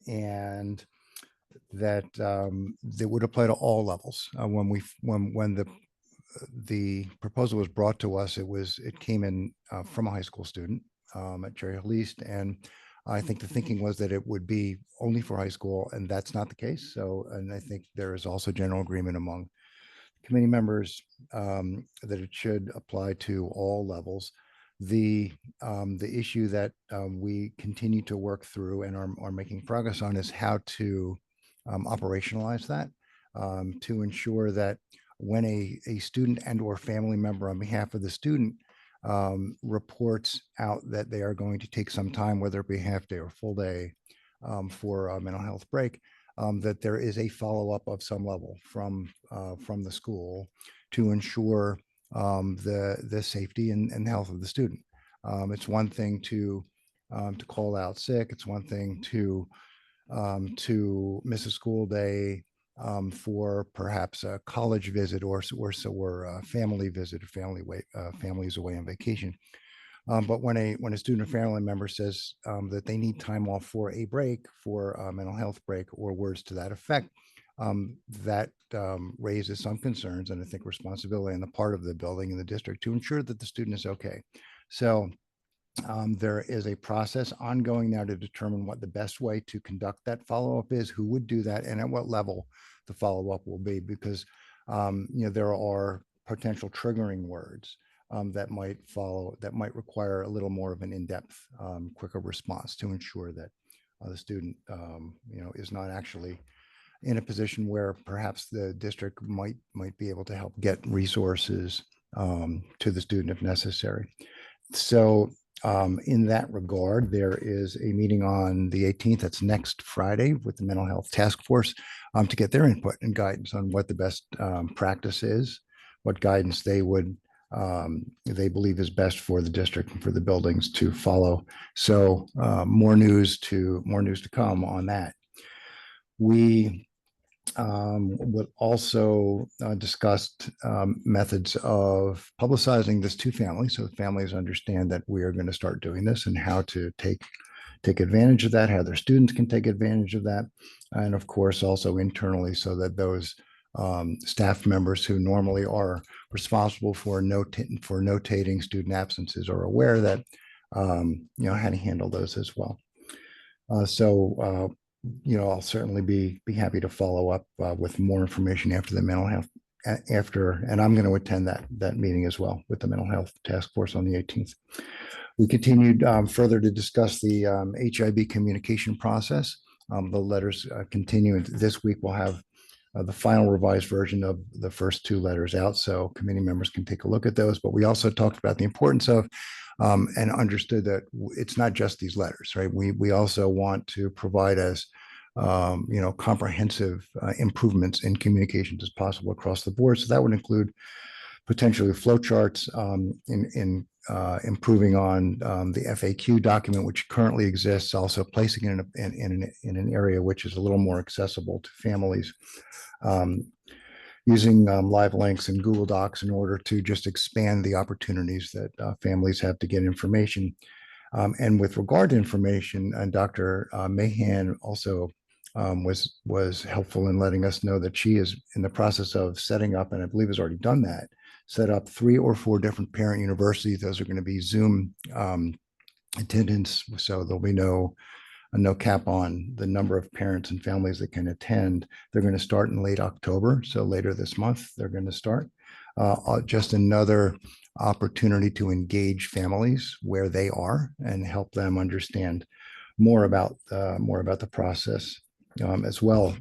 and that would apply to all levels. When the proposal was brought to us, it came in from a high school student at Cherry Hill East, and I think the thinking was that it would be only for high school, and that's not the case. And I think there is also general agreement among committee members that it should apply to all levels. The issue that we continue to work through and are making progress on is how to operationalize that to ensure that when a student and or family member on behalf of the student reports out that they are going to take some time, whether it be half day or full day for a mental health break, that there is a follow-up of some level from the school to ensure the safety and health of the student. It's one thing to call out sick. It's one thing to miss a school day for perhaps a college visit or a family visit, families away on vacation. But when a student or family member says that they need time off for a break, for a mental health break, or words to that effect, that raises some concerns and I think responsibility on the part of the building and the district to ensure that the student is okay. So there is a process ongoing now to determine what the best way to conduct that follow-up is, who would do that, and at what level the follow-up will be, because there are potential triggering words that might require a little more of an in-depth, quicker response to ensure that the student is not actually in a position where perhaps the district might be able to help get resources to the student if necessary. So in that regard, there is a meeting on the 18th, that's next Friday, with the Mental Health Task Force to get their input and guidance on what the best practice is, what guidance they believe is best for the district and for the buildings to follow. So more news to come on that. We would also discussed methods of publicizing this to families, so the families understand that we are going to start doing this and how to take advantage of that, how their students can take advantage of that, and of course also internally, so that those staff members who normally are responsible for notating student absences are aware that how to handle those as well. I'll certainly be happy to follow up with more information after the mental health and I'm going to attend that meeting as well with the Mental Health Task Force on the 18th. We continued further to discuss the HIB communication process. The letters continue. This week we'll have the final revised version of the first 2 letters out, so committee members can take a look at those. But we also talked about the importance of and understood that it's not just these letters, right? We also want to provide as comprehensive improvements in communications as possible across the board. So that would include potentially flowcharts in improving on the FAQ document, which currently exists, also placing it in an area which is a little more accessible to families, using live links and Google Docs in order to just expand the opportunities that families have to get information. And with regard to information, and Dr. Mahan also was helpful in letting us know that she is in the process of setting up, and I believe has already done that, set up 3 or 4 different parent universities. Those are going to be Zoom attendance, so there'll be no cap on the number of parents and families that can attend. They're going to start in late October, so later this month they're going to start. Just another opportunity to engage families where they are and help them understand more about the process as well.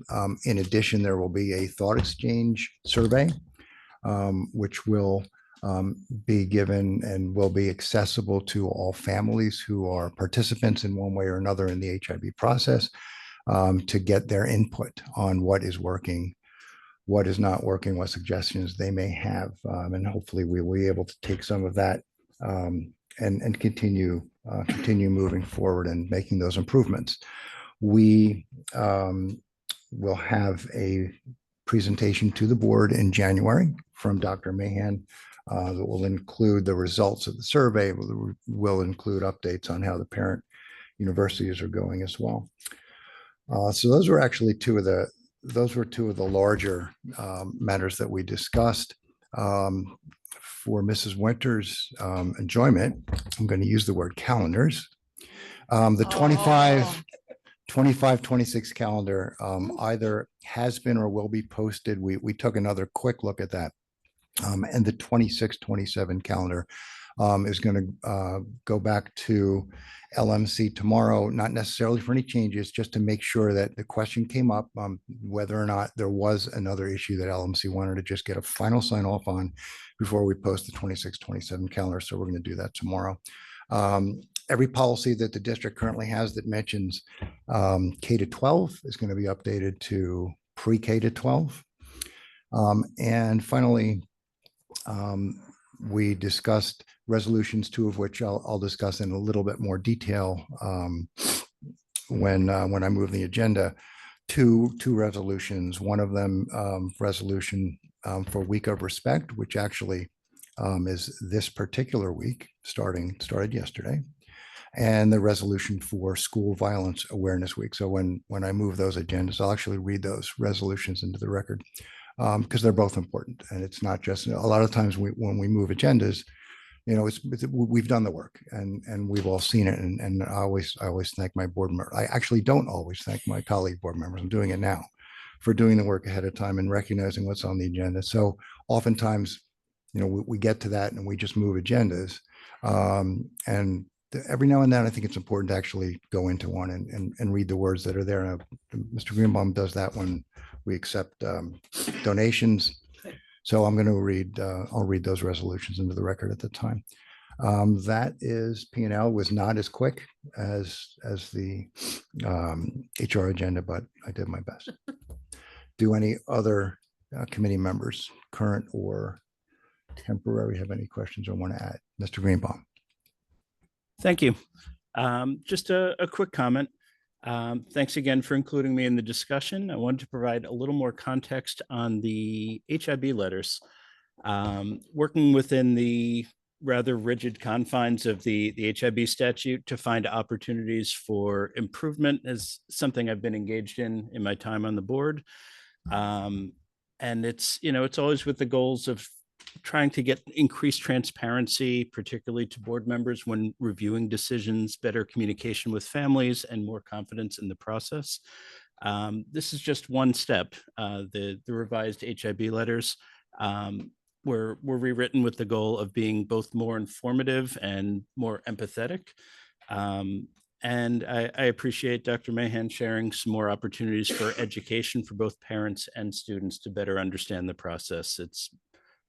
In addition, there will be a thought exchange survey, which will be given and will be accessible to all families who are participants in one way or another in the HIB process, to get their input on what is working, what is not working, what suggestions they may have. And hopefully we will be able to take some of that and continue moving forward and making those improvements. We will have a presentation to the board in January from Dr. Mahan that will include the results of the survey, will include updates on how the parent universities are going as well. So those were actually two of the larger matters that we discussed. For Mrs. Winter's enjoyment, I'm going to use the word calendars. The 25-26 calendar either has been or will be posted. We took another quick look at that. And the 26-27 calendar is going to go back to LMC tomorrow, not necessarily for any changes, just to make sure that the question came up whether or not there was another issue that LMC wanted to just get a final sign off on before we post the 26-27 calendar. So we're going to do that tomorrow. Every policy that the district currently has that mentions K-12 is going to be updated to pre-K to 12. And finally, we discussed resolutions, 2 of which I'll discuss in a little bit more detail when I move the agenda. Two resolutions. One of them, resolution for Week of Respect, which actually is this particular week, started yesterday, and the resolution for School Violence Awareness Week. So when I move those agendas, I'll actually read those resolutions into the record, because they're both important. And it's not just, a lot of times when we move agendas, we've done the work and we've all seen it. And I always thank my board member. I actually don't always thank my colleague board members. I'm doing it now for doing the work ahead of time and recognizing what's on the agenda. So oftentimes, we get to that and we just move agendas. And every now and then, I think it's important to actually go into one and read the words that are there. Mr. Greenbaum does that when we accept donations. So I'm going to I'll read those resolutions into the record at the time. That is, P&L was not as quick as the HR agenda, but I did my best. Do any other committee members, current or temporary, have any questions or want to add? Mr. Greenbaum. Thank you. Just a quick comment. Thanks again for including me in the discussion. I wanted to provide a little more context on the HIB letters. Working within the rather rigid confines of the HIB statute to find opportunities for improvement is something I've been engaged in my time on the board. And it's always with the goals of trying to get increased transparency, particularly to board members when reviewing decisions, better communication with families, and more confidence in the process. This is just one step. The revised HIB letters were rewritten with the goal of being both more informative and more empathetic. And I appreciate Dr. Mahan sharing some more opportunities for education for both parents and students to better understand the process. It's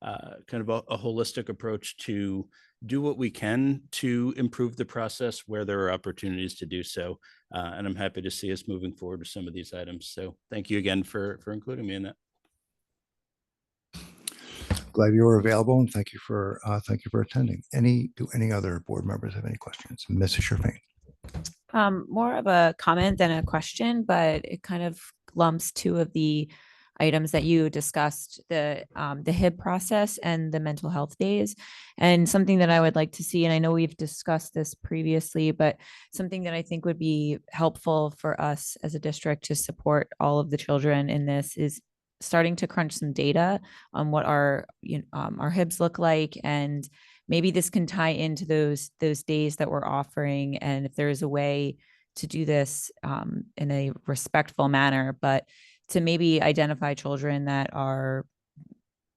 kind of a holistic approach to do what we can to improve the process where there are opportunities to do so. And I'm happy to see us moving forward with some of these items. So thank you again for including me in that. Glad you were available and thank you for attending. Do any other board members have any questions? Mrs. Sherfain. More of a comment than a question, but it kind of lumps two of the items that you discussed, the HIB process and the mental health days. And something that I would like to see, and I know we've discussed this previously, but something that I think would be helpful for us as a district to support all of the children in this is starting to crunch some data on what our HIBs look like, and maybe this can tie into those days that we're offering. And if there's a way to do this in a respectful manner, but to maybe identify children that are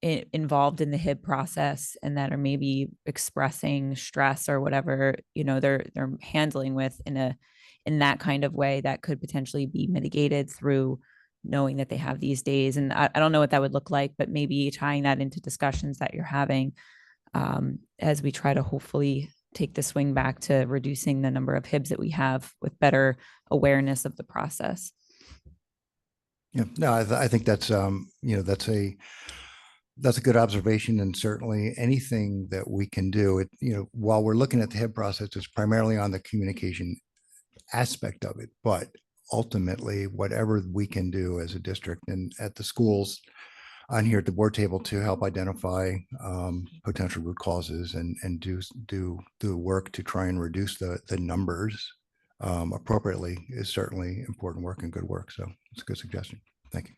involved in the HIB process and that are maybe expressing stress or whatever, they're handling with in that kind of way that could potentially be mitigated through knowing that they have these days. And I don't know what that would look like, but maybe tying that into discussions that you're having as we try to hopefully take the swing back to reducing the number of HIBs that we have with better awareness of the process. Yeah, no, I think that's that's a good observation, and certainly anything that we can do it, while we're looking at the HIB process, it's primarily on the communication aspect of it, but ultimately whatever we can do as a district and at the schools on here at the board table to help identify potential root causes and do work to try and reduce the numbers appropriately is certainly important work and good work. So it's a good suggestion. Thank you.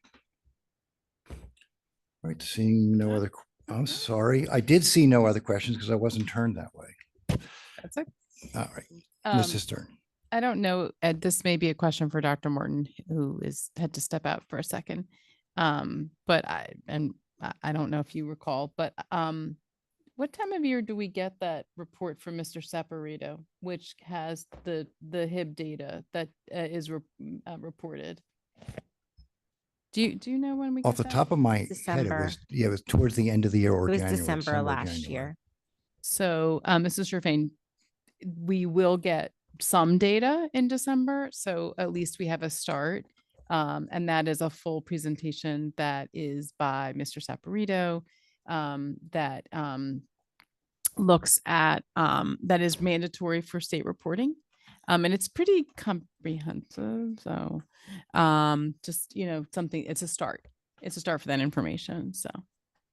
All right, seeing no other, I'm sorry. I did see no other questions because I wasn't turned that way. That's it. All right, Mrs. Stern. I don't know, Ed, this may be a question for Dr. Morton, who had to step out for a second. But I don't know if you recall, but what time of year do we get that report from Mr. Saporito, which has the HIB data that is reported? Do you know when we Off the get that? top of my head, December. it was towards the end of the year or It was January. December last year. So, Mrs. Sherfain, we will get some data in December, so at least we have a start. And that is a full presentation that is by Mr. Saporito, that looks at that is mandatory for state reporting. And it's pretty comprehensive. So just, something, it's a start. It's a start for that information. So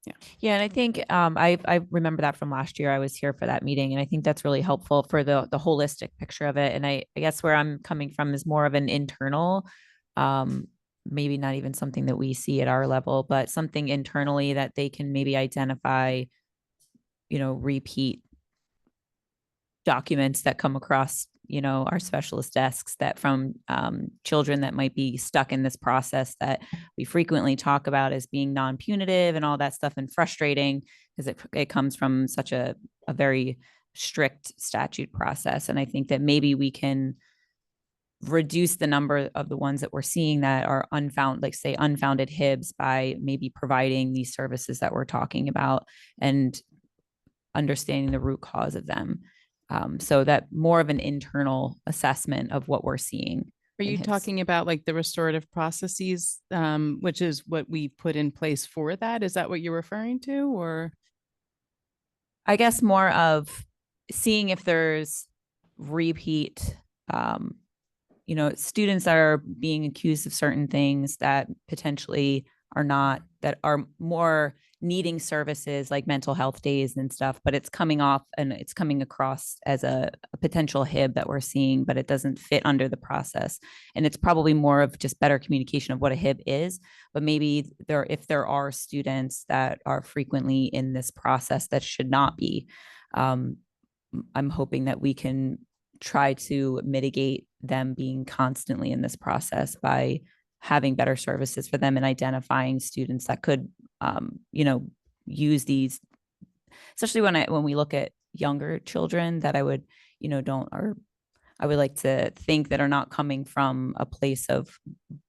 yeah. Yeah. And I think I remember that from last year. I was here for that meeting, and I think that's really helpful for the holistic picture of it. And I guess where I'm coming from is more of an internal, maybe not even something that we see at our level, but something internally that they can maybe identify, repeat documents that come across, our specialist desks, that from children that might be stuck in this process that we frequently talk about as being non-punitive and all that stuff, and frustrating because it comes from such a very strict statute process. And I think that maybe we can reduce the number of the ones that we're seeing that are unfounded HIBs by maybe providing these services that we're talking about and understanding the root cause of them. So that more of an internal assessment of what we're seeing. Are you talking about like the restorative processes, which is what we put in place for that? Is that what you're referring to, or? I guess more of seeing if there's repeat, students that are being accused of certain things that potentially are not, that are more needing services like mental health days and stuff, but it's coming off and it's coming across as a potential HIB that we're seeing, but it doesn't fit under the process. And it's probably more of just better communication of what a HIB is, but maybe if there are students that are frequently in this process that should not be, I'm hoping that we can try to mitigate them being constantly in this process by having better services for them and identifying students that could, use these, especially when we look at younger children that I would, I would like to think that are not coming from a place of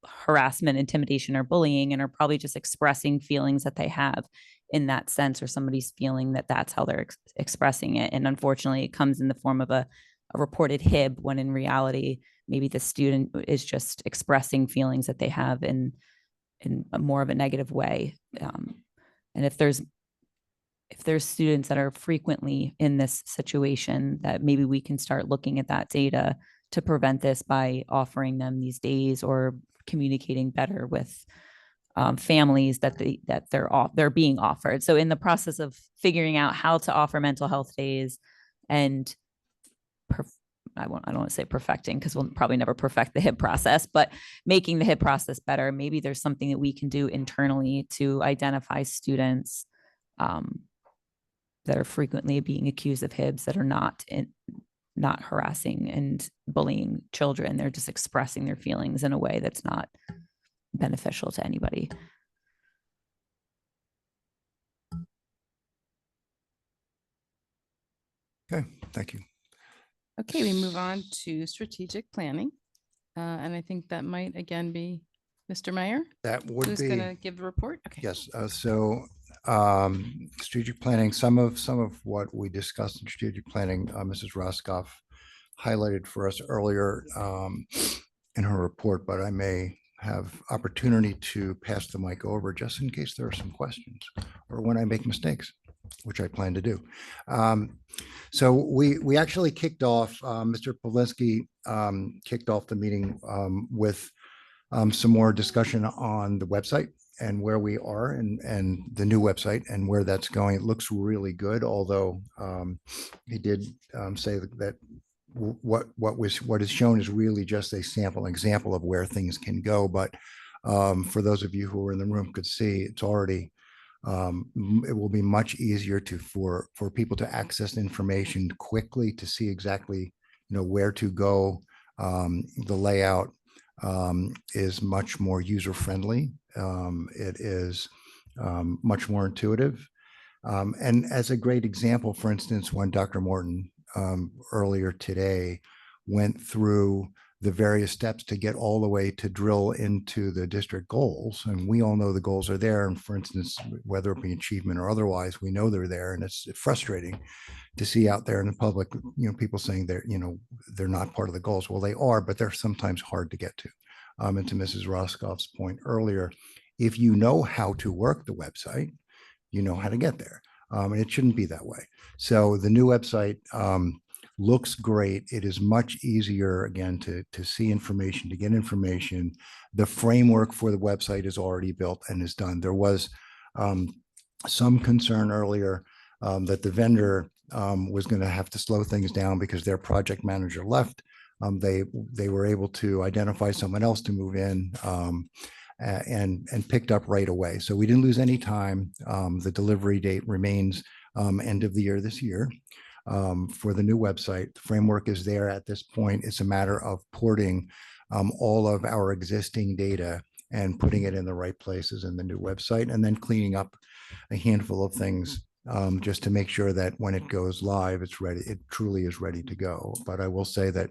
harassment, intimidation, or bullying, and are probably just expressing feelings that they have. in that sense, or somebody's feeling that that's how they're expressing it. And unfortunately, it comes in the form of a reported HIB, when in reality, maybe the student is just expressing feelings that they have in a more of a negative way. And if there's students that are frequently in this situation, that maybe we can start looking at that data to prevent this by offering them these days, or communicating better with families that they're being offered. So in the process of figuring out how to offer mental health days, and I don't want to say perfecting, because we'll probably never perfect the HIB process, but making the HIB process better, maybe there's something that we can do internally to identify students that are frequently being accused of HIBs that are not harassing and bullying children. They're just expressing their feelings in a way that's not beneficial to anybody. Okay, thank you. Okay, we move on to strategic planning. And I think that might again be Mr. Mayor. That would Who's be. going to give the report? Okay. Yes, strategic planning, some of what we discussed in strategic planning, Mrs. Roscoff highlighted for us earlier in her report, but I may have opportunity to pass the mic over just in case there are some questions or when I make mistakes, which I plan to do. So we actually kicked off, Mr. Polinsky kicked off the meeting with some more discussion on the website and where we are, and the new website and where that's going. It looks really good, although he did say that what is shown is really just a sample example of where things can go. But for those of you who were in the room could see, it's already it will be much easier for people to access information quickly, to see exactly where to go. The layout is much more user-friendly. It is much more intuitive. And as a great example, for instance, when Dr. Morton earlier today went through the various steps to get all the way to drill into the district goals, and we all know the goals are there. And for instance, whether it be achievement or otherwise, we know they're there, and it's frustrating to see out there in the public, people saying they're not part of the goals. Well, they are, but they're sometimes hard to get to. And to Mrs. Roscoff's point earlier, if you know how to work the website, you know how to get there. And it shouldn't be that way. So the new website looks great. It is much easier, again, to see information, to get information. The framework for the website is already built and is done. There was some concern earlier that the vendor was going to have to slow things down because their project manager left. They were able to identify someone else to move in and picked up right away. So we didn't lose any time. The delivery date remains end of the year this year. For the new website, the framework is there at this point. It's a matter of porting all of our existing data and putting it in the right places in the new website, and then cleaning up a handful of things just to make sure that when it goes live, it's ready. It truly is ready to go. But I will say that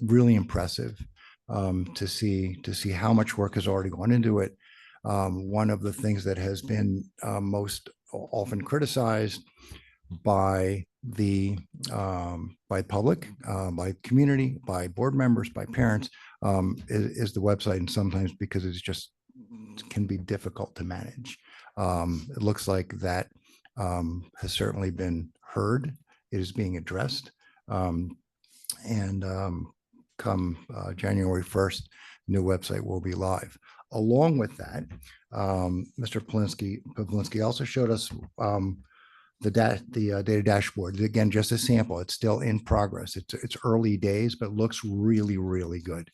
really impressive to see how much work has already gone into it. One of the things that has been most often criticized by the public, by community, by board members, by parents, is the website, and sometimes because it's just can be difficult to manage. It looks like that has certainly been heard. It is being addressed, and come January 1st, new website will be live. Along with that, Mr. Pavlinsky also showed us the data dashboard. Again, just a sample. It's still in progress. It's early days, but looks really, really good.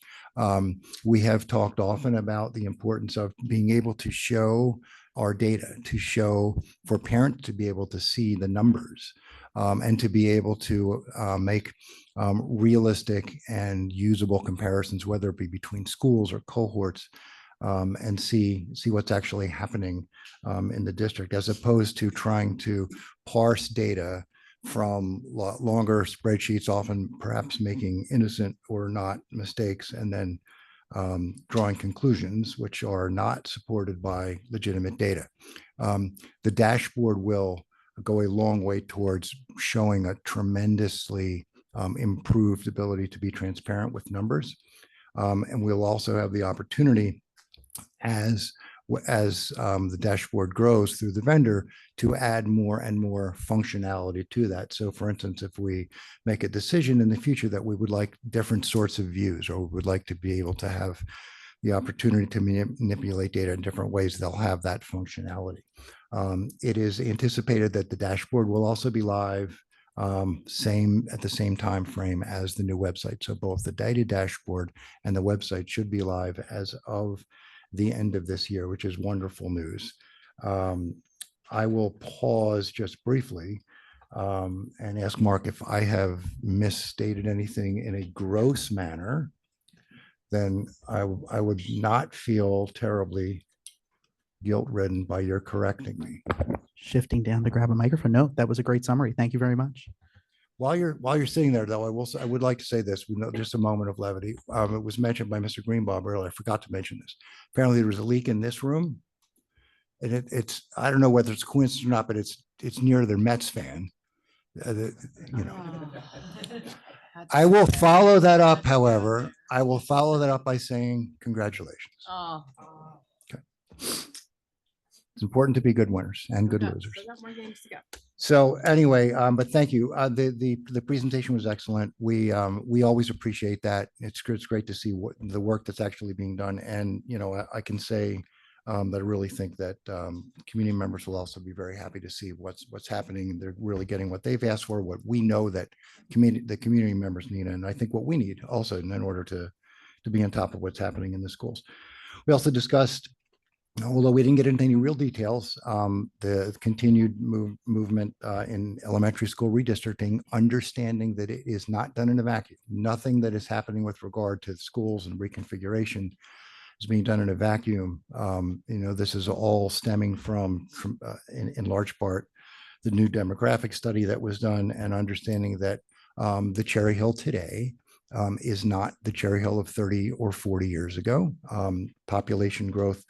We have talked often about the importance of being able to show our data, to show for parents to be able to see the numbers, and to be able to make realistic and usable comparisons, whether it be between schools or cohorts, and see what's actually happening in the district, as opposed to trying to parse data from longer spreadsheets, often perhaps making innocent or not mistakes, and then drawing conclusions which are not supported by legitimate data. The dashboard will go a long way towards showing a tremendously improved ability to be transparent with numbers. And we'll also have the opportunity as the dashboard grows through the vendor to add more and more functionality to that. So for instance, if we make a decision in the future that we would like different sorts of views, or would like to be able to have the opportunity to manipulate data in different ways, they'll have that functionality. It is anticipated that the dashboard will also be live at the same time frame as the new website. So both the data dashboard and the website should be live as of the end of this year, which is wonderful news. I will pause just briefly and ask Mark if I have misstated anything in a gross manner. Then I would not feel terribly guilt-ridden by your correcting me. Shifting down to grab a microphone. No, that was a great summary. Thank you very much. While you're sitting there, though, I would like to say this. We know just a moment of levity. It was mentioned by Mr. Greenbaum earlier. I forgot to mention this. Apparently, there was a leak in this room, and it's I don't know whether it's coincidence or not, but it's near their Mets fan. I will follow that up. However, I will follow that up by saying congratulations. Okay. It's important to be good winners and good losers. So anyway, but thank you. The presentation was excellent. We always appreciate that. It's great to see what the work that's actually being done. And I can say that I really think that community members will also be very happy to see what's happening. They're really getting what they've asked for, what we know that the community members need, and I think what we need also in order to be on top of what's happening in the schools. We also discussed, although we didn't get into any real details, the continued movement in elementary school redistricting, understanding that it is not done in a vacuum. Nothing that is happening with regard to schools and reconfiguration is being done in a vacuum. This is all stemming from in large part, the new demographic study that was done, and understanding that the Cherry Hill today is not the Cherry Hill of 30 or 40 years ago. Population growth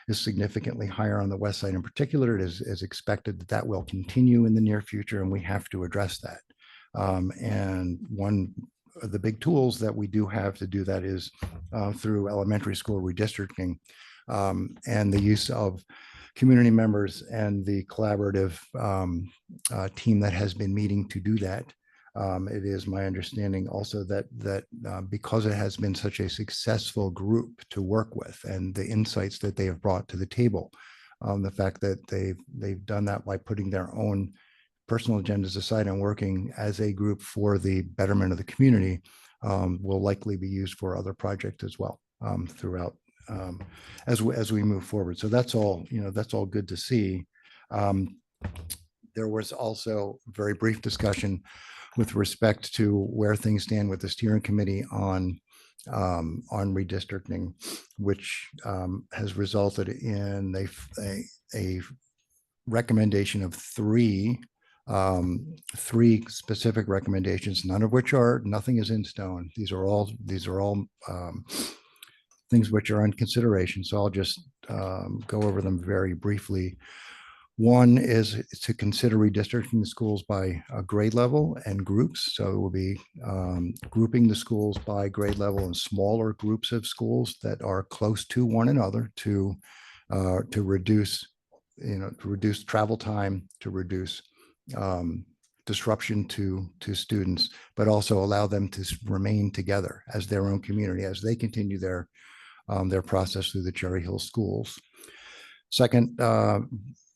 is significantly higher on the west side in particular. It is expected that will continue in the near future, and we have to address that. And one of the big tools that we do have to do that is through elementary school redistricting and the use of community members and the collaborative team that has been meeting to do that. It is my understanding also that because it has been such a successful group to work with, and the insights that they have brought to the table, the fact that they've done that by putting their own personal agendas aside and working as a group for the betterment of the community, will likely be used for other projects as well throughout as we move forward. So that's all good to see. There was also very brief discussion with respect to where things stand with the steering committee on redistricting, which has resulted in a recommendation of three specific recommendations, nothing is in stone. These are all things which are on consideration. So I'll just go over them very briefly. One is to consider redistricting the schools by grade level and groups. So it will be grouping the schools by grade level in smaller groups of schools that are close to one another to reduce travel time, to reduce disruption to students, but also allow them to remain together as their own community as they continue their process through the Cherry Hill schools.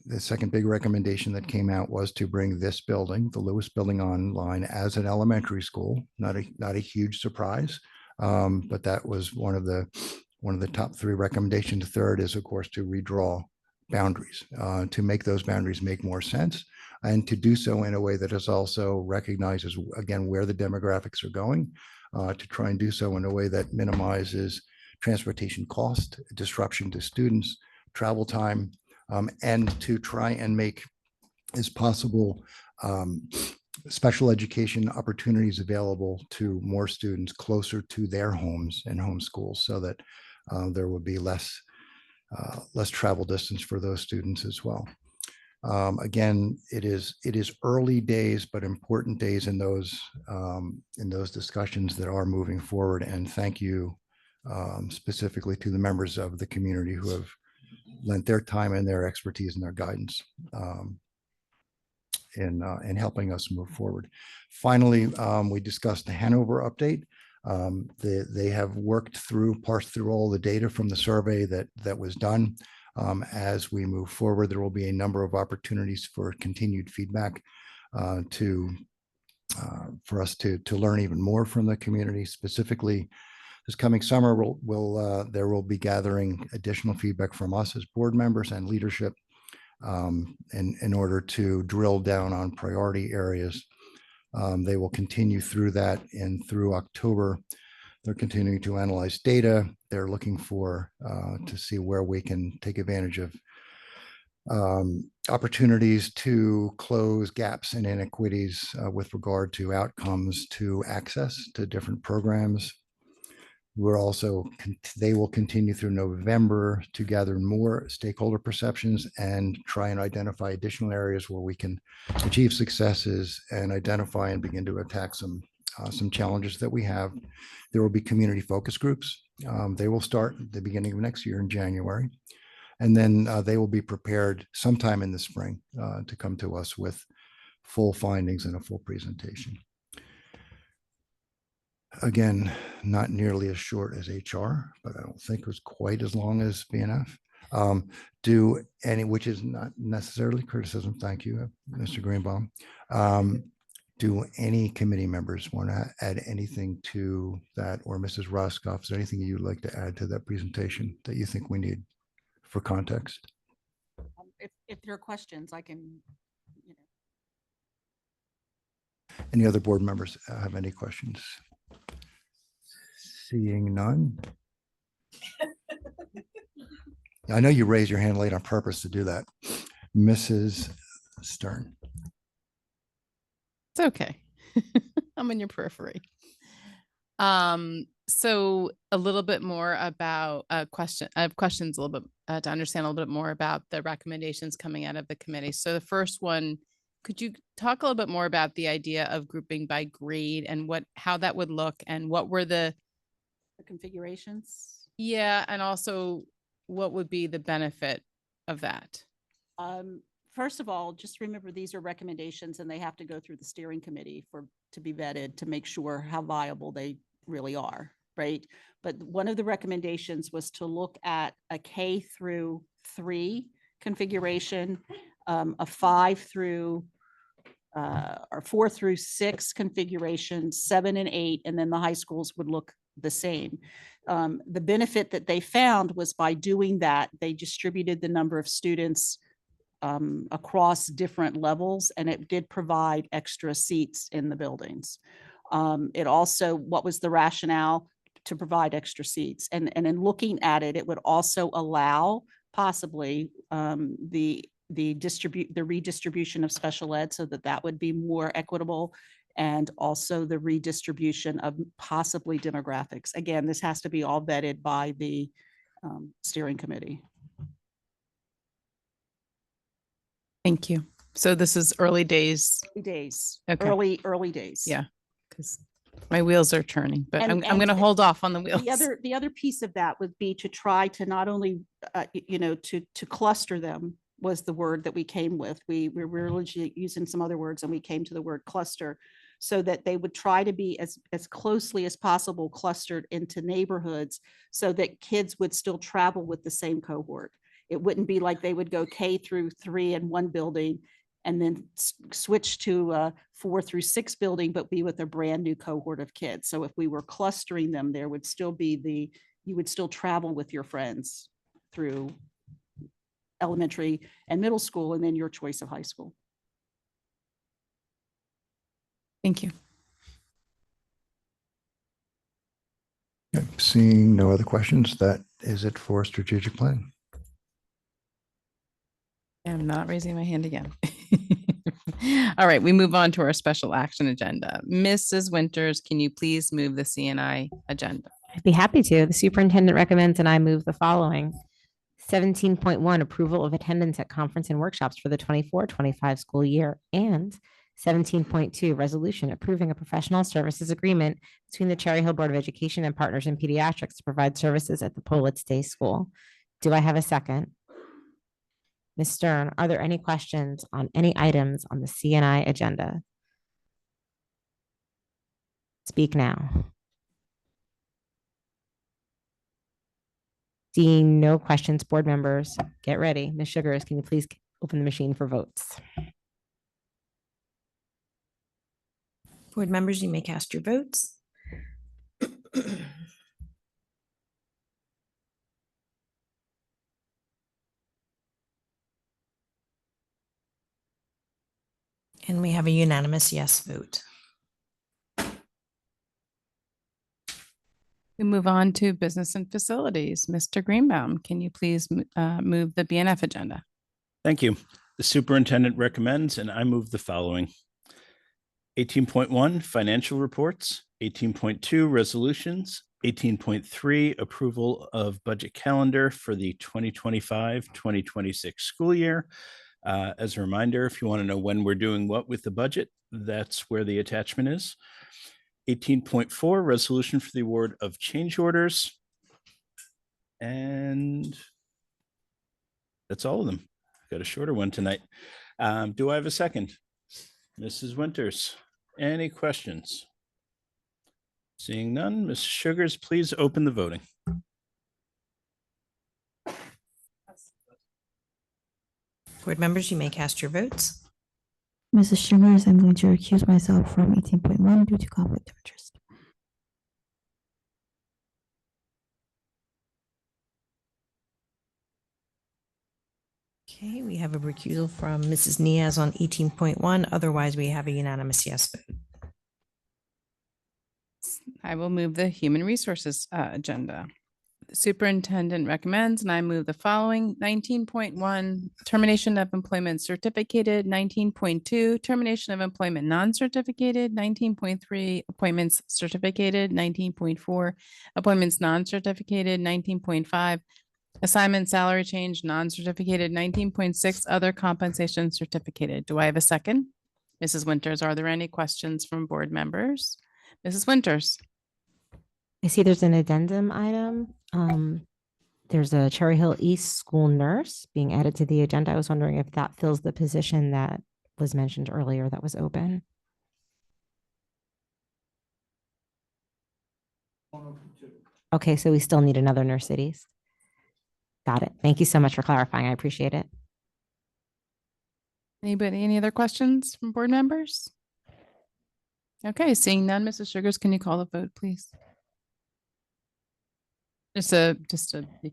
The second big recommendation that came out was to bring this building, the Lewis building, online as an elementary school. Not a huge surprise, but that was one of the top three recommendations. The third is, of course, to redraw boundaries, to make those boundaries make more sense, and to do so in a way that is also recognizes, again, where the demographics are going, to try and do so in a way that minimizes transportation cost, disruption to students, travel time, and to try and make as possible special education opportunities available to more students closer to their homes and home schools so that there would be less travel distance for those students as well. Again, it is early days, but important days in those discussions that are moving forward. And thank you specifically to the members of the community who have lent their time and their expertise and their guidance in helping us move forward. Finally, we discussed the Hanover update. They have parsed through all the data from the survey that was done. As we move forward, there will be a number of opportunities for continued feedback for us to learn even more from the community. Specifically, this coming summer, there will be gathering additional feedback from us as board members and leadership in order to drill down on priority areas. They will continue through that, and through October, they're continuing to analyze data. They're looking to see where we can take advantage of opportunities to close gaps and inequities with regard to outcomes, to access to different programs. They will continue through November to gather more stakeholder perceptions and try and identify additional areas where we can achieve successes and identify and begin to attack some challenges that we have. There will be community focus groups. They will start at the beginning of next year in January. And then they will be prepared sometime in the spring to come to us with full findings and a full presentation. Again, not nearly as short as HR, but I don't think it was quite as long as BNF. Which is not necessarily criticism. Thank you, Mr. Greenbaum. Do any committee members want to add anything to that, or Mrs. Roscoff, is there anything you'd like to add to that presentation that you think we need for context? If there are questions, I can, Any other board members have any questions? Seeing none. I know you raised your hand late on purpose to do that. Mrs. Stern. It's okay. I'm in your periphery. So a little bit more about I have questions a little bit to understand a little bit more about the recommendations coming out of the committee. So the first one, could you talk a little bit more about the idea of grouping by grade and how that would look, and what were the configurations? Yeah, and also what would be the benefit of that? First of all, just remember these are recommendations and they have to go through the steering committee to be vetted to make sure how viable they really are, right? But one of the recommendations was to look at a K through 3 configuration, a 5 through or 4 through 6 configuration, 7 and 8, and then the high schools would look the same. The benefit that they found was by doing that, they distributed the number of students across different levels, and it did provide extra seats in the buildings. It also, what was the rationale? To provide extra seats. And in looking at it, it would also allow possibly the redistribution of special ed, so that would be more equitable, and also the redistribution of possibly demographics. Again, this has to be all vetted by the steering committee. Thank you. So this is early days. Okay. Early days. Yeah, because my wheels are turning, but I'm going to And hold off on the wheels. The other piece of that would be to try to not only, to cluster them was the word that we came with. We were really using some other words, and we came to the word cluster, so that they would try to be as closely as possible clustered into neighborhoods, so that kids would still travel with the same cohort. It wouldn't be like they would go K through 3 in one building and then switch to a 4 through 6 building, but be with a brand new cohort of kids. So if we were clustering them, there would still be you would still travel with your friends through elementary and middle school, and then your choice of high school. Thank you. Okay, seeing no other questions, that is it for strategic planning. I'm not raising my hand again. All right, we move on to our special action agenda. Mrs. Winters, can you please move the CNI agenda? I'd be happy to. The superintendent recommends and I move the following. 17.1, approval of attendance at conference and workshops for the 24-25 school year. And 17.2, resolution approving a professional services agreement between the Cherry Hill Board of Education and Partners in Pediatrics to provide services at the Politz Day School. Do I have a second? Ms. Stern, are there any questions on any items on the CNI agenda? Speak now. Seeing no questions, board members, get ready. Ms. Sugars, can you please open the machine for votes? Board members, you may cast your votes. And we have a unanimous yes vote. We move on to business and facilities. Mr. Greenbaum, can you please move the BNF agenda? Thank you. The superintendent recommends, and I move the following. 18.1, financial reports. 18.2, resolutions. 18.3, approval of budget calendar for the 2025-2026 school year. As a reminder, if you want to know when we're doing what with the budget, that's where the attachment is. 18.4, resolution for the award of change orders. And that's all of them. Got a shorter one tonight. Do I have a second? Mrs. Winters, any questions? Seeing none, Ms. Sugars, please open the voting. Board members, you may cast your votes. Mrs. Sugars, I'm going to recuse myself from 18.1 due to conflict of interest. Okay, we have a recusal from Mrs. Niaz on 18.1. Otherwise, we have a unanimous yes vote. I will move the human resources agenda. The superintendent recommends, and I move the following. 19.1, termination of employment certificated. 19.2, termination of employment non-certificated. 19.3, appointments certificated. 19.4, appointments non-certificated. 19.5, assignment salary change non-certificated. 19.6, other compensation certificated. Do I have a second? Mrs. Winters, are there any questions from board members? Mrs. Winters. I see there's an addendum item. There's a Cherry Hill East school nurse being added to the agenda. I was wondering if that fills the position that was mentioned earlier that was open. Okay, so we still need another nurse at East. Got it. Thank you so much for clarifying. I appreciate it. Anybody, any other questions from board members? Okay, seeing none, Mrs. Sugars, can you call the vote, please? You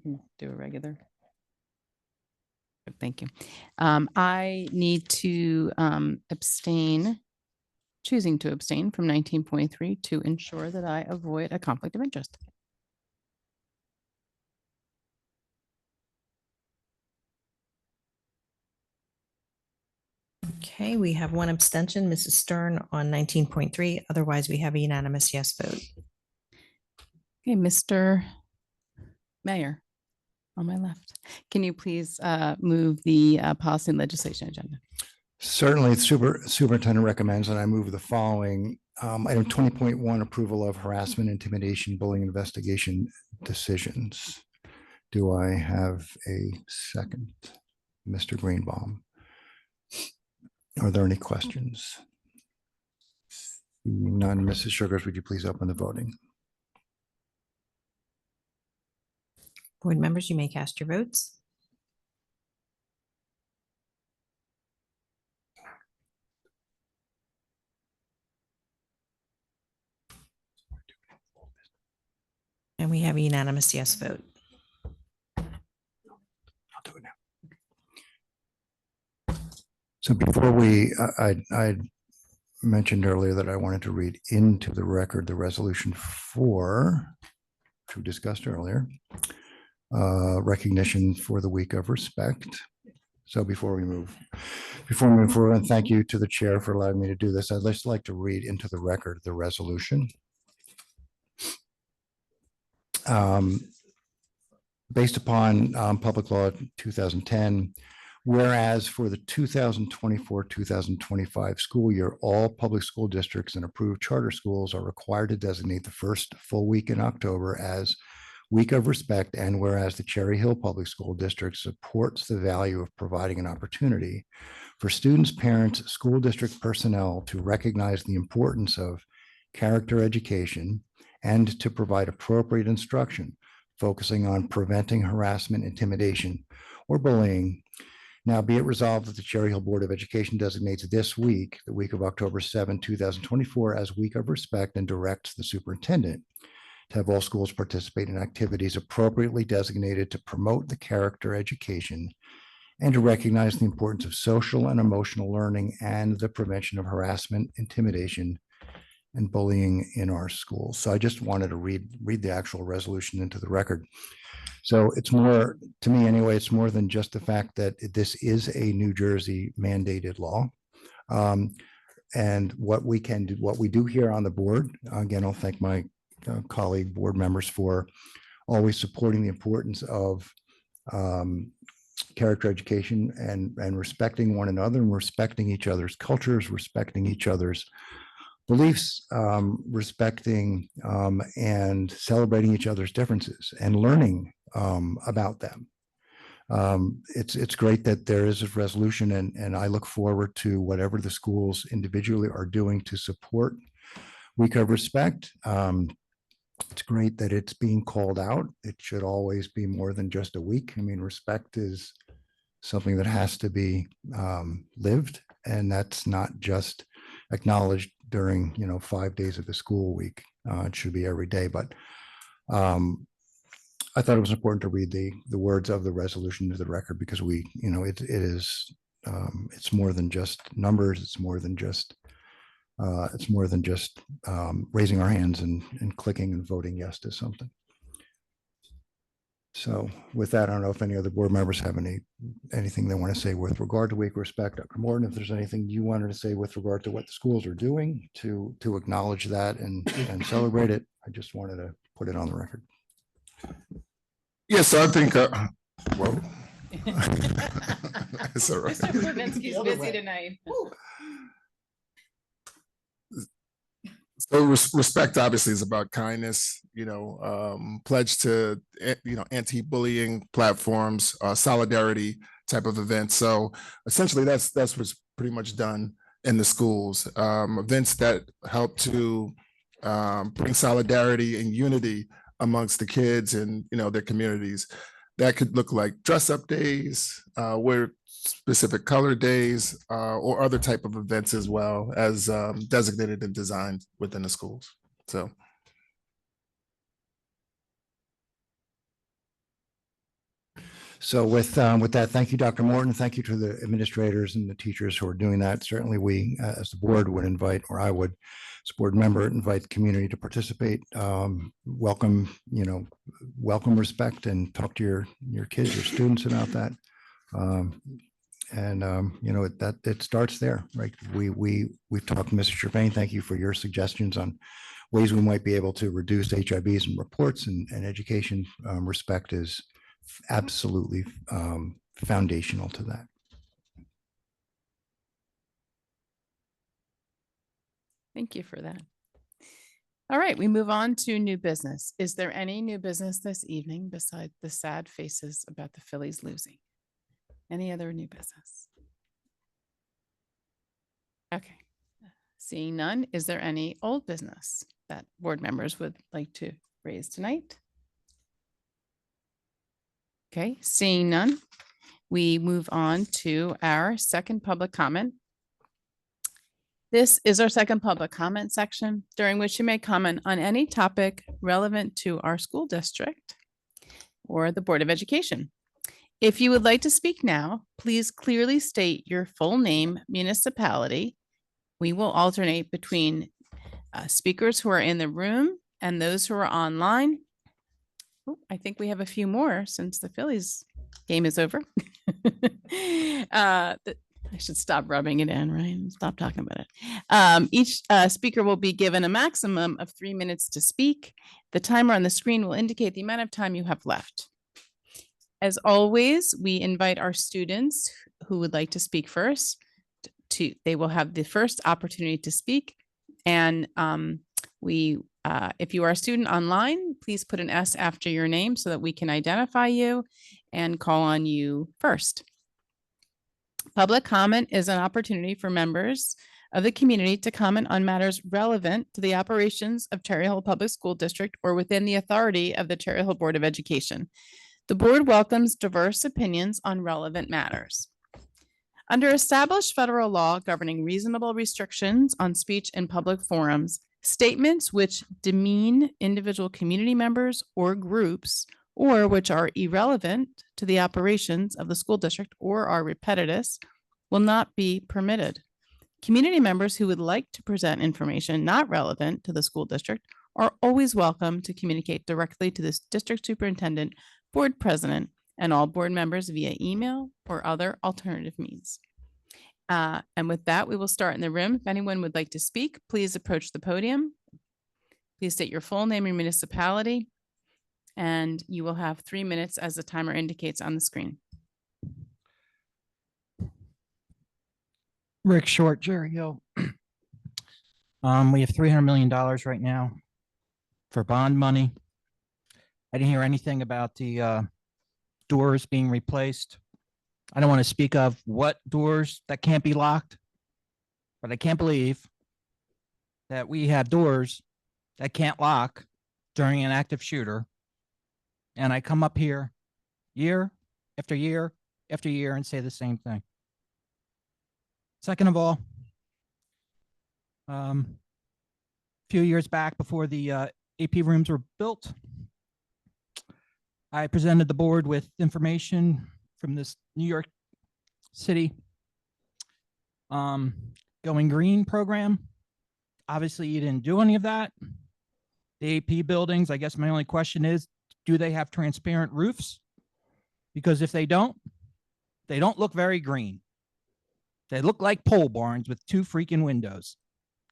can do a regular. Thank you. I need to choosing to abstain from 19.3 to ensure that I avoid a conflict of interest. Okay, we have one abstention, Mrs. Stern on 19.3. Otherwise, we have a unanimous yes vote. Okay, Mr. Mayor, on my left, can you please move the policy and legislation agenda? Certainly, superintendent recommends, and I move the following. Item 20.1, approval of harassment, intimidation, bullying investigation decisions. Do I have a second? Mr. Greenbaum. Are there any questions? None. Mrs. Sugars, would you please open the voting? Board members, you may cast your votes. And we have a unanimous yes vote. I'll do it now. So before I mentioned earlier that I wanted to read into the record the resolution 4, which we discussed earlier, recognition for the week of respect. So before we move forward, and thank you to the chair for allowing me to do this, I'd just like to read into the record the resolution. Based upon Public Law 2010, whereas for the 2024-2025 school year, all public school districts and approved charter schools are required to designate the first full week in October as Week of Respect, and whereas the Cherry Hill Public School District supports the value of providing an opportunity for students, parents, school district personnel to recognize the importance of character education and to provide appropriate instruction, focusing on preventing harassment, intimidation, or bullying. Now be it resolved that the Cherry Hill Board of Education designates this week, the week of October 7, 2024, as Week of Respect and directs the superintendent to have all schools participate in activities appropriately designated to promote the character education and to recognize the importance of social and emotional learning and the prevention of harassment, intimidation, and bullying in our schools. So I just wanted to read the actual resolution into the record. So it's more, to me anyway, it's more than just the fact that this is a New Jersey mandated law. And what we can do, what we do here on the board, again, I'll thank my colleague board members for always supporting the importance of character education and respecting one another and respecting each other's cultures, respecting each other's beliefs, respecting and celebrating each other's differences and learning about them. It's great that there is a resolution, and I look forward to whatever the schools individually are doing to support Week of Respect. It's great that it's being called out. It should always be more than just a week. I mean, respect is something that has to be lived, and that's not just acknowledged during 5 days of the school week. It should be every day. But I thought it was important to read the words of the resolution to the record, because it's more than just numbers. It's more than just raising our hands and clicking and voting yes to something. So with that, I don't know if any other board members have anything they want to say with regard to Week of Respect. Dr. Morton, if there's anything you wanted to say with regard to what the schools are doing to acknowledge that and celebrate it, I just wanted to put it on the record. Yes, I think, whoa. It's all right. Mr. Kravinsky's busy tonight. So respect obviously is about kindness, pledge to, anti-bullying platforms, solidarity type of events. So essentially that's what's pretty much done in the schools. Events that help to bring solidarity and unity amongst the kids and, their communities. That could look like dress up days, wear specific color days, or other type of events as well as designated and designed within the schools. So with that, thank you, Dr. Morton. Thank you to the administrators and the teachers who are doing that. Certainly we, as the board, would invite, or I would, as a board member, invite the community to participate. Welcome respect, and talk to your kids, your students about that. That it starts there, right? We've talked to Mrs. Gervain. Thank you for your suggestions on ways we might be able to reduce HIBs and reports, and education. Respect is absolutely foundational to that. Thank you for that. All right, we move on to new business. Is there any new business this evening besides the sad faces about the Phillies losing? Any other new business? Okay, seeing none, is there any old business that board members would like to raise tonight? Okay, seeing none, we move on to our second public comment. This is our second public comment section, during which you may comment on any topic relevant to our school district or the Board of Education. If you would like to speak now, please clearly state your full name, municipality. We will alternate between speakers who are in the room and those who are online. Oh, I think we have a few more since the Phillies game is over. I should stop rubbing it in, right? Stop talking about it. Each speaker will be given a maximum of 3 minutes to speak. The timer on the screen will indicate the amount of time you have left. As always, we invite our students who would like to speak first they will have the first opportunity to speak. And if you are a student online, please put an S after your name so that we can identify you and call on you first. Public comment is an opportunity for members of the community to comment on matters relevant to the operations of Cherry Hill Public School District or within the authority of the Cherry Hill Board of Education. The board welcomes diverse opinions on relevant matters. Under established federal law governing reasonable restrictions on speech in public forums, statements which demean individual community members or groups, or which are irrelevant to the operations of the school district or are repetitive, will not be permitted. Community members who would like to present information not relevant to the school district are always welcome to communicate directly to the district superintendent, board president, and all board members via email or other alternative means. And with that, we will start in the room. If anyone would like to speak, please approach the podium. Please state your full name and municipality, and you will have 3 minutes as the timer indicates on the screen. Rick Short, Jerry Hill. We have $300 million right now for bond money. I didn't hear anything about the doors being replaced. I don't want to speak of what doors that can't be locked, but I can't believe that we have doors that can't lock during an active shooter. And I come up here year after year after year and say the same thing. Second of all, a few years back before the AP rooms were built, I presented the board with information from this New York City Going Green program. Obviously, you didn't do any of that. The AP buildings, I guess my only question is, do they have transparent roofs? Because if they don't look very green. They look like pole barns with 2 freaking windows.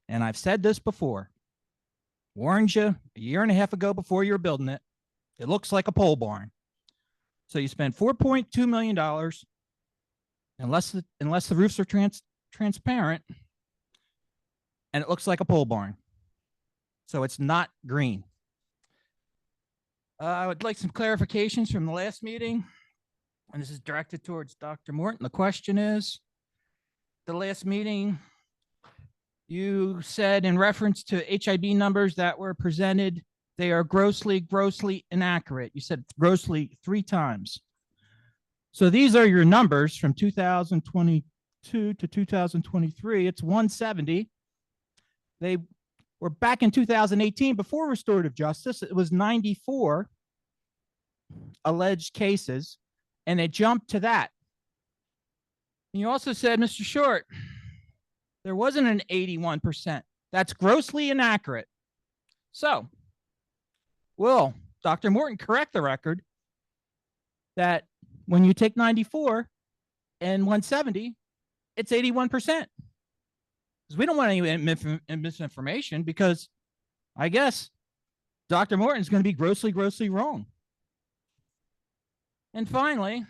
And I've said this before. Warned you a year and a half ago before you were building it. It looks like a pole barn. So you spend $4.2 million unless the roofs are transparent, and it looks like a pole barn. So it's not green. I would like some clarifications from the last meeting, and this is directed towards Dr. Morton. The question is, the last meeting, you said in reference to HIB numbers that were presented, they are grossly inaccurate. You said grossly 3 times. So these are your numbers from 2022 to 2023. It's 170. They were back in 2018 before restorative justice. It was 94 alleged cases, and it jumped to that. And you also said, Mr. Short, there wasn't an 81%. That's grossly inaccurate. So, will Dr. Morton correct the record that when you take 94 and 170, it's 81%? Because we don't want any misinformation, because I guess Dr. Morton is going to be grossly wrong. And finally,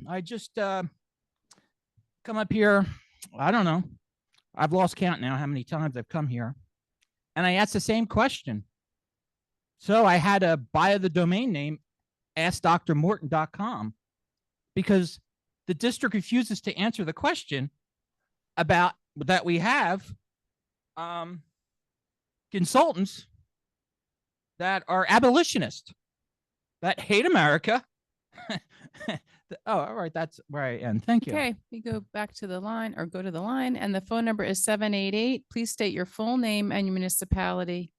I just come up here, I don't know, I've lost count now how many times I've come here, and I asked the same question. So I had to buy the domain name askdrmorton.com, because the district refuses to answer the question about that we have consultants that are abolitionists, that hate America. Oh, all right. That's where I end. Thank you. Okay, we go back to the line, or go to the line, and the phone number is 788. Please state your full name and your municipality.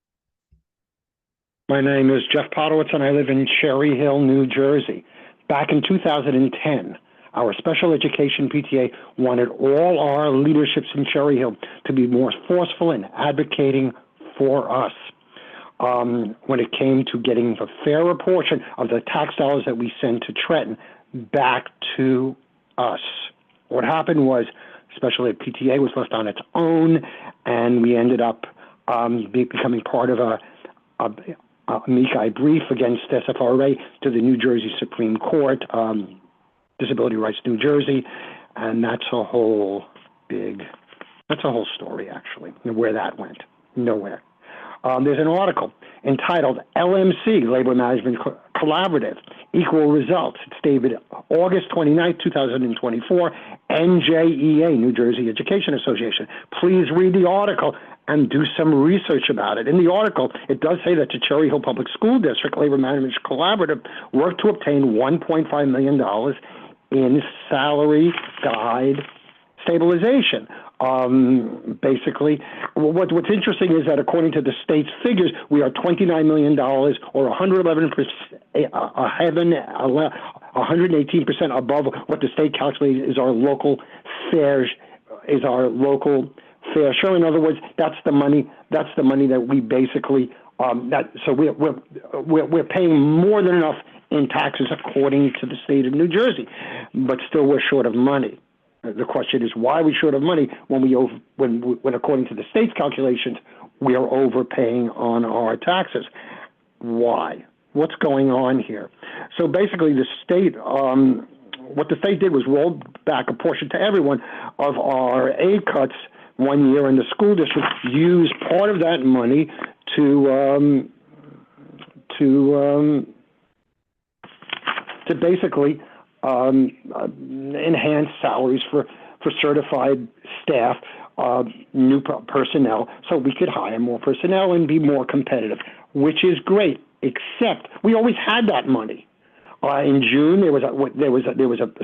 My name is Jeff Podowitz, and I live in Cherry Hill, New Jersey. Back in 2010, our special education PTA wanted all our leaderships in Cherry Hill to be more forceful in advocating for us when it came to getting a fairer portion of the tax dollars that we send to Trenton. back to us. What happened was, especially at PTA was left on its own, and we ended up becoming part of a amici brief against SFRA to the New Jersey Supreme Court, Disability Rights New Jersey, and that's a whole story, actually, where that went. Nowhere. There's an article entitled LMC, Labor Management Collaborative, Equal Results. It's dated August 29, 2024, NJEA, New Jersey Education Association. Please read the article and do some research about it. In the article, it does say that the Cherry Hill Public School District Labor Management Collaborative worked to obtain $1.5 million in salary guide stabilization. Basically, what's interesting is that according to the state's figures, we are $29 million or 118% above what the state calculated is our local fair share. In other words, that's the money that we basically so we're paying more than enough in taxes according to the state of New Jersey, but still we're short of money. The question is, why are we short of money when according to the state's calculations, we are overpaying on our taxes? Why? What's going on here? So basically, the state, what the state did was roll back a portion to everyone of our aid cuts 1 year, and the school district used part of that money to basically enhance salaries for certified staff, new personnel, so we could hire more personnel and be more competitive, which is great. Except we always had that money. In June, there was a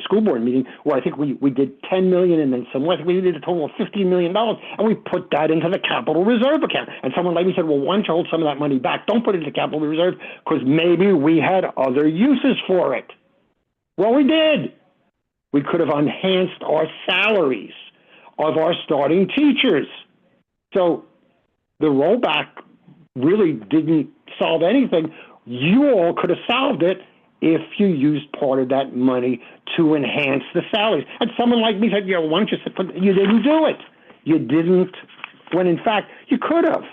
school board meeting where I think we did $10 million and then some less. We did a total of $15 million, and we put that into the capital reserve account. And someone like me said, "Well, why don't you hold some of that money back? Don't put it into capital reserve because maybe we had other uses for it." Well, we did. We could have enhanced our salaries of our starting teachers. So the rollback really didn't solve anything. You all could have solved it if you used part of that money to enhance the salaries. And someone like me said, why don't you you didn't do it. You didn't, when in fact you could have.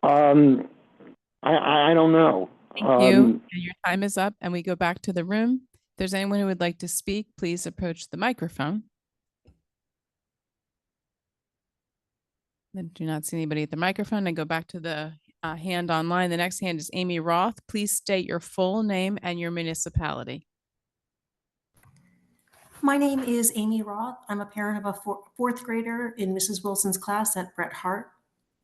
I don't know. Thank you. And your time is up, and we go back to the room. If there's anyone who would like to speak, please approach the microphone. I do not see anybody at the microphone. I go back to the hand online. The next hand is Amy Roth. Please state your full name and your municipality. My name is Amy Roth. I'm a parent of a fourth grader in Mrs. Wilson's class at Bret Harte.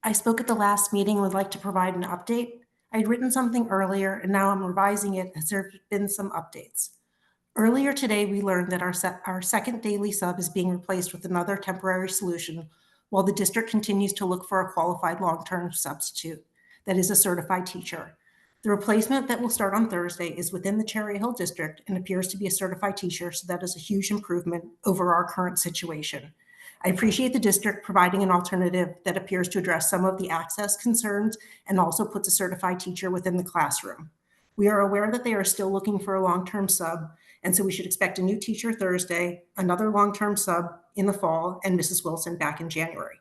I spoke at the last meeting and would like to provide an update. I'd written something earlier and now I'm revising it as there have been some updates. Earlier today, we learned that our second daily sub is being replaced with another temporary solution while the district continues to look for a qualified long-term substitute that is a certified teacher. The replacement that will start on Thursday is within the Cherry Hill district and appears to be a certified teacher, so that is a huge improvement over our current situation. I appreciate the district providing an alternative that appears to address some of the access concerns and also puts a certified teacher within the classroom. We are aware that they are still looking for a long-term sub, and so we should expect a new teacher Thursday, another long-term sub in the fall, and Mrs. Wilson back in January.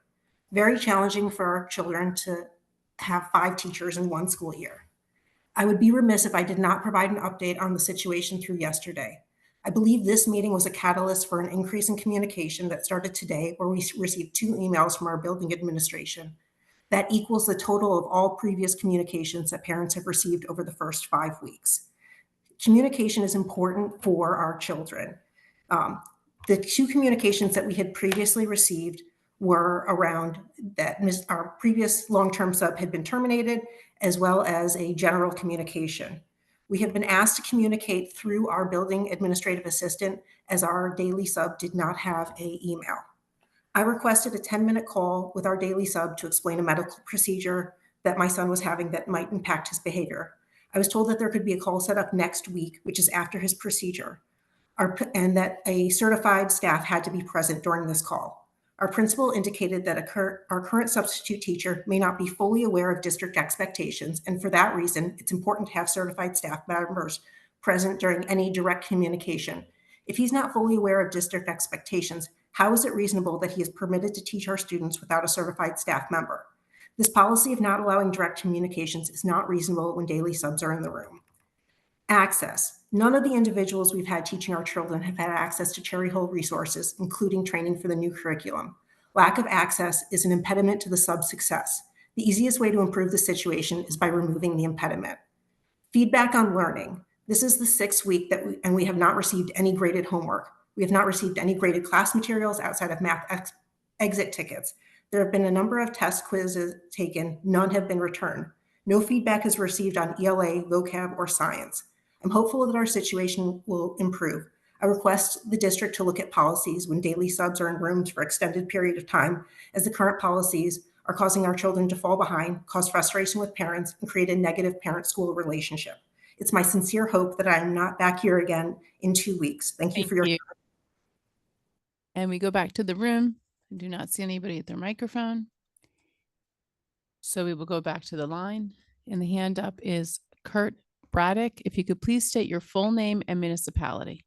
Very challenging for our children to have 5 teachers in one school year. I would be remiss if I did not provide an update on the situation through yesterday. I believe this meeting was a catalyst for an increase in communication that started today, where we received 2 emails from our building administration. That equals the total of all previous communications that parents have received over the first 5 weeks. Communication is important for our children. The 2 communications that we had previously received were around that our previous long-term sub had been terminated, as well as a general communication. We have been asked to communicate through our building administrative assistant, as our daily sub did not have an email. I requested a 10-minute call with our daily sub to explain a medical procedure that my son was having that might impact his behavior. I was told that there could be a call set up next week, which is after his procedure, and that a certified staff had to be present during this call. Our principal indicated that our current substitute teacher may not be fully aware of district expectations, and for that reason, it's important to have certified staff members present during any direct communication. If he's not fully aware of district expectations, how is it reasonable that he is permitted to teach our students without a certified staff member? This policy of not allowing direct communications is not reasonable when daily subs are in the room. Access. None of the individuals we've had teaching our children have had access to Cherry Hill resources, including training for the new curriculum. Lack of access is an impediment to the sub's success. The easiest way to improve the situation is by removing the impediment. Feedback on learning. This is the 6th week and we have not received any graded homework. We have not received any graded class materials outside of math exit tickets. There have been a number of test quizzes taken, none have been returned. No feedback is received on ELA, vocab, or science. I'm hopeful that our situation will improve. I request the district to look at policies when daily subs are in rooms for extended period of time, as the current policies are causing our children to fall behind, cause frustration with parents, and create a negative parent-school relationship. It's my sincere hope that I am not back here again in 2 weeks. Thank you for your time. And we go back to the room. I do not see anybody at their microphone. So we will go back to the line. And the hand up is Kurt Braddock. If you could please state your full name and municipality.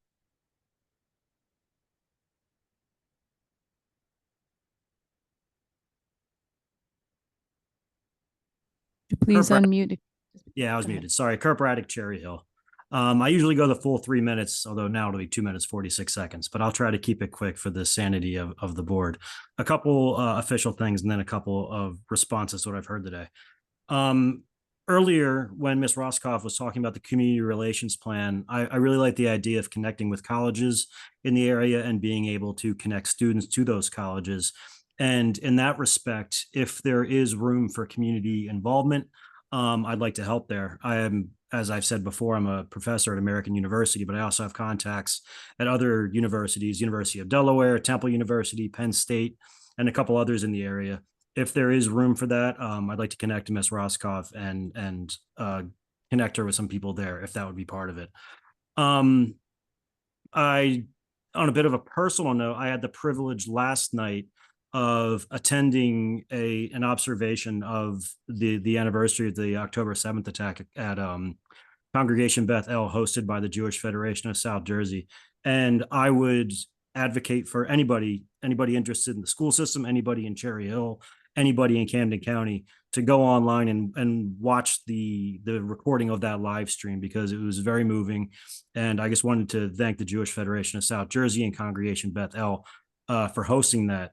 Please unmute. Yeah, I was Go ahead. muted. Sorry, Kurt Braddock, Cherry Hill. I usually go the full 3 minutes, although now it'll be 2 minutes, 46 seconds, but I'll try to keep it quick for the sanity of the board. A couple official things and then a couple of responses to what I've heard today. Earlier, when Ms. Roscoff was talking about the community relations plan, I really like the idea of connecting with colleges in the area and being able to connect students to those colleges. And in that respect, if there is room for community involvement, I'd like to help there. I am, as I've said before, I'm a professor at American University, but I also have contacts at other universities, University of Delaware, Temple University, Penn State, and a couple others in the area. If there is room for that, I'd like to connect to Ms. Roscoff and connect her with some people there, if that would be part of it. On a bit of a personal note, I had the privilege last night of attending an observation of the anniversary of the October 7th attack at Congregation Beth El, hosted by the Jewish Federation of South Jersey. And I would advocate for anybody interested in the school system, anybody in Cherry Hill, anybody in Camden County to go online and watch the recording of that live stream, because it was very moving. And I just wanted to thank the Jewish Federation of South Jersey and Congregation Beth El for hosting that.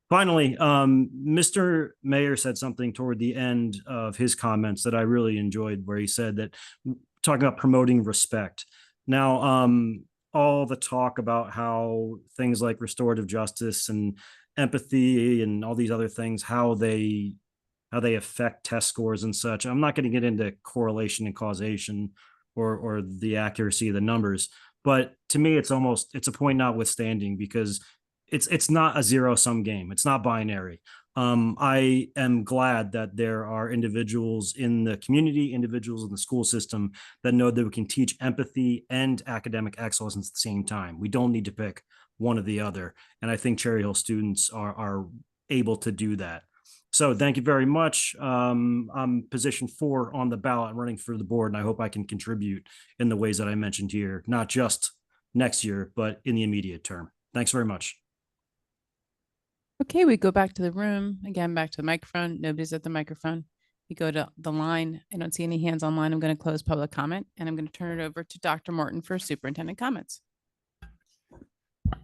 Finally, Mr. Mayor said something toward the end of his comments that I really enjoyed, where he said that, talking about promoting respect. Now, all the talk about how things like restorative justice and empathy and all these other things, how they affect test scores and such. I'm not going to get into correlation and causation or the accuracy of the numbers, but to me, it's a point notwithstanding, because it's not a zero-sum game. It's not binary. I am glad that there are individuals in the community, individuals in the school system that know that we can teach empathy and academic excellence at the same time. We don't need to pick one or the other. And I think Cherry Hill students are able to do that. So thank you very much. I'm position 4 on the ballot, running for the board, and I hope I can contribute in the ways that I mentioned here, not just next year, but in the immediate term. Thanks very much. Okay, we go back to the room, again, back to the microphone. Nobody's at the microphone. We go to the line. I don't see any hands online. I'm going to close public comment, and I'm going to turn it over to Dr. Morton for superintendent comments.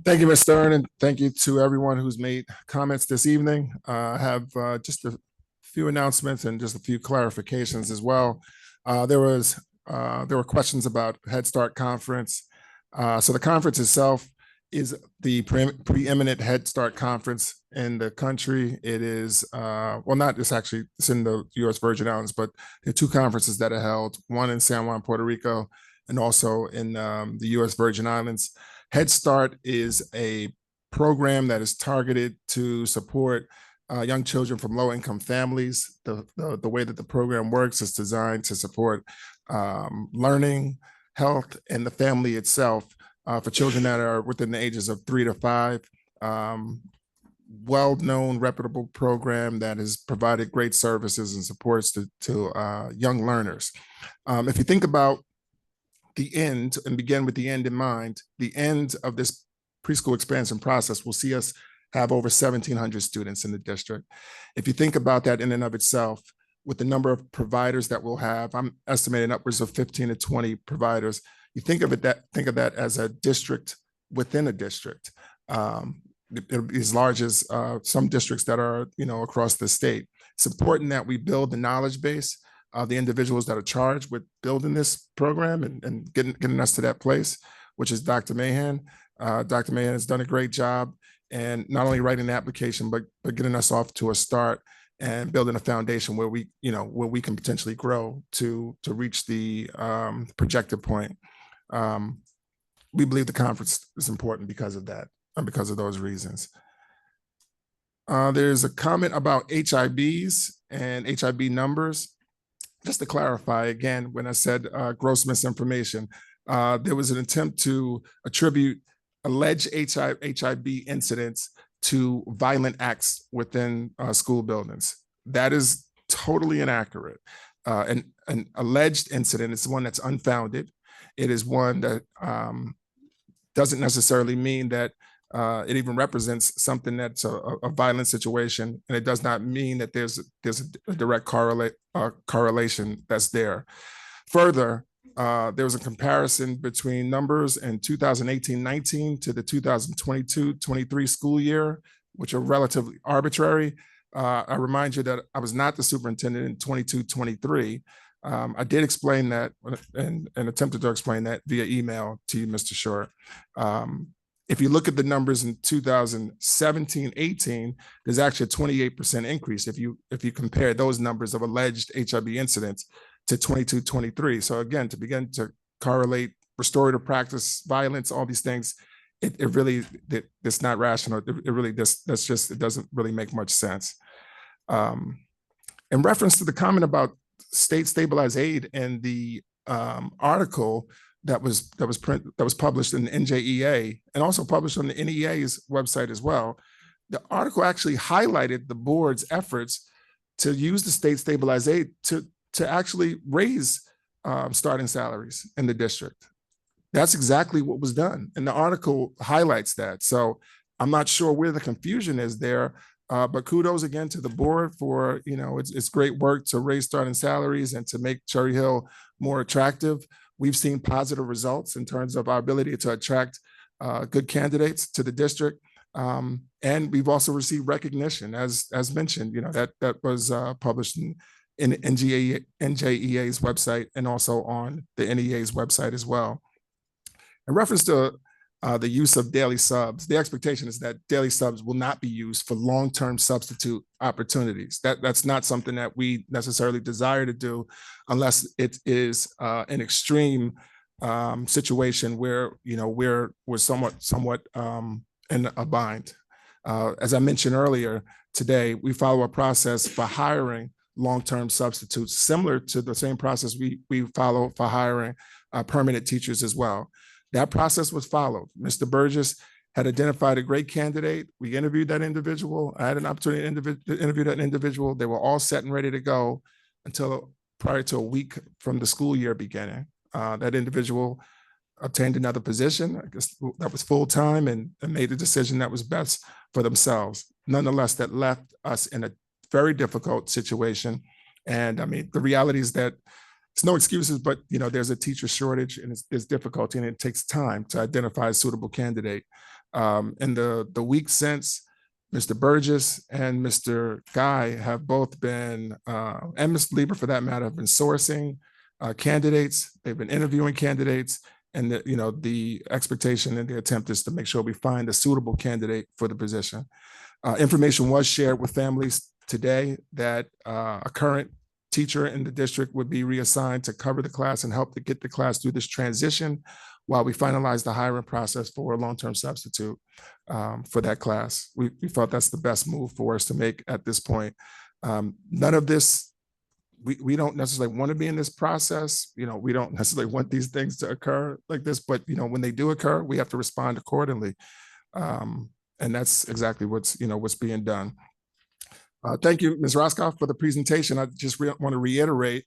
Thank you, Ms. Stern, and thank you to everyone who's made comments this evening. I have just a few announcements and just a few clarifications as well. There were questions about Head Start Conference. So the conference itself is the preeminent Head Start conference in the country. It is, well, not just actually, it's in the U.S. Virgin Islands, but there are 2 conferences that are held, one in San Juan, Puerto Rico, and also in the U.S. Virgin Islands. Head Start is a program that is targeted to support young children from low-income families. The way that the program works is designed to support learning, health, and the family itself. For children that are within the ages of 3 to 5, well-known, reputable program that has provided great services and supports to young learners. If you think about the end, and begin with the end in mind, the end of this preschool expansion process will see us have over 1,700 students in the district. If you think about that in and of itself, with the number of providers that we'll have, I'm estimating upwards of 15 to 20 providers. You think of that as a district within a district. It'll be as large as some districts that are, across the state. It's important that we build the knowledge base of the individuals that are charged with building this program and getting us to that place, which is Dr. Mahan. Dr. Mahan has done a great job, and not only writing the application, but getting us off to a start and building a foundation where we can potentially grow to reach the projected point. We believe the conference is important because of that and because of those reasons. There's a comment about HIBs and HIB numbers. Just to clarify again, when I said gross misinformation, there was an attempt to attribute alleged HIB incidents to violent acts within school buildings. That is totally inaccurate. An alleged incident is one that's unfounded. It is one that doesn't necessarily mean that it even represents something that's a violent situation, and it does not mean that there's a direct correlation that's there. Further, there was a comparison between numbers in 2018-19 to the 2022-23 school year, which are relatively arbitrary. I remind you that I was not the superintendent in 22-23. I did explain that and attempted to explain that via email to you, Mr. Short. If you look at the numbers in 2017-18, there's actually a 28% increase if you compare those numbers of alleged HIB incidents to 22-23. So again, to begin to correlate restorative practice, violence, all these things, it really, it's not rational. It really, it doesn't really make much sense. In reference to the comment about state stabilized aid and the article that was published in the NJEA and also published on the NEA's website as well, the article actually highlighted the board's efforts to use the state stabilized aid to actually raise starting salaries in the district. That's exactly what was done. And the article highlights that. So I'm not sure where the confusion is there, but kudos again to the board for, it's great work to raise starting salaries and to make Cherry Hill more attractive. We've seen positive results in terms of our ability to attract good candidates to the district. And we've also received recognition, as mentioned, that was published in NJEA's website and also on the NEA's website as well. In reference to the use of daily subs, the expectation is that daily subs will not be used for long-term substitute opportunities. That's not something that we necessarily desire to do unless it is an extreme situation where we're somewhat in a bind. As I mentioned earlier today, we follow a process for hiring long-term substitutes, similar to the same process we follow for hiring permanent teachers as well. That process was followed. Mr. Burgess had identified a great candidate. We interviewed that individual. I had an opportunity to interview that individual. They were all set and ready to go until prior to a week from the school year beginning. That individual obtained another position, I guess that was full-time, and made a decision that was best for themselves. Nonetheless, that left us in a very difficult situation. And I mean, the reality is that it's no excuses, but there's a teacher shortage and there's difficulty, and it takes time to identify a suitable candidate. In the week since, Mr. Burgess and Mr. Guy have both been, and Mr. Lieber for that matter, have been sourcing candidates. They've been interviewing candidates, and the expectation and the attempt is to make sure we find a suitable candidate for the position. Information was shared with families today that a current teacher in the district would be reassigned to cover the class and help to get the class through this transition while we finalize the hiring process for a long-term substitute for that class. We felt that's the best move for us to make at this point. None of this, we don't necessarily want to be in this process. We don't necessarily want these things to occur like this, but when they do occur, we have to respond accordingly. And that's exactly what's being done. Thank you, Ms. Roscoff, for the presentation. I just want to reiterate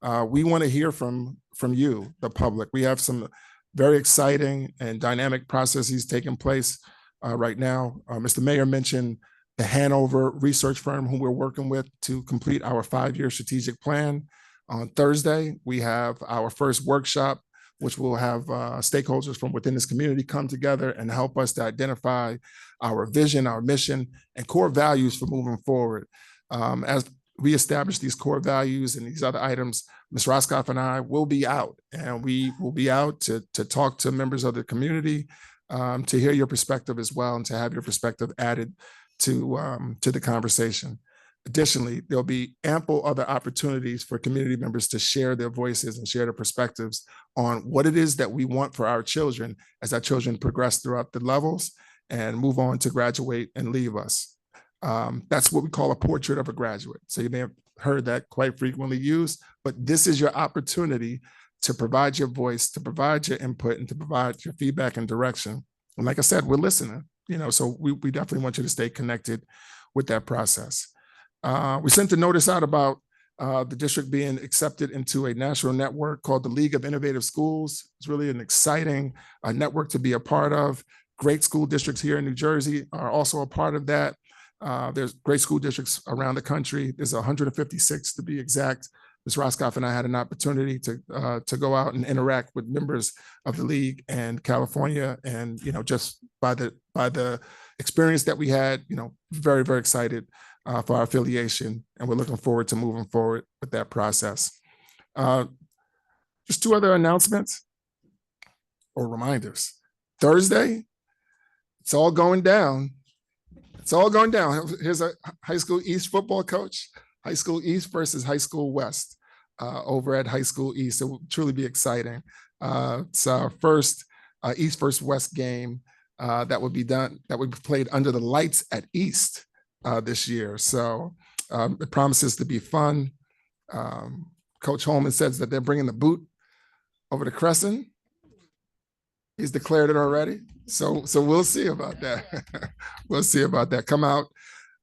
We want to hear from you, the public. We have some very exciting and dynamic processes taking place right now. Mr. Mayor mentioned the Hanover research firm who we're working with to complete our 5-year strategic plan. On Thursday, we have our first workshop, which will have stakeholders from within this community come together and help us to identify our vision, our mission, and core values for moving forward. As we establish these core values and these other items, Ms. Roscoff and I will be out, and we will be out to talk to members of the community, to hear your perspective as well, and to have your perspective added to the conversation. Additionally, there'll be ample other opportunities for community members to share their voices and share their perspectives on what it is that we want for our children as our children progress throughout the levels and move on to graduate and leave us. That's what we call a portrait of a graduate. So you may have heard that quite frequently used, but this is your opportunity to provide your voice, to provide your input, and to provide your feedback and direction. And like I said, we're listening, so we definitely want you to stay connected with that process. We sent a notice out about the district being accepted into a national network called the League of Innovative Schools. It's really an exciting network to be a part of. Great school districts here in New Jersey are also a part of that. There's great school districts around the country. There's 156 to be exact. Ms. Roscoff and I had an opportunity to go out and interact with members of the league and California, and just by the experience that we had, very, very excited for our affiliation, and we're looking forward to moving forward with that process. Just 2 other announcements or reminders. Thursday, it's all going down. It's all going down. Here's a high school East football coach, high school East versus high school West over at high school East. It will truly be exciting. It's our first East versus West game that would be played under the lights at East this year. So it promises to be fun. Coach Holman says that they're bringing the boot over to Crescent. He's declared it already. So we'll see about that. We'll see about that. Come out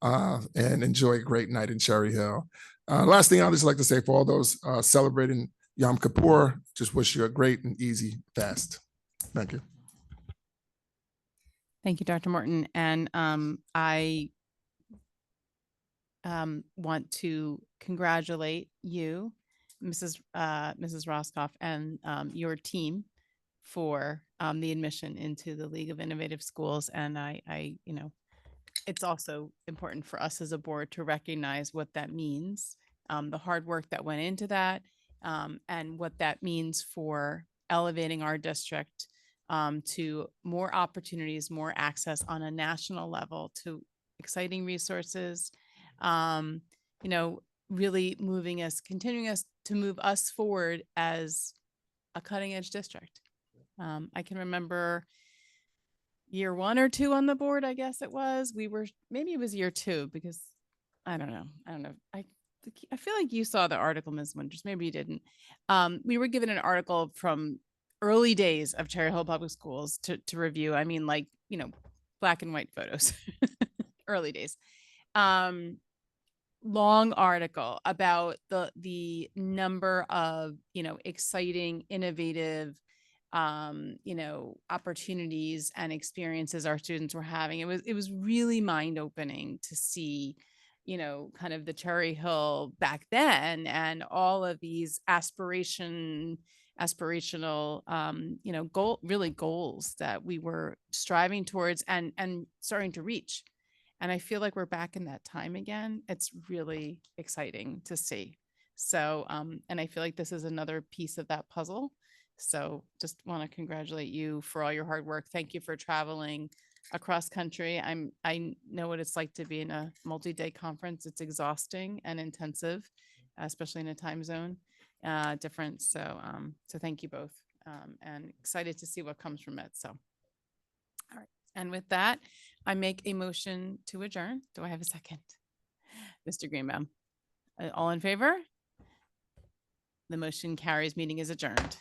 and enjoy a great night in Cherry Hill. Last thing I'd just like to say, for all those celebrating Yom Kippur, just wish you a great and easy fast. Thank you. Thank you, Dr. Morton. And I want to congratulate you, Mrs. Roscoff, and your team for the admission into the League of Innovative Schools. And I it's also important for us as a board to recognize what that means, the hard work that went into that, and what that means for elevating our district to more opportunities, more access on a national level to exciting resources, really continuing to move us forward as a cutting edge district. I can remember year 1 or 2 on the board, I guess it was. Maybe it was year 2, because I don't know. I feel like you saw the article, Ms. Winters. Maybe you didn't. We were given an article from early days of Cherry Hill Public Schools to review. I mean, black and white photos, early days. Long article about the number of, exciting, innovative, opportunities and experiences our students were having. It was really mind-opening to see, kind of the Cherry Hill back then, and all of these aspirational, goals that we were striving towards and starting to reach. And I feel like we're back in that time again. It's really exciting to see. So, and I feel like this is another piece of that puzzle. So just want to congratulate you for all your hard work. Thank you for traveling across country. I know what it's like to be in a multi-day conference. It's exhausting and intensive, especially in a time zone difference. So thank you both, and excited to see what comes from it. So, all right. And with that, I make a motion to adjourn. Do I have a second? Mr. Greenbaum, all in favor? The motion carries. Meeting is adjourned.